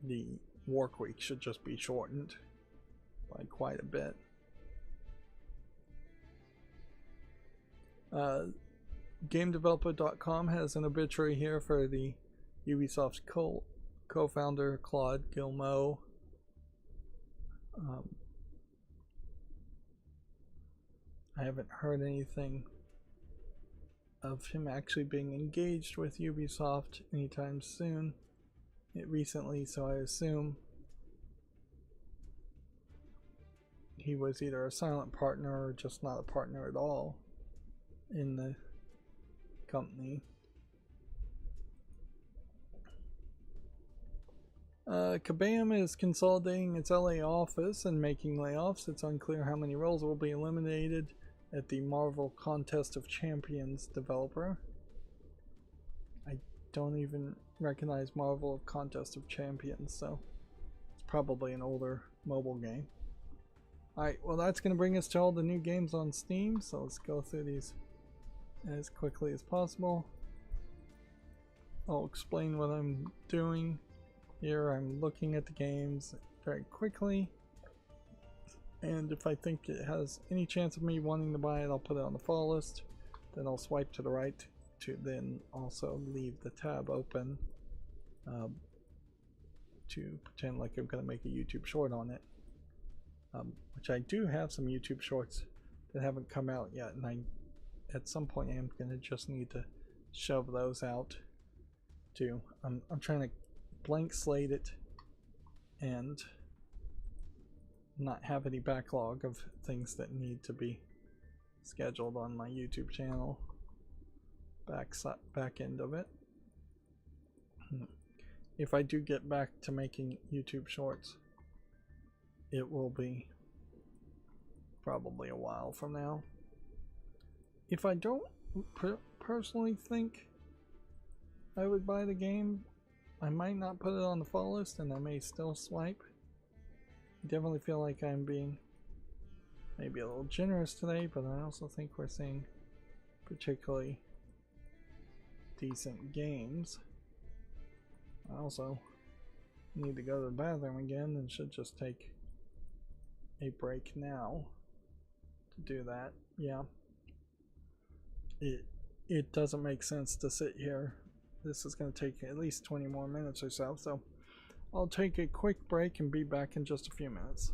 the work week should just be shortened by quite a bit. GameDeveloper.com has an obituary here for the Ubisoft's co-founder Claude Guillemot. I haven't heard anything of him actually being engaged with Ubisoft anytime soon recently, so I assume he was either a silent partner or just not a partner at all in the company. Kabam is consolidating its LA office and making layoffs. It's unclear how many roles will be eliminated at the Marvel Contest of Champions developer. I don't even recognize Marvel Contest of Champions, so it's probably an older mobile game. Alright, well that's going to bring us to all the new games on Steam, so let's go through these as quickly as possible. I'll explain what I'm doing. Here I'm looking at the games very quickly, and if I think it has any chance of me wanting to buy it, I'll put it on the follow list. Then I'll swipe to the right to then also leave the tab open to pretend like I'm going to make a YouTube short on it, which I do have some YouTube shorts that haven't come out yet, and I at some point I'm going to just need to shove those out too. I'm trying to blank slate it and not have any backlog of things that need to be scheduled on my YouTube channel. Back end of it. If I do get back to making YouTube shorts, it will be probably a while from now. If I don't personally think I would buy the game, I might not put it on the follow list, and I may still swipe. I definitely feel like I'm being maybe a little generous today, but I also think we're seeing particularly decent games. I also need to go to the bathroom again and should just take a break now to do that. Yeah. It doesn't make sense to sit here. This is going to take at least 20 more minutes or so, so I'll take a quick break and be back in just a few minutes.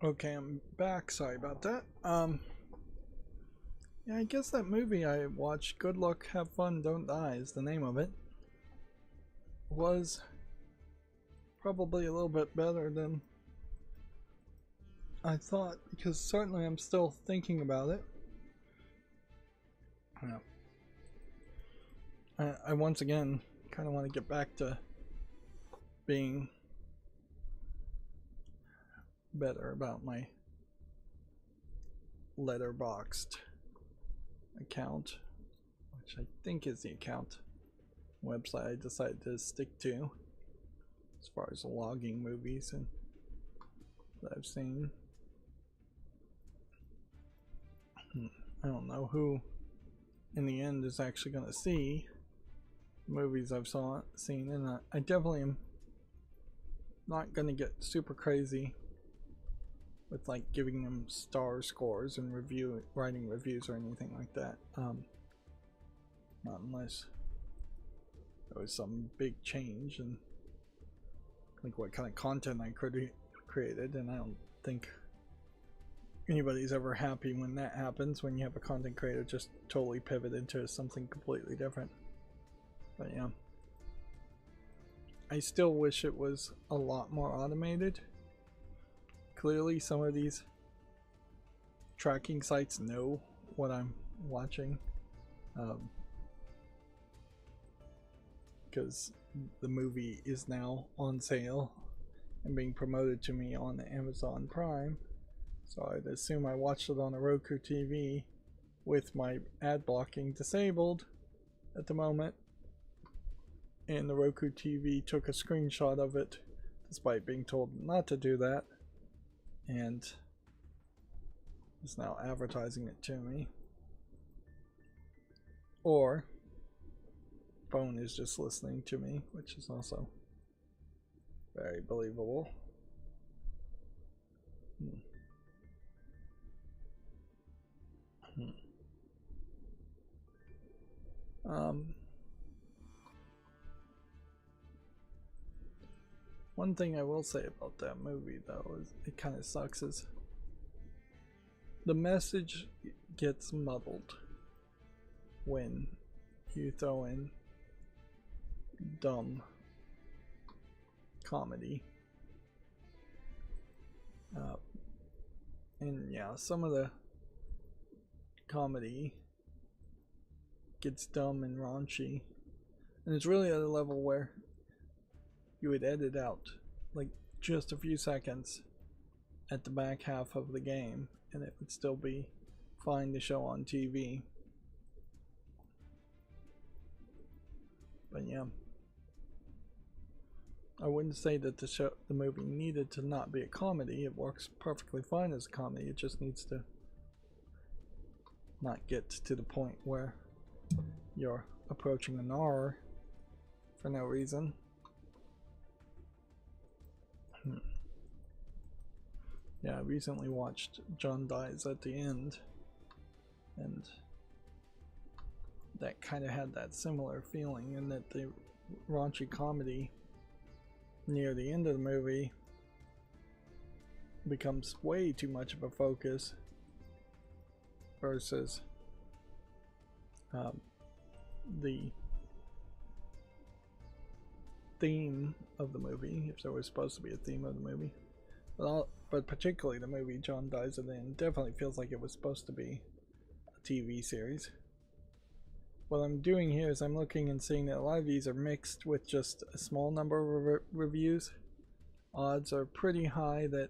Okay, I'm back. Sorry about that. Yeah, I guess that movie I watched, Good Luck, Have Fun, Don't Die, is the name of it, was probably a little bit better than I thought, because certainly I'm still thinking about it. Yeah. I once again kind of want to get back to being better about my letterboxed account, which I think is the account website I decided to stick to as far as logging movies and that I've seen. I don't know who in the end is actually going to see movies I've seen, and I definitely am not going to get super crazy with like giving them star scores and writing reviews or anything like that. Not unless there was some big change in like what kind of content I created, and I don't think anybody's ever happy when that happens, when you have a content creator just totally pivot into something completely different. But yeah, I still wish it was a lot more automated. Clearly some of these tracking sites know what I'm watching, because the movie is now on sale and being promoted to me on Amazon Prime, so I'd assume I watched it on a Roku TV with my ad blocking disabled at the moment, and the Roku TV took a screenshot of it despite being told not to do that, and is now advertising it to me. Or phone is just listening to me, which is also very believable. One thing I will say about that movie though is it kind of sucks is the message gets muddled when you throw in dumb comedy. And yeah, some of the comedy gets dumb and raunchy, and it's really at a level where you would edit out like just a few seconds at the back half of the game and it would still be fine to show on TV. But yeah, I wouldn't say that the movie needed to not be a comedy. It works perfectly fine as a comedy. It just needs to not get to the point where you're approaching an R for no reason. Yeah, I recently watched John Dies at the End, and that kind of had that similar feeling, in that the raunchy comedy near the end of the movie becomes way too much of a focus versus the theme of the movie, if there was supposed to be a theme of the movie. But particularly the movie John Dies at the End definitely feels like it was supposed to be a TV series. What I'm doing here is I'm looking and seeing that a lot of these are mixed with just a small number of reviews. Odds are pretty high that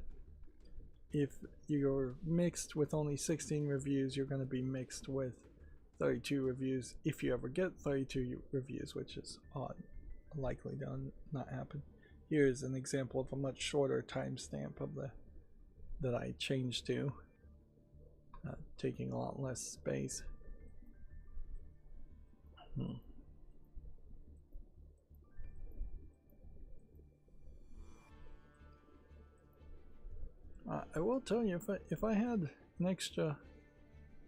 if you're mixed with only 16 reviews, you're going to be mixed with 32 reviews if you ever get 32 reviews, which is odd, likely to not happen. Here's an example of a much shorter timestamp of that I changed to, taking a lot less space. I will tell you, if I had an extra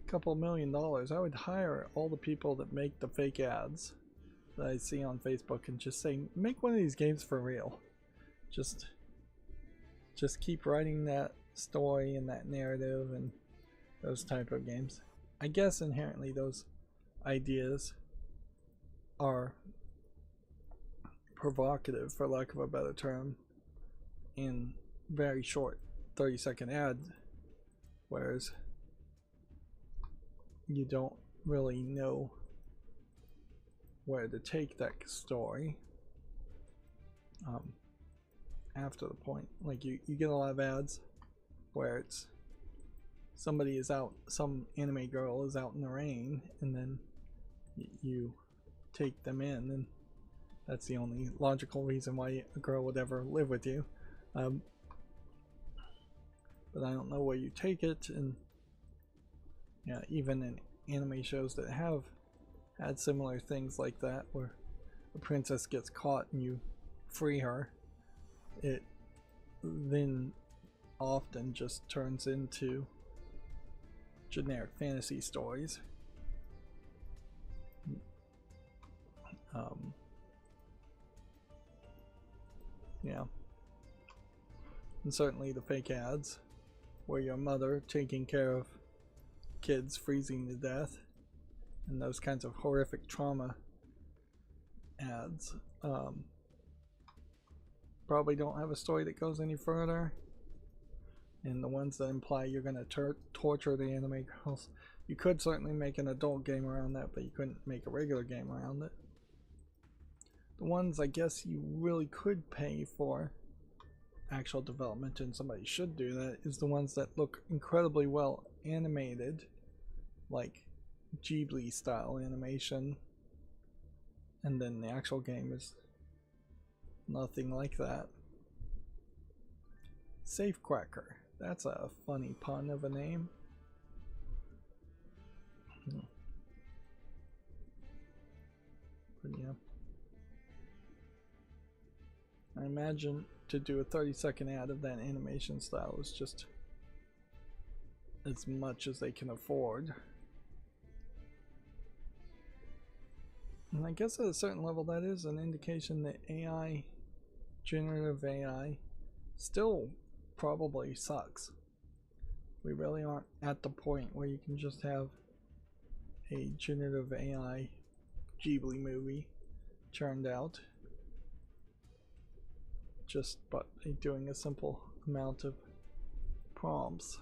couple $1 million, I would hire all the people that make the fake ads that I see on Facebook and just say, make one of these games for real. Just keep writing that story and that narrative and those type of games. I guess inherently those ideas are provocative, for lack of a better term, in very short 30-second ads, whereas you don't really know where to take that story after the point. Like you get a lot of ads where it's somebody is out, some anime girl is out in the rain, and then you take them in, and that's the only logical reason why a girl would ever live with you. But I don't know where you take it, and yeah, even in anime shows that have had similar things like that, where a princess gets caught and you free her, it then often just turns into generic fantasy stories. Yeah. And certainly the fake ads where your mother taking care of kids freezing to death and those kinds of horrific trauma ads probably don't have a story that goes any further. And the ones that imply you're going to torture the anime girls, you could certainly make an adult game around that, but you couldn't make a regular game around it. The ones I guess you really could pay for actual development, and somebody should do that, is the ones that look incredibly well animated, like Ghibli style animation, and then the actual game is nothing like that. Safecracker. That's a funny pun of a name. But yeah. I imagine to do a 30-second ad of that animation style is just as much as they can afford. And I guess at a certain level that is an indication that AI, generative AI, still probably sucks. We really aren't at the point where you can just have a generative AI Ghibli movie churned out just by doing a simple amount of prompts,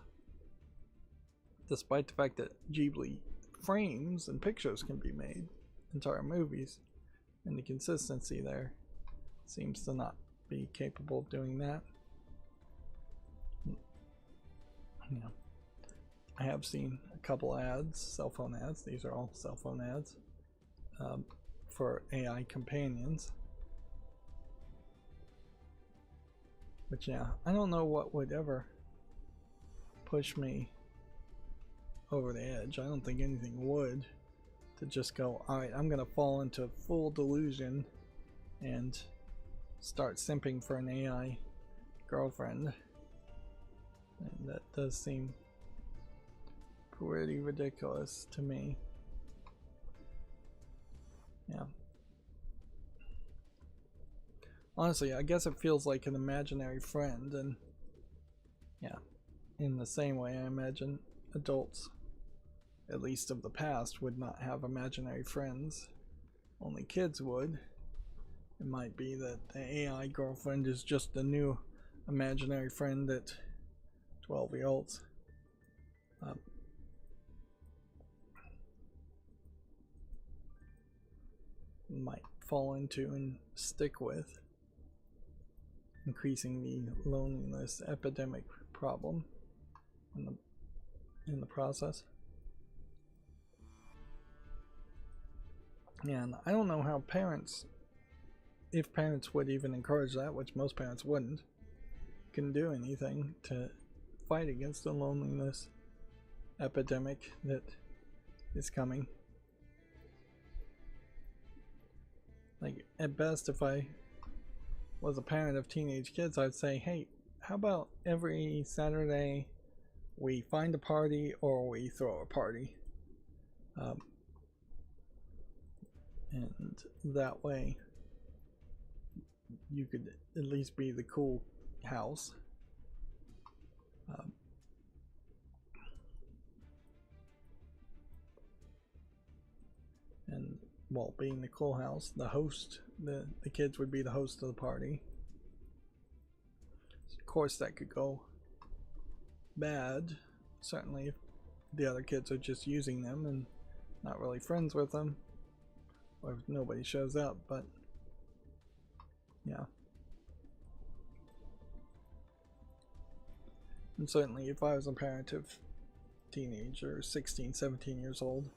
despite the fact that Ghibli frames and pictures can be made, entire movies, and the consistency there seems to not be capable of doing that. Yeah. I have seen a couple ads, cell phone ads, these are all cell phone ads, for AI companions. But yeah, I don't know what would ever push me over the edge. I don't think anything would, to just go, alright, I'm gonna fall into full delusion and start simping for an AI girlfriend. And that does seem pretty ridiculous to me. Yeah. Honestly, I guess it feels like an imaginary friend, and yeah, in the same way I imagine adults, at least of the past, would not have imaginary friends. Only kids would. It might be that the AI girlfriend is just the new imaginary friend that 12-year-olds might fall into and stick with, increasing the loneliness epidemic problem in the process. And I don't know how parents, if parents would even encourage that, which most parents wouldn't, can do anything to fight against the loneliness epidemic that is coming. Like, at best, if I was a parent of teenage kids, I'd say, hey, how about every Saturday we find a party or we throw a party? And that way you could at least be the cool house. Um, and well, being the cool house, the host, the kids would be the host of the party. Of course, that could go bad. Certainly, if the other kids are just using them and not really friends with them, or if nobody shows up. But yeah. And certainly if I was a parent of teenager, 16, 17 years old,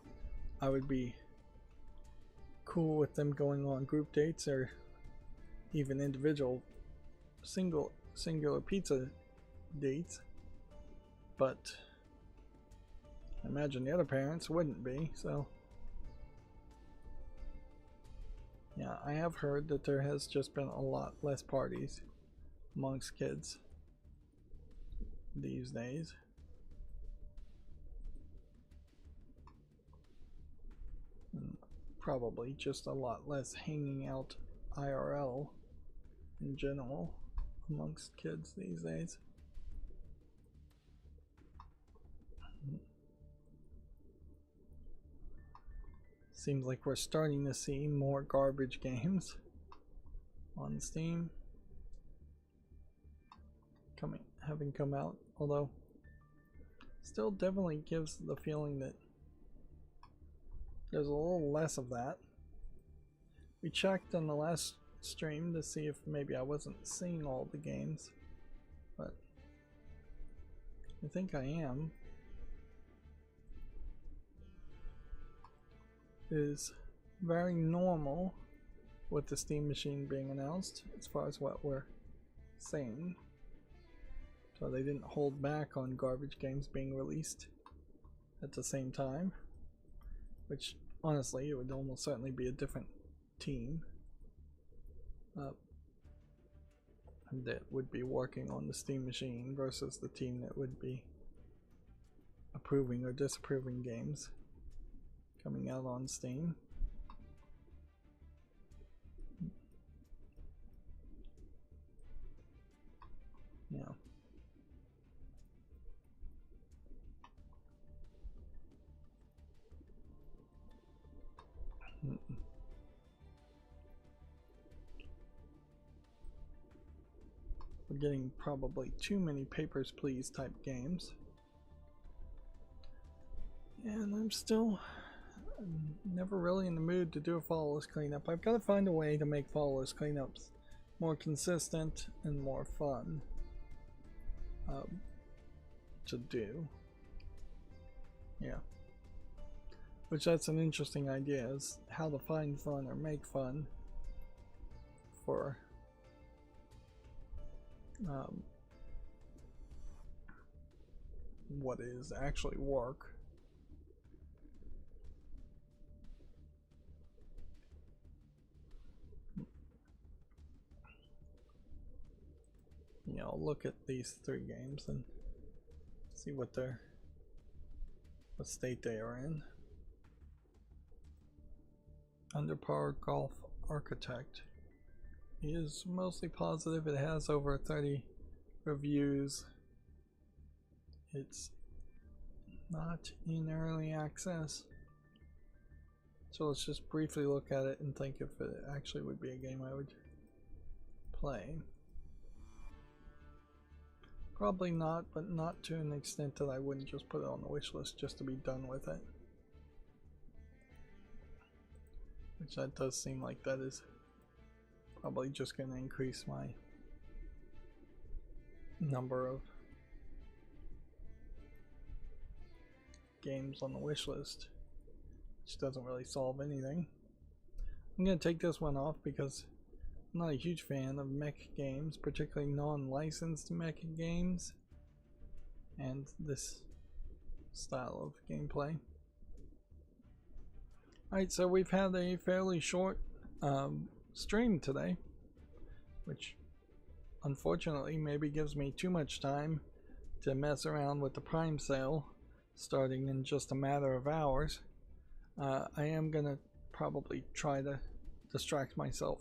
I would be cool with them going on group dates or even individual singular pizza dates. But I imagine the other parents wouldn't be, so yeah, I have heard that there has just been a lot less parties amongst kids these days. And probably just a lot less hanging out IRL in general amongst kids these days. Seems like we're starting to see more garbage games on Steam having come out, although still definitely gives the feeling that there's a little less of that. We checked on the last stream to see if maybe I wasn't seeing all the games, but I think I am. It is very normal with the Steam Machine being announced as far as what we're seeing. So they didn't hold back on garbage games being released at the same time, which honestly it would almost certainly be a different team that would be working on the Steam Machine versus the team that would be approving or disapproving games coming out on Steam. Yeah. We're getting probably too many Papers, Please type games. And I'm still never really in the mood to do a follow-list cleanup. I've got to find a way to make follow-list cleanups more consistent and more fun to do. Yeah. Which that's an interesting idea, is how to find fun or make fun for what is actually work. You know, look at these three games and see what state they are in. Underpowered Golf Architect is mostly positive. It has over 30 reviews. It's not in early access, so let's just briefly look at it and think if it actually would be a game I would play. Probably not, but not to an extent that I wouldn't just put it on the wish list just to be done with it. Which that does seem like that is probably just going to increase my number of games on the wish list, which doesn't really solve anything. I'm going to take this one off because I'm not a huge fan of mech games, particularly non-licensed mech games and this style of gameplay. Alright, so we've had a fairly short stream today, which unfortunately maybe gives me too much time to mess around with the Prime sale starting in just a matter of hours. I am gonna probably try to distract myself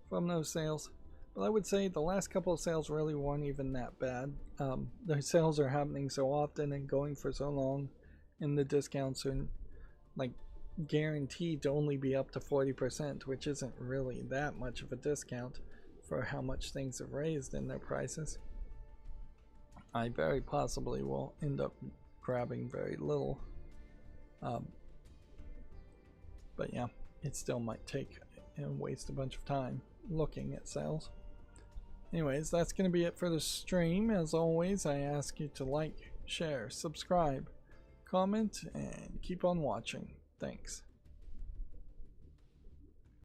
from those sales But I would say the last couple of sales really weren't even that bad. The sales are happening so often and going for so long, and the discounts are like guaranteed to only be up to 40%, which isn't really that much of a discount for how much things have raised in their prices. I very possibly will end up grabbing very little. But yeah, it still might take and waste a bunch of time looking at sales. Anyways, that's going to be it for the stream. As always, I ask you to like, share, subscribe, comment, and keep on watching. Thanks.